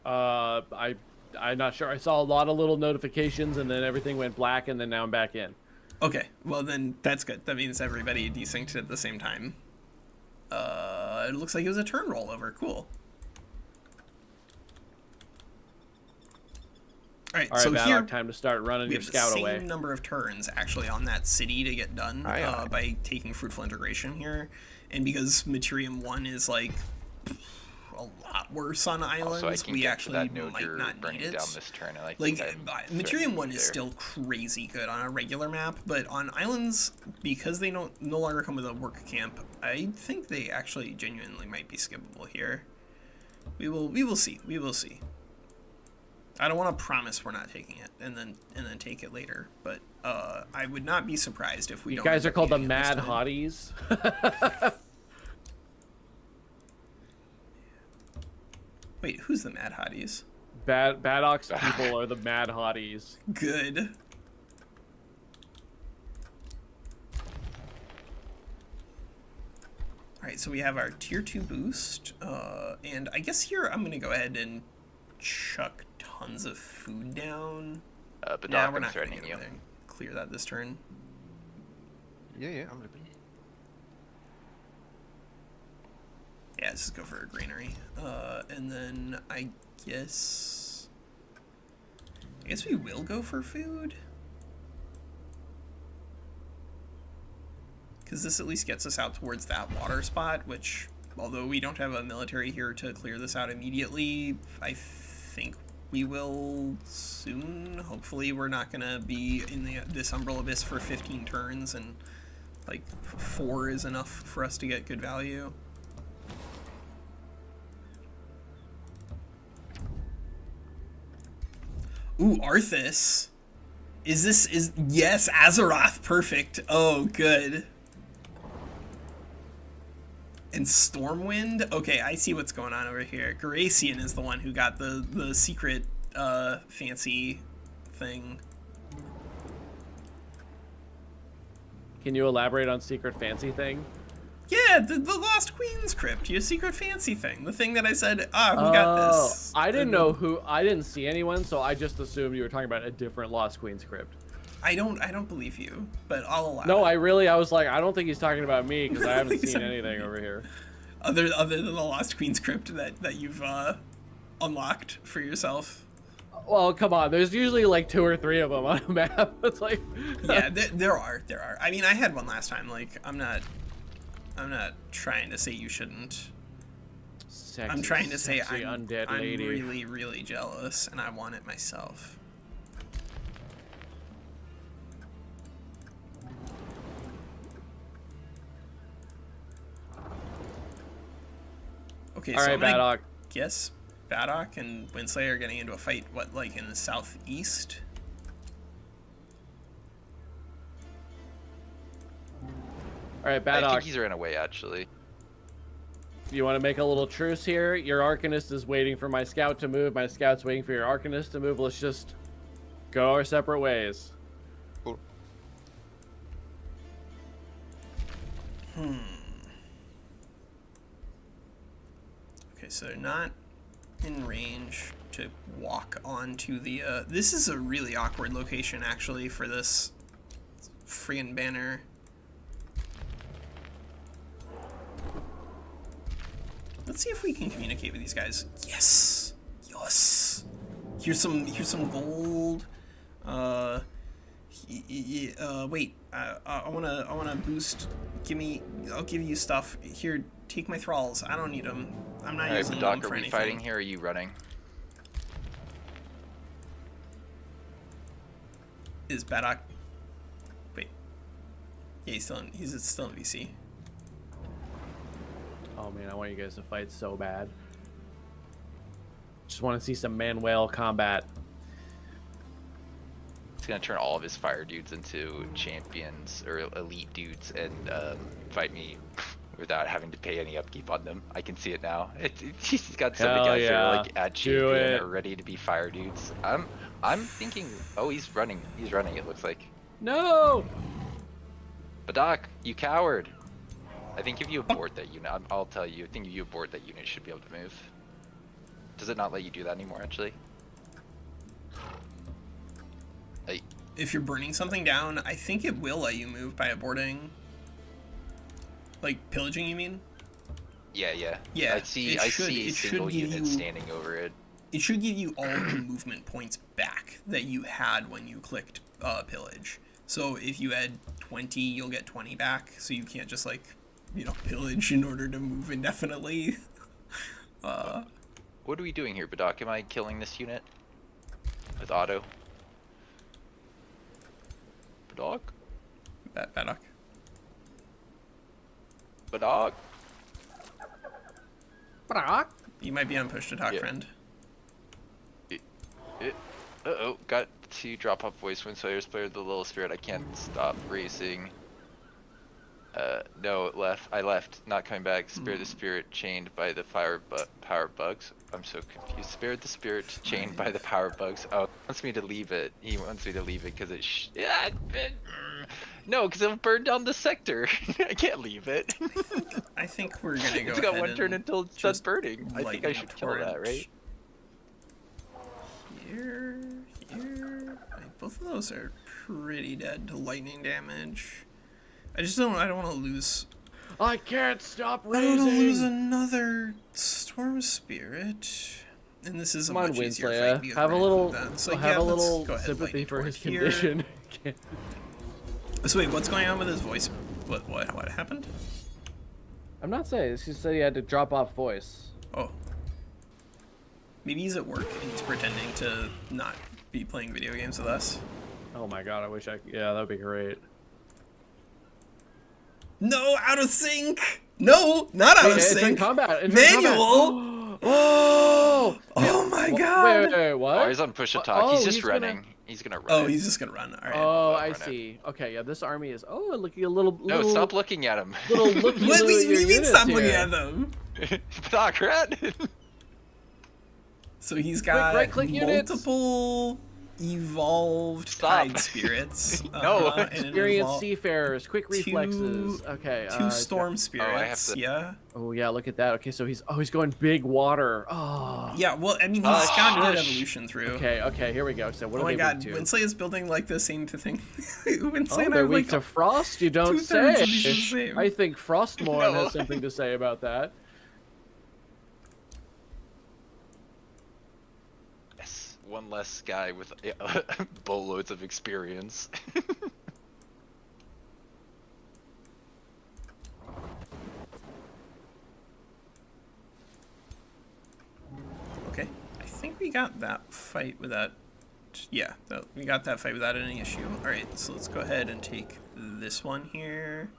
I'm not sure. I saw a lot of little notifications, and then everything went black, and then now I'm back in. Okay, well then that's good. That means everybody desynced at the same time. It looks like it was a turn rollover. Cool. All right, so here time to start running we your have scout the away. same number of turns actually on that city to get done by taking Fruitful Integration here, and because Materium 1 is like a lot worse on islands, we actually might not need it. Down this turn. Materium 1 is still crazy good on a regular map, but on islands, because they no longer come with a work camp, I think they actually genuinely might be skippable here. We will see. We will see. I don't want to promise we're not taking it and then take it later, but I would not be surprised if we don't. You guys are called the Mad Hotties. Wait, who's the Mad Hotties? Baddock's people are the Mad Hotties. Good. Alright, so we have our tier 2 boost, and I guess here I'm going to go ahead and chuck tons of food down. But nah, we're not threatening going to you. Clear that this turn. Yeah, I'm ripping. Yeah, let's just go for a granary. And then I guess we will go for food. Because this at least gets us out towards that water spot, which, although we don't have a military here to clear this out immediately, I think we will soon. Hopefully we're not going to be in this Umbral Abyss for 15 turns, and like 4 is enough for us to get good value. Ooh, Arthas. Yes, Azeroth, perfect. Oh, good. And Stormwind? Okay, I see what's going on over here. Garacian is the one who got the secret fancy thing. Can you elaborate on secret fancy thing? Yeah, the Lost Queen's Crypt, your secret fancy thing. The thing that I said, who got this? I didn't know who. I didn't see anyone, so I just assumed you were talking about a different Lost Queen's Crypt. I don't believe you, but I'll allow No, it. I was like, I don't think he's talking about me, because I haven't seen anything over here. Other than the Lost Queen's Crypt that you've unlocked for yourself. Well, come on. There's usually like 2 or 3 of them on a map. It's like yeah, there are. I mean, I had one last time. Like, I'm not trying to say you shouldn't. Sexy, I'm trying to say I'm lady. really, really jealous, and I want it myself. Okay, all so right, Baddock. Yes, Baddock and Winslayer are getting into a fight. What, like in the southeast? All right, I think Baddock. he's ran away, actually. You want to make a little truce here? Your Arcanist is waiting for my scout to move. My scout's waiting for your Arcanist to move. Let's just go our separate ways. Cool. Okay, so they're not in range to walk onto the, this is a really awkward location, actually, for this friggin' banner. Let's see if we can communicate with these guys. Yes! Yes! Here's some gold. Wait. I wanna boost. I'll give you stuff. Here, take my thralls. I don't need them. I'm not Alright, using Doc, them for are we anything. fighting here or are you running? Is Baddock? Wait. Yeah, he's still in VC. Oh man, I want you guys to fight so bad. Just want to see some man-whale combat. He's gonna turn all of his fire dudes into champions or elite dudes and fight me without having to pay any upkeep on them. I can see it now. He's got so many Hell guys that are yeah. like at Do champion it. or ready to be fire dudes. I'm thinking, oh, he's running. He's running. It looks like. No! But Doc, you coward. I think if you abort that unit, I'll tell you. I think if you abort that unit, you should be able to move. Does it not let you do that anymore? Actually. If you're burning something down, I think it will let you move by aborting. Like pillaging, you mean? Yeah, yeah. Yeah, I see it a should single give unit you- standing over it. It should give you all the movement points back that you had when you clicked pillage. So if you had 20, you'll get 20 back. So you can't just like, pillage in order to move indefinitely. What are we doing here, Badak? Am I killing this unit? With auto? Badak? Baddock. Badak? Brock? You might be on push to talk, Yeah. friend. Uh-oh, got to drop off voice when Sawyer's played the little spirit. I can't stop racing. No, it left. I left. Not coming back. Spirit the spirit chained by the power bugs. I'm so confused. Spirit the spirit chained by the power bugs. Oh, he wants me to leave it. He wants me to leave it because no, because it'll burn down the sector. I can't leave it. I think we're gonna go It's got ahead one turn and until it's done just burning. I think lighten I up should kill that, right? Here. Both of those are pretty dead to lightning damage. I don't want to lose. I can't stop I don't want to lose raising! another storm spirit. And this is a Come on, much easier fight Winslayer. because Have a we're little, gonna do that. So, have yeah, a let's little go ahead, sympathy lightning for his torch here. condition. So wait, what's going on with his voice? What happened? I'm not saying. She said he had to drop off voice. Oh. Maybe he's at work and he's pretending to not be playing video games with us. Oh my god, I wish I. Yeah, that would be great. No, out of sync! No, not out of It's in sync! combat. It's in Manual! combat. Oh! Oh my Wait, god! wait, what? Oh, he's on push to talk. Oh, he's just he's gonna- running. He's gonna run. Oh, it. he's just gonna run. Alright. Oh, Run I it. see. Okay, yeah, this army is. Oh, looking a little. No, little, stop looking at him. Little looky What loo do at your you mean units stop looking here. at them? Doc, run! So he's got right-click units. multiple evolved Stop. tide spirits. No. and an Experienced evol- seafarers, quick reflexes. Okay. Two he's storm I have spirits. to- Yeah. Oh yeah, look at that. Okay, so he's going big water. Oh. Yeah. Well, I mean, he's got good shush. evolution through. Okay, here we go. So what Oh are my they god, weak to? Winsley is building like the same thing. Winsley Oh, and I they're are weak like to frost. You don't two-thirds say. of these are the same. I think Frostmourne No. has something to say about that. Yes, one less guy with boatloads of experience. Okay, I think we got that fight without. Yeah, we got that fight without any issue. Alright, so let's go ahead and take this one here.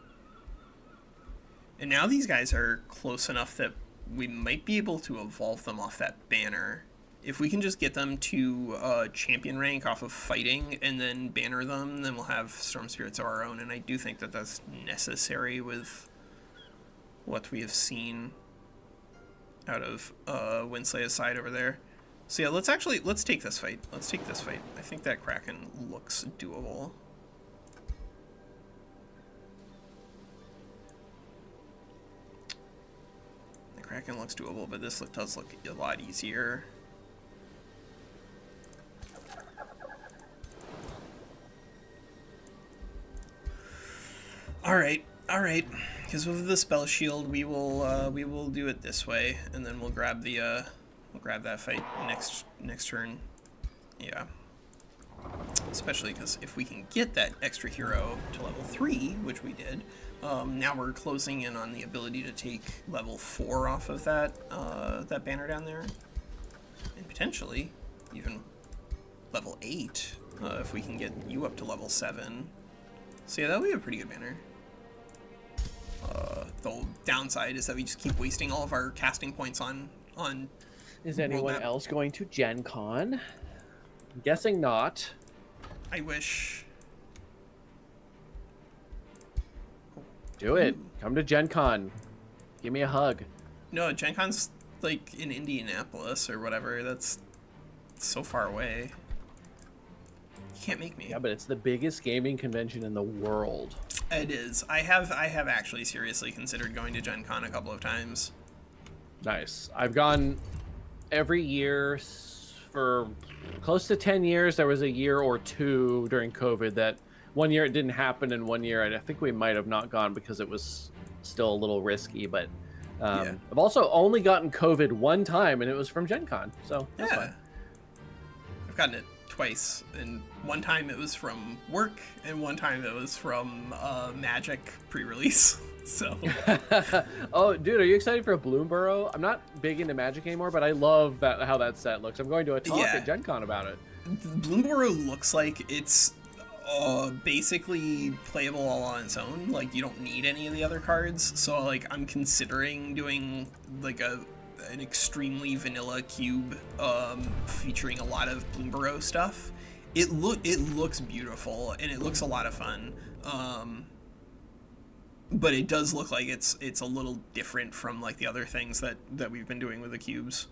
And now these guys are close enough that we might be able to evolve them off that banner. If we can just get them to champion rank off of fighting and then banner them, then we'll have storm spirits of our own. And I do think that that's necessary with what we have seen out of Winslaya's side over there. So yeah, let's take this fight. Let's take this fight. I think that Kraken looks doable. The Kraken looks doable, but this does look a lot easier. All right. Because with the spell shield, we will do it this way, and then we'll grab the we'll grab that fight next turn. Yeah. especially because if we can get that extra hero to level 3, which we did, now we're closing in on the ability to take level 4 off of that that banner down there, and potentially even level 8 if we can get you up to level 7. So yeah, that'll be a pretty good banner. The downside is that we just keep wasting all of our casting points on. Is anyone else going to Gen Con? I'm guessing not. I wish. Do it. Come to Gen Con. Give me a hug. No, Gen Con's like in Indianapolis or whatever. That's so far away. You can't make me. Yeah, but it's the biggest gaming convention in the world. It is. I have actually seriously considered going to Gen Con a couple of times. Nice. I've gone every year for close to 10 years. There was a year or two during COVID that one year it didn't happen, and one year I think we might have not gone because it was still a little risky. But Yeah. I've also only gotten COVID one time, and it was from Gen Con. So that's Yeah. fine. I've gotten it twice, and one time it was from work, and one time it was from Magic pre-release. So Oh, dude, are you excited for a Bloomborough? I'm not big into Magic anymore, but I love how that set looks. I'm going to a talk Yeah. at Gen Con about it. Bloomborough looks like it's basically playable all on its own. Like, you don't need any of the other cards. So like, I'm considering doing like an extremely vanilla cube featuring a lot of Bloomborough stuff. It looks beautiful, and it looks a lot of fun. But it does look like it's a little different from like the other things that we've been doing with the cubes.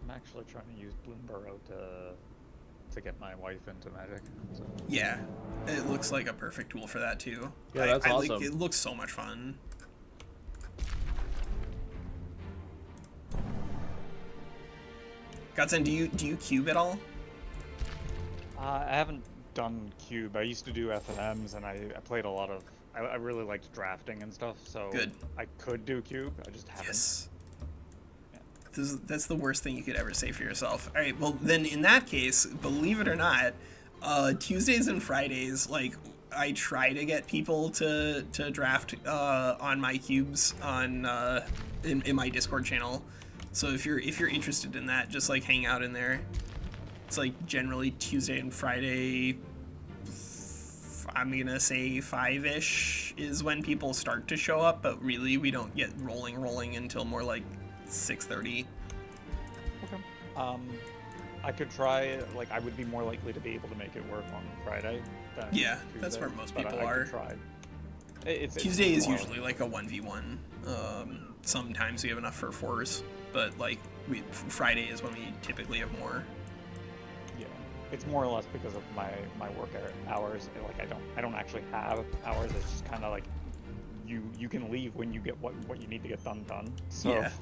I'm actually trying to use Bloomborough to get my wife into Magic. So. Yeah, it looks like a perfect tool for that too. Yeah, that's I awesome. it looks so much fun. Godson, do you cube at all? I haven't done Cube. I used to do FNMs, and I played a lot of. I really liked drafting and stuff, so Good. I could do Cube. I just haven't. Yes. Yeah. That's the worst thing you could ever say for yourself. All right, well then in that case, believe it or not, Tuesdays and Fridays, like I try to get people to draft on my cubes on in my Discord channel. So if you're interested in that, just like hang out in there. It's like generally Tuesday and Friday. I'm gonna say 5-ish is when people start to show up, but really we don't get rolling until more like 6:30. Okay. I could try. Like, I would be more likely to be able to make it work on Friday than Yeah, Tuesday, that's where most but people I are. could try. It's Tuesday is more- usually like a 1v1. Sometimes we have enough for 4s, but like Friday is when we typically have more. Yeah, it's more or less because of my work hours. Like, I don't actually have hours. It's just kind of like you can leave when you get what you need to get done. So. Yeah.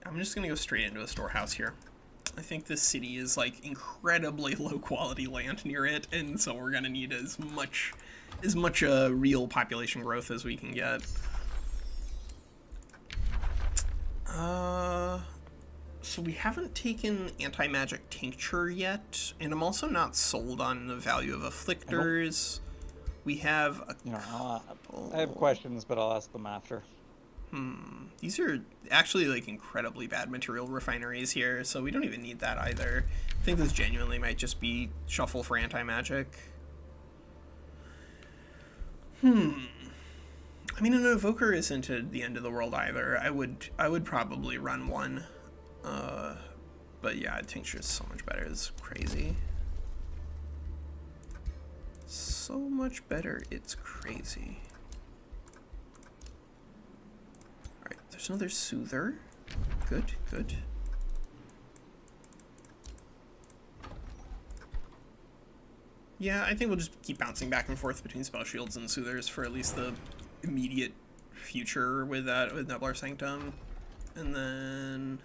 I'm just gonna go straight into a storehouse here. I think this city is like incredibly low quality land near it, and so we're gonna need as much real population growth as we can get. So we haven't taken anti-magic tincture yet, and I'm also not sold on the value of afflictors. We have a couple. I have questions, but I'll ask them after. These are actually like incredibly bad material refineries here, so we don't even need that either. I think this genuinely might just be shuffle for anti-magic. I mean, an evoker isn't at the end of the world either. I would probably run one. But yeah, tincture is so much better. It's crazy. So much better. It's crazy. Alright, there's another soother. Good, good. Yeah, I think we'll just keep bouncing back and forth between spell shields and soothers for at least the immediate future with that, with Neblar Sanctum. And then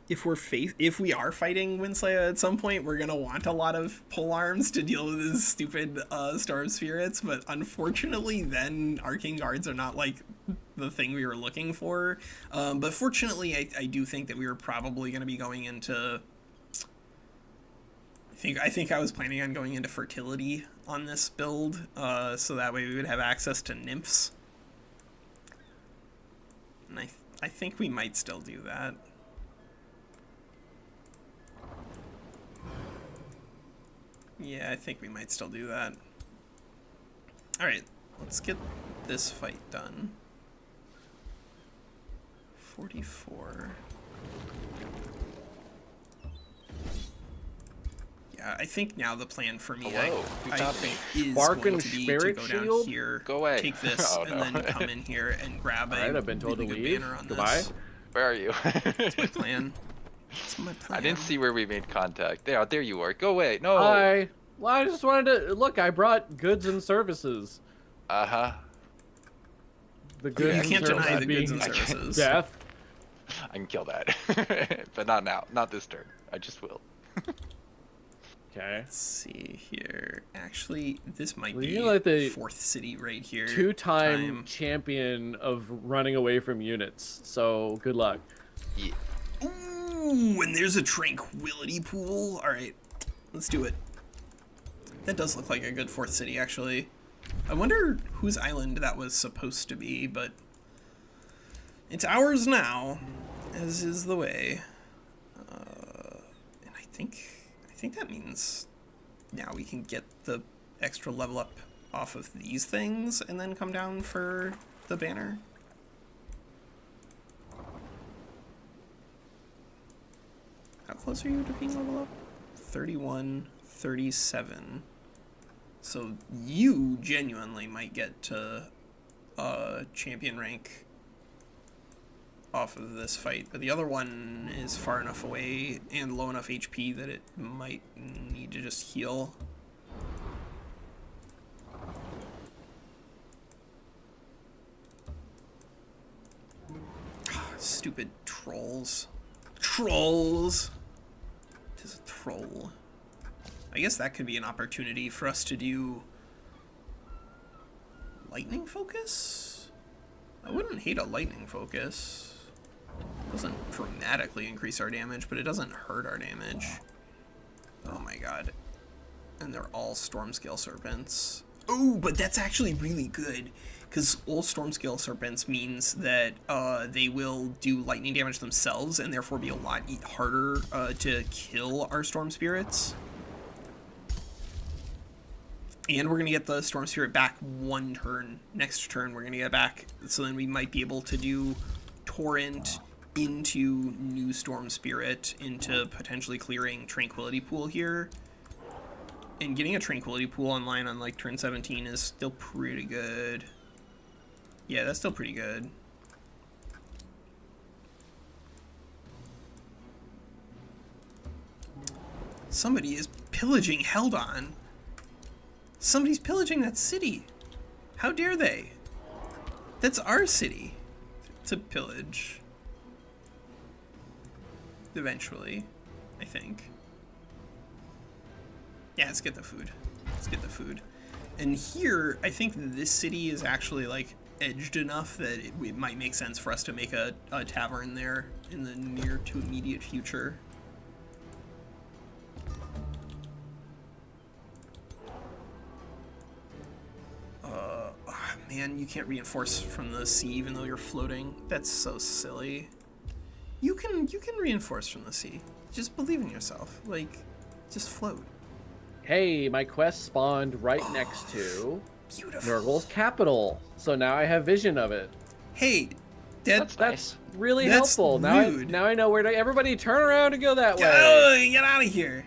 if we are fighting Winslaya at some point, we're gonna want a lot of pole arms to deal with his stupid Storm Spirits, but unfortunately then Arcane Guards are not like the thing we were looking for. But fortunately I do think that we were probably gonna be going into I think I was planning on going into Fertility on this build, so that way we would have access to Nymphs. And I think we might still do that. Yeah, I think we might still do that. Alright, let's get this fight done. 44. Yeah, I think now the plan for me, Hello. I think, is Bark going and to be to Spirit go down Shield? here, Go away. take this, Oh, and no. then come in here and grab Alright, a I've been told really to good leave. banner on Goodbye. this. Where are you? That's my plan. That's my plan. I didn't see where we made contact. There you are. Go away. No. Hi. Well, I just wanted to look. I brought goods and services. Uh-huh. The goods You and can't deny services the goods and being services. death. I can kill that. But not now. Not this turn. I just will. Okay. Let's see here. Actually, this might Well, be you like the fourth city right here. Two-time champion of running away from units. So good luck. Yeah. Ooh, and there's a tranquility pool. All right, let's do it. That does look like a good fourth city, actually. I wonder whose island that was supposed to be, but it's ours now, as is the way. And I think that means now we can get the extra level up off of these things and then come down for the banner. How close are you to being level up? 31, 37. So you genuinely might get to champion rank off of this fight, but the other one is far enough away and low enough HP that it might need to just heal. Stupid trolls. Trolls! It is a troll. I guess that could be an opportunity for us to do lightning focus? I wouldn't hate a lightning focus. It doesn't dramatically increase our damage, but it doesn't hurt our damage. Oh my god. And they're all storm scale serpents. Oh, but that's actually really good, because all storm scale serpents means that they will do lightning damage themselves and therefore be a lot harder to kill our storm spirits. And we're going to get the Storm Spirit back one turn. Next turn, we're going to get it back. So then we might be able to do Torrent into new Storm Spirit into potentially clearing Tranquility Pool here. And getting a Tranquility Pool online on like turn 17 is still pretty good. Yeah, that's still pretty good. Somebody is pillaging Heldon. Somebody's pillaging that city. How dare they? That's our city to pillage. Eventually, I think. Yeah, let's get the food. Let's get the food. And here, I think this city is actually like edged enough that it might make sense for us to make a tavern there in the near to immediate future. Man, you can't reinforce from the sea even though you're floating. That's so silly. You can reinforce from the sea. Just believe in yourself. Like, just float. Hey, my quest spawned right next to Beautiful. Nurgle's capital. So now I have vision of it. Hey, that's That's really That's helpful. rude. Now I know where to. Everybody turn around and go that way. Get out of here.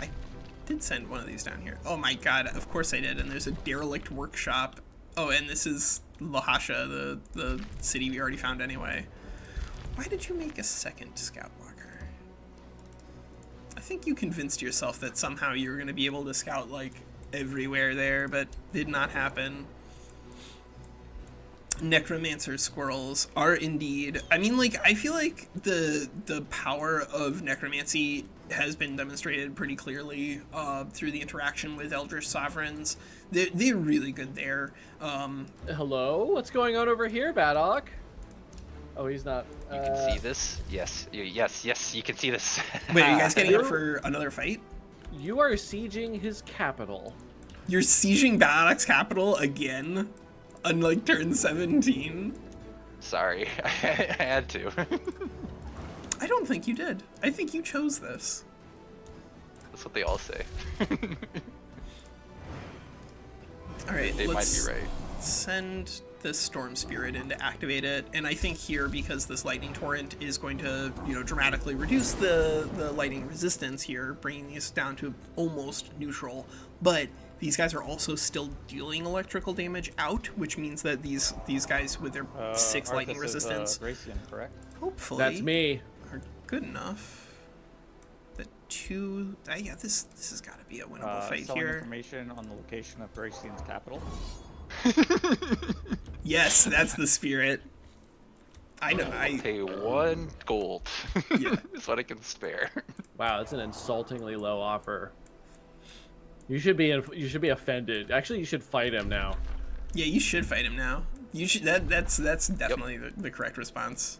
I did send one of these down here. Oh my god, of course I did. And there's a derelict workshop. Oh, and this is Lahasha, the city we already found anyway. Why did you make a second scout walker? I think you convinced yourself that somehow you were going to be able to scout like everywhere there, but did not happen. Necromancer squirrels are indeed, I mean, like, I feel like the power of necromancy has been demonstrated pretty clearly through the interaction with Eldritch Sovereigns. They're really good there. Hello? What's going on over here, Badok? Oh, he's not. You can see this? Yes. Yes, you can see this. Wait, are you guys getting up for another fight? You are sieging his capital. You're sieging Badok's capital again? On, like, turn 17? Sorry, I had to. I don't think you did. I think you chose this. That's what they all say. Alright, They might let's be right. send the Storm Spirit in to activate it. And I think here, because this Lightning Torrent is going to, you know, dramatically reduce the lightning resistance here, bringing these down to almost neutral. But these guys are also still dealing electrical damage out, which means that these guys with their 6 lightning resistance, Gracian, correct? hopefully, That's me. are good enough. The 2, yeah, this has got to be a winnable fight Selling here. information on the location of Gracian's capital. Yes, that's the spirit. I know. I'll pay 1 gold. Yeah. That's what I can spare. Wow, that's an insultingly low offer. You should be offended. Actually, you should fight him now. Yeah, you should fight him now. You should. That's definitely the correct response.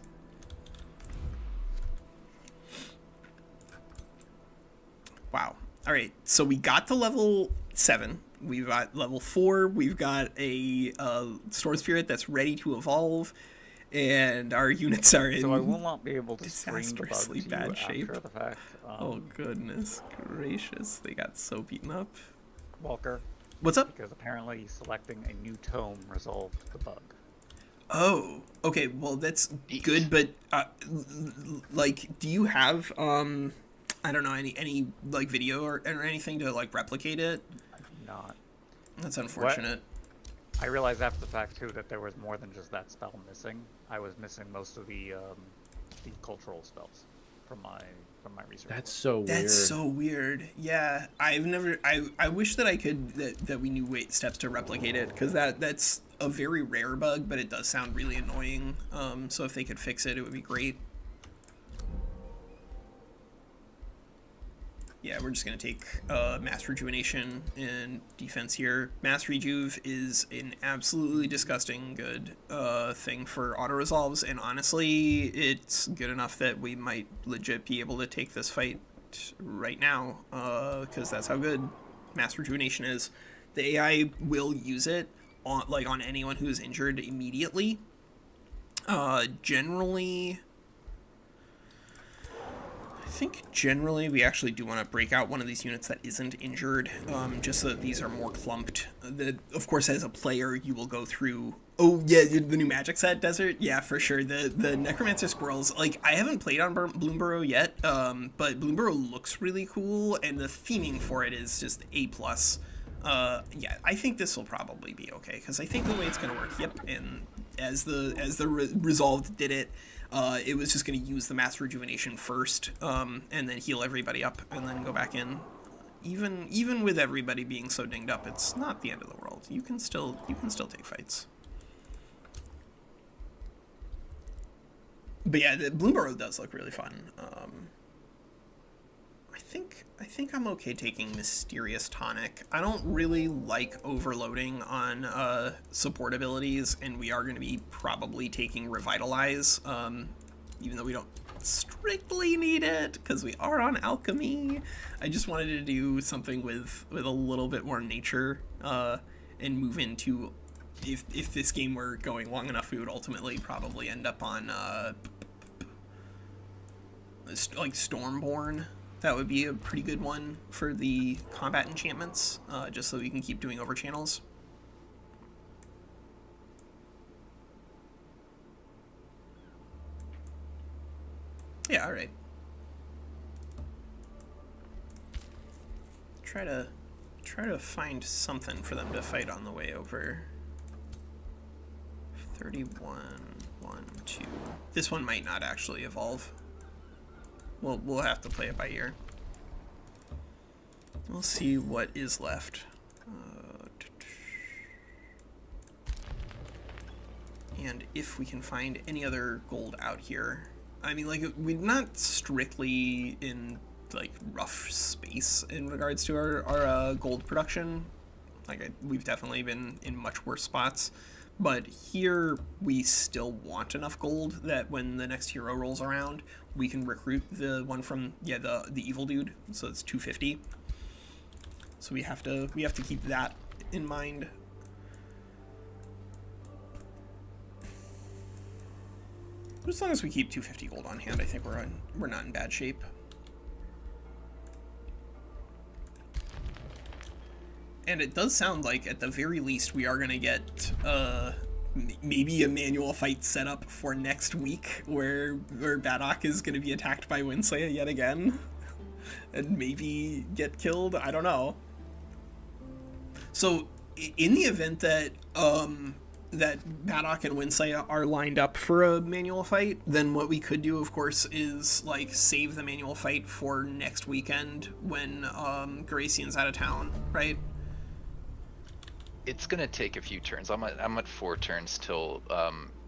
Wow. All right. So we got to level 7. We've got level 4. We've got a Storm Spirit that's ready to evolve, and our units are in. So I will not be able to screen the bug disastrously to bad you shape. after the fact. Oh goodness gracious! They got so beaten up. Walker, What's up? because apparently selecting a new tome resolved the bug. Oh, okay. Well, that's good, but like, do you have I don't know, any like video or anything to like replicate it? I do not. That's unfortunate. I realized after the fact too that there was more than just that spell missing. I was missing most of the cultural spells from my research. That's so weird. That's so weird. Yeah, I've never. I wish that I could that we knew steps to replicate it, because that's a very rare bug, but it does sound really annoying. So if they could fix it, it would be great. Yeah, we're just going to take Mass Rejuvenation and defense here. Mass Rejuve is an absolutely disgusting good thing for auto-resolves, and honestly, it's good enough that we might legit be able to take this fight right now, because that's how good Mass Rejuvenation is. The AI will use it on anyone who is injured immediately. I think generally we actually do want to break out one of these units that isn't injured, just so that these are more clumped. Of course, as a player, you will go through... Oh, yeah, the new Magic set, Desert? Yeah, for sure. The Necromancer Squirrels, like, I haven't played on Bloomburrow yet, but Bloomburrow looks really cool, and the theming for it is just A+. Yeah, I think this will probably be okay, because I think the way it's going to work, yep, and as the Resolved did it, it was just going to use the Mass Rejuvenation first, and then heal everybody up, and then go back in. Even with everybody being so dinged up, it's not the end of the world. You can still take fights. But yeah, the Bloomburrow does look really fun. I think I'm okay taking Mysterious Tonic. I don't really like overloading on support abilities, and we are going to be probably taking Revitalize, even though we don't strictly need it, because we are on Alchemy. I just wanted to do something with a little bit more nature, and move into... If this game were going long enough, we would ultimately probably end up on, like, Stormborn. That would be a pretty good one for the combat enchantments, just so we can keep doing overchannels. Yeah, alright. Try to find something for them to fight on the way over. 31, 1, 2. This one might not actually evolve. We'll have to play it by ear. We'll see what is left. And if we can find any other gold out here, I mean, like, we're not strictly in like rough space in regards to our gold production. Like, we've definitely been in much worse spots, but here we still want enough gold that when the next hero rolls around, we can recruit the one from the evil dude. So it's 250. So we have to keep that in mind. As long as we keep 250 gold on hand, I think we're not in bad shape. And it does sound like, at the very least, we are going to get maybe a manual fight set up for next week, where Badok is going to be attacked by Winslaya yet again, and maybe get killed. I don't know. So, in the event that that Badok and Winslaya are lined up for a manual fight, then what we could do, of course, is like save the manual fight for next weekend when Gracian's out of town, right? It's gonna take a few turns. I'm at 4 turns till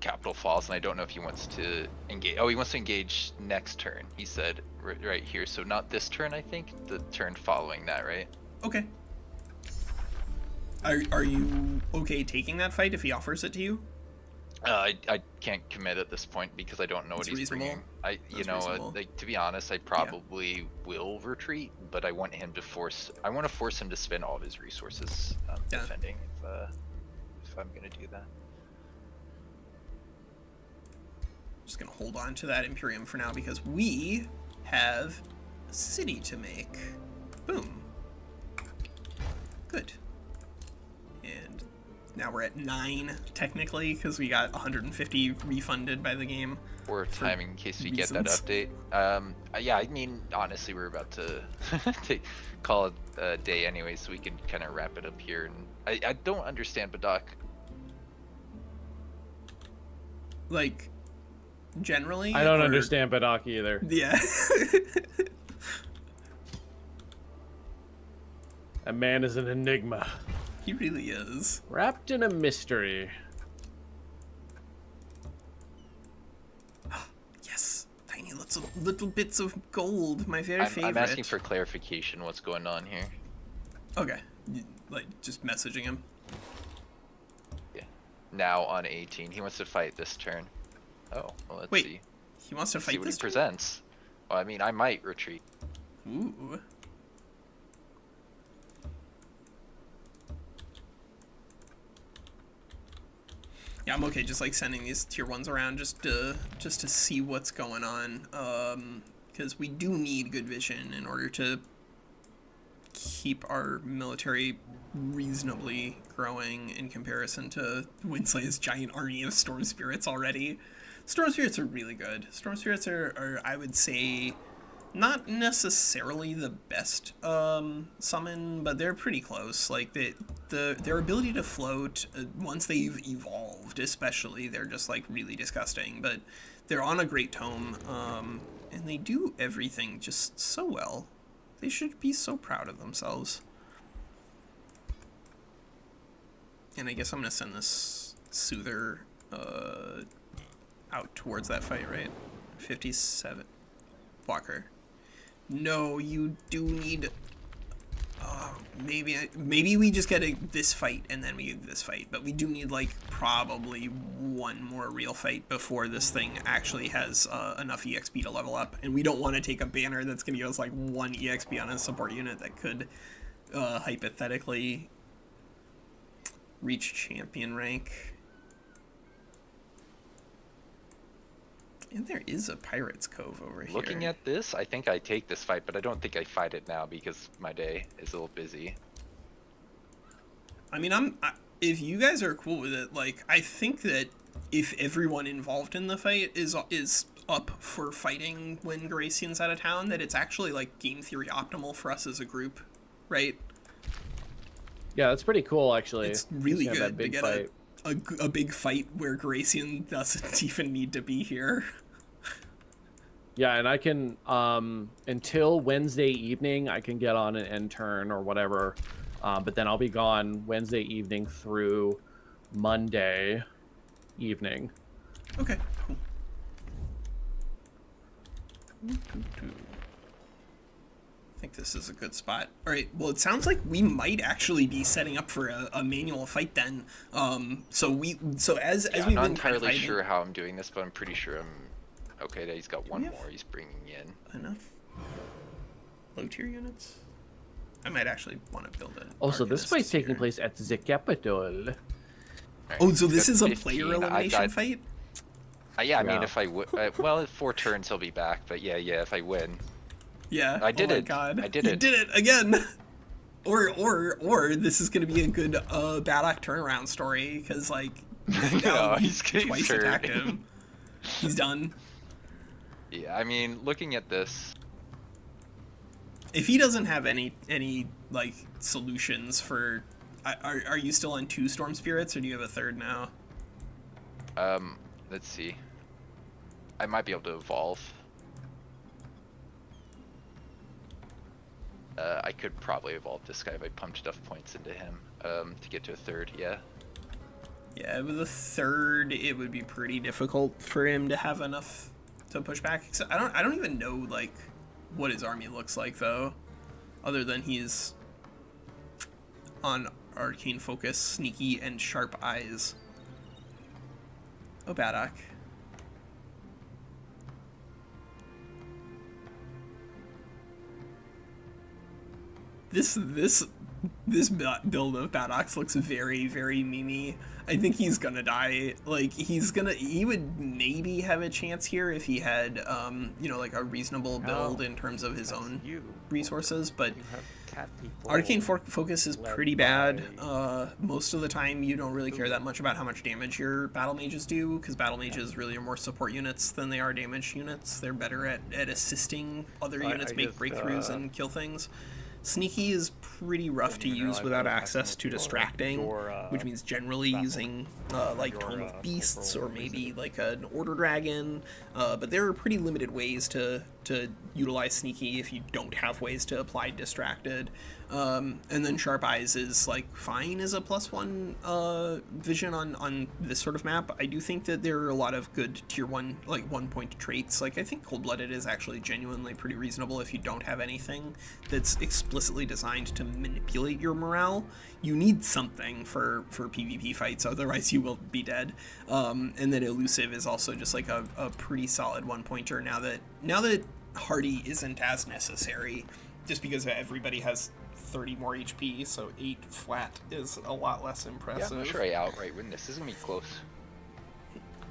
Capital falls, and I don't know if he wants to engage. Oh, he wants to engage next turn. He said right here. So not this turn, I think. The turn following that, right? Okay. Are you okay taking that fight if he offers it to you? I can't commit at this point because I don't know what he's bringing. Like, to be honest, I probably will retreat, but I want him to force. I want to force him to spend all of his resources defending. If I'm gonna do that. Just gonna hold on to that Imperium for now because we have a city to make. Boom. Good. And now we're at 9 technically because we got 150 refunded by the game. Or timing in case we reasons. get that update. Yeah, I mean, honestly, we're about to call it a day anyway, so we can kind of wrap it up here. And I don't understand Badok. Like, generally, I don't understand Badok either. Yeah. That man is an enigma. He really is. Wrapped in a mystery. Yes, tiny little bits of gold. My very favorite. I'm asking for clarification. What's going on here? Okay, like just messaging him. Yeah. Now on 18, he wants to fight this turn. Oh, well, let's Wait, see. he wants to See fight what this he turn? presents. Well, I mean, I might retreat. Ooh. Yeah, I'm okay just like sending these tier 1s around just to see what's going on, because we do need good vision in order to keep our military reasonably growing in comparison to Winslaya's giant army of Storm Spirits already. Storm Spirits are really good. Storm Spirits are I would say, not necessarily the best summon, but they're pretty close. Like their ability to float, once they've evolved especially, they're just like really disgusting, but they're on a great tome, and they do everything just so well. They should be so proud of themselves. And I guess I'm gonna send this Soother out towards that fight, right? 57. Walker. No, you do need... maybe we just get this fight and then we get this fight, but we do need like probably one more real fight before this thing actually has enough EXP to level up, and we don't want to take a banner that's going to give us like 1 EXP on a support unit that could hypothetically reach champion rank. And there is a Pirate's Cove over here. Looking at this, I think I take this fight, but I don't think I fight it now because my day is a little busy. I mean, if you guys are cool with it, like, I think that if everyone involved in the fight is up for fighting when Gracian's out of town, that it's actually, like, game theory optimal for us as a group, right? Yeah, that's pretty cool, actually. It's really Just have good that to big get fight. a big fight where Gracian doesn't even need to be here. Yeah, and I can, until Wednesday evening, I can get on an end turn or whatever But then I'll be gone Wednesday evening through Monday evening. Okay, cool. I think this is a good spot. All right, well, it sounds like we might actually be setting up for a manual fight then. So as we've I'm been not kind of entirely hiding, sure how I'm doing this, but I'm pretty sure I'm okay. That he's got one more. He's bringing in enough low tier units. I might actually want to build it. Also, this fight's taking place at the capital. Right, Oh, so he's this got is a 15. player elimination fight? Yeah, I mean, Yeah. if I well, 4 turns he'll be back, but yeah, if I win. Yeah. I did oh my it. God. I did You it. did it again. Or this is going to be a good Baddock turnaround story because like No, he's twice hurt. attacked him. He's done. Yeah, I mean, looking at this, If he doesn't have any like solutions for, are you still on 2 storm spirits or do you have a 3rd now? let's see. I might be able to evolve. I could probably evolve this guy if I pumped enough points into him to get to a 3rd. Yeah. Yeah, with a 3rd, it would be pretty difficult for him to have enough to push back. So I don't even know like what his army looks like though, other than he's on arcane focus, sneaky, and sharp eyes. Oh, Baddock. This build of Baddock's looks very, very memey. I think he's gonna die. Like, he would maybe have a chance here if he had, like a reasonable build in terms of his own resources, but arcane focus is pretty bad. Most of the time you don't really care that much about how much damage your battle mages do, because battle mages really are more support units than they are damage units. They're better at assisting other units make breakthroughs and kill things. Sneaky is pretty rough to use without access to distracting, which means generally using like Tome of Beasts or maybe like an Order Dragon, but there are pretty limited ways to utilize Sneaky if you don't have ways to apply Distracted. And then Sharp Eyes is like fine as a +1 vision on this sort of map. I do think that there are a lot of good tier 1 like 1-point traits. Like I think Cold-Blooded is actually genuinely pretty reasonable if you don't have anything that's explicitly designed to manipulate your morale. You need something for PvP fights, otherwise you will be dead. And then Elusive is also just like a pretty solid 1-pointer now that Hardy isn't as necessary, just because everybody has 30 more HP, so 8 flat is a lot less impressive. Yeah, I'm not sure I outright win this. This is gonna be close.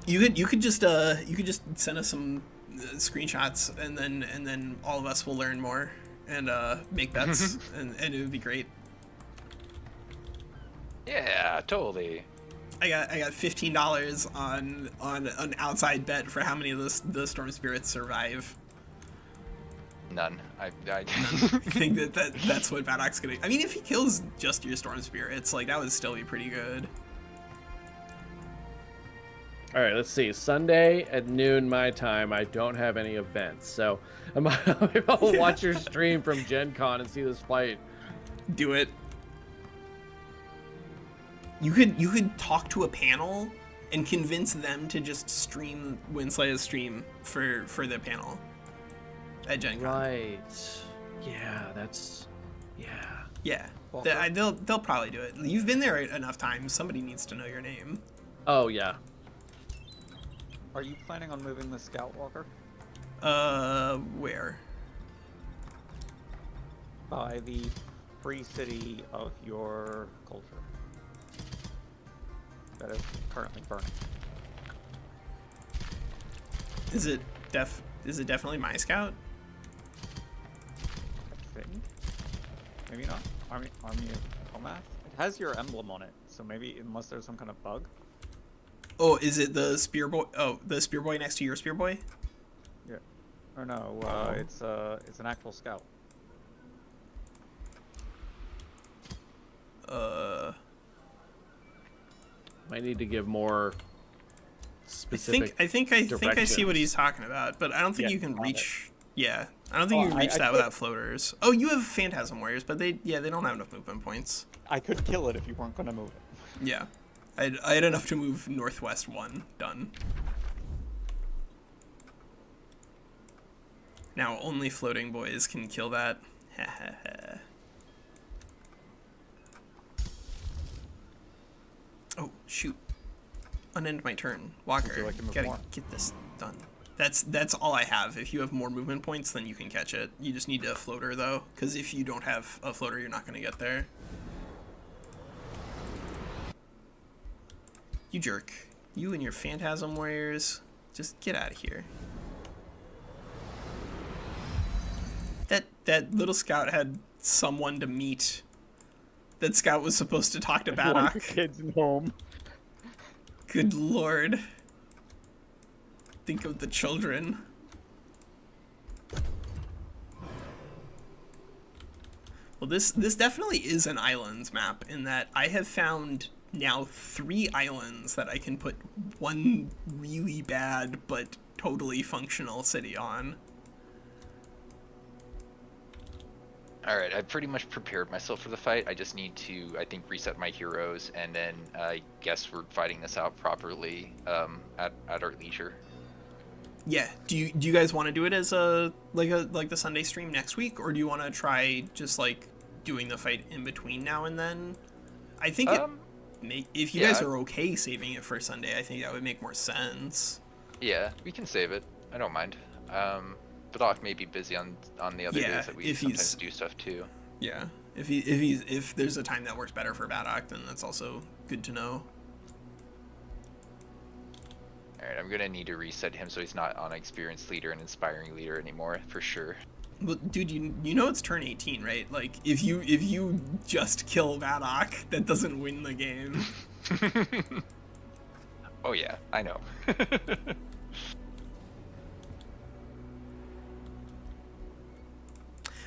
You could just send us some screenshots, and then all of us will learn more and make bets, and it would be great. Yeah, totally. I got $15 on an outside bet for how many of the Storm Spirits survive. None. I think that's what Baddock's gonna. I mean, if he kills just your Storm Spirits, like that would still be pretty good. All right, let's see. Sunday at noon my time, I don't have any events, so I'll watch your stream from Gen Con and see this fight. Do it. You could talk to a panel and convince them to just stream Winslaya's stream for the panel at Gen Con. Right. Yeah, that's... Yeah. Yeah. They'll probably do it. You've been there enough times. Somebody needs to know your name. Oh, yeah. Are you planning on moving the Scout Walker? Where? By the free city of your culture. That is currently burning. Is it definitely my Scout? I think. Maybe not. Army of Tomath? It has your emblem on it, so maybe unless there's some kind of bug. Oh, is it the Spear Boy? Oh, the Spear Boy next to your Spear Boy? Yeah. Or no, it's an actual Scout. Might need to give more specific. I think I see what he's talking about, but I don't think you can reach Yeah, I don't think you can reach that without floaters. Oh, you have Phantasm Warriors, but they don't have enough movement points. I could kill it if you weren't gonna move it. Yeah, I had enough to move northwest 1. Done. Now only floating boys can kill that. Oh shoot! Unend my turn, Walker. Gotta get this done. That's all I have. If you have more movement points, then you can catch it. You just need a floater though, because if you don't have a floater, you're not gonna get there. You jerk! You and your Phantasm Warriors, just get out of here. That little scout had someone to meet. That scout was supposed to talk to Baddock. Kids in home. Good lord. Think of the children. Well, this definitely is an islands map in that I have found now 3 islands that I can put one really bad but totally functional city on. Alright, I've pretty much prepared myself for the fight. I just need to, I think, reset my heroes, and then I guess we're fighting this out properly at our leisure. Yeah. Do you guys want to do it as like the Sunday stream next week, or do you want to try just like doing the fight in between now and then? I think if you guys are okay saving it for Sunday, I think that would make more sense. Yeah, we can save it. I don't mind. Baddock may be busy on the other days that we sometimes do stuff too. Yeah, if there's a time that works better for Baddock, then that's also good to know. Alright, I'm gonna need to reset him so he's not on experienced leader and inspiring leader anymore, for sure. Well, dude, you know it's turn 18, right? Like, if you just kill Baddock, that doesn't win the game. Oh yeah, I know.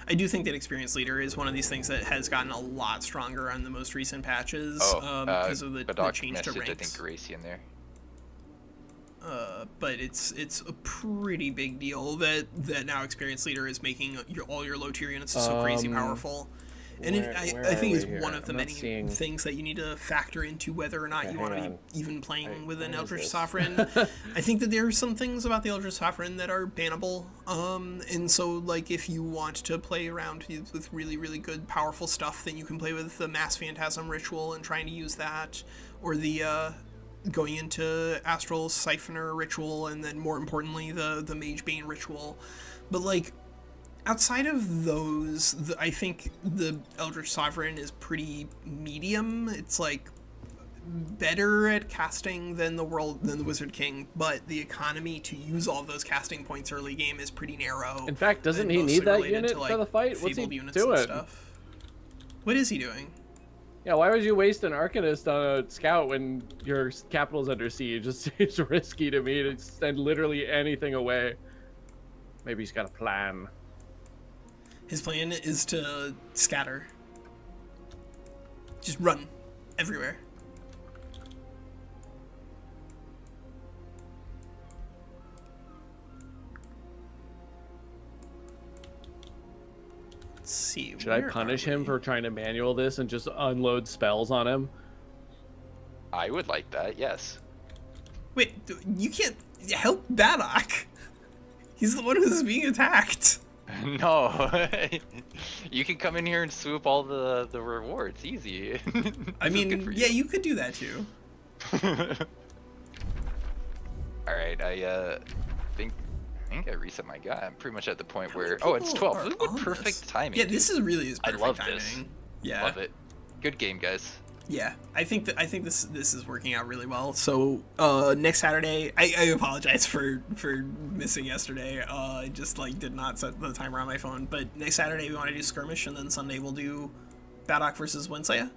I do think that experienced leader is one of these things that has gotten a lot stronger on the most recent patches because of the change to ranks. I think Gracie in there. But it's a pretty big deal that now experienced leader is making all your low tier units so crazy powerful. And I think it's one of the many things that you need to factor into whether or not you want to be even playing with an Eldritch Sovereign. I think that there are some things about the Eldritch Sovereign that are bannable. And so, like, if you want to play around with really, really good, powerful stuff, then you can play with the Mass Phantasm Ritual and trying to use that, or the going into Astral Siphoner Ritual, and then more importantly, the Mage Bane Ritual. But, like, outside of those, I think the Eldritch Sovereign is pretty medium. It's like better at casting than the Wizard King, but the economy to use all those casting points early game is pretty narrow. In fact, doesn't he need that unit for the fight? What's he doing? What is he doing? Yeah, why would you waste an Arcanist on a scout when your capital's under siege? It seems risky to me to send literally anything away. Maybe he's got a plan. His plan is to scatter. Just run everywhere. Let's see. Should I punish him for trying to manual this and just unload spells on him? I would like that, yes. Wait, you can't help Baddock. He's the one who's being attacked. No, you can come in here and swoop all the rewards, easy. I mean, yeah, you could do that too. All right, I think I reset my guy. I'm pretty much at the point where it's 12. What perfect timing. Yeah, this is really is perfect timing. I love this. Yeah, love it. Good game, guys. Yeah, I think this is working out really well. So next Saturday, I apologize for missing yesterday. I just did not set the timer on my phone. But next Saturday we want to do skirmish, and then Sunday we'll do Baddock versus Winslaya.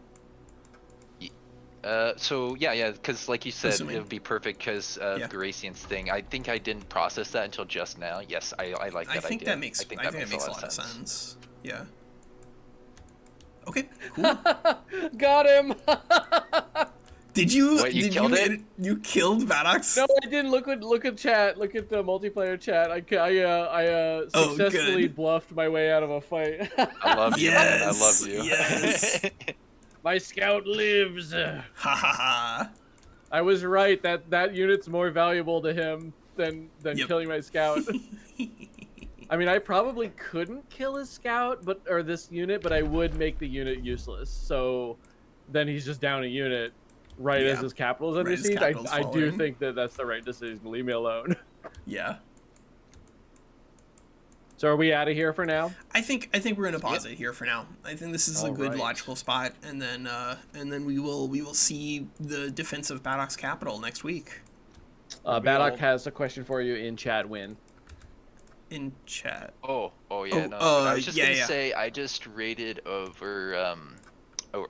So yeah, because like you said, it would be perfect because of Garacian's thing. I think I didn't process that until just now. Yes, I like that idea. I think that makes a lot of sense. Yeah. Okay, cool. Got him! Did you? What, you did killed you, it? You killed Vadox? No, I didn't. Look at chat. Look at the multiplayer chat. I successfully good. bluffed my way out of a fight. I love you. Man. I Yes, love you. yes. My scout lives. Ha ha ha. I was right. That unit's more valuable to him than Yep. killing my scout. I mean, I probably couldn't kill his scout, or this unit, but I would make the unit useless. So then he's just down a unit right as his capital is under Right as siege. capital's I do falling. think that's the right decision. Leave me alone. Yeah. So are we out of here for now? I think we're gonna pause it here for now. I think this is a good Alright. logical spot, and then we will see the defense of Baddock's capital next week. Baddock has a question for you in chat. Win. In chat. Oh yeah. No, I was just gonna say I just raided over.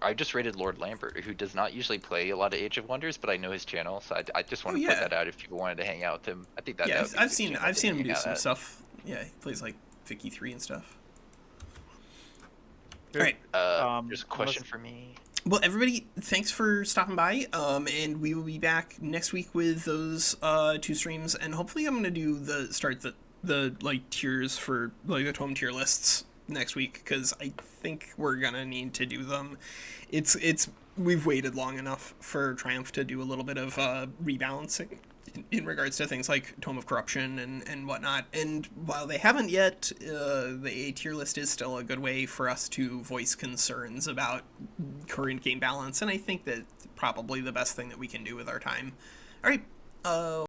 I just raided Lord Lambert, who does not usually play a lot of Age of Wonders, but I know his channel, so I just want to put that out if people wanted to hang out with him. I think that. Yeah, that would be a I've good seen channel to him hang do out some at. stuff. Yeah, he plays like Vicky 3 and stuff. All right. There's a question for me. Well, everybody, thanks for stopping by. And we will be back next week with those 2 streams, and hopefully I'm gonna do the like tiers for like the tome tier lists next week, because I think we're gonna need to do them. We've waited long enough for Triumph to do a little bit of rebalancing in regards to things like Tome of Corruption and whatnot. And while they haven't yet, the A tier list is still a good way for us to voice concerns about current game balance, and I think that probably the best thing that we can do with our time. All right.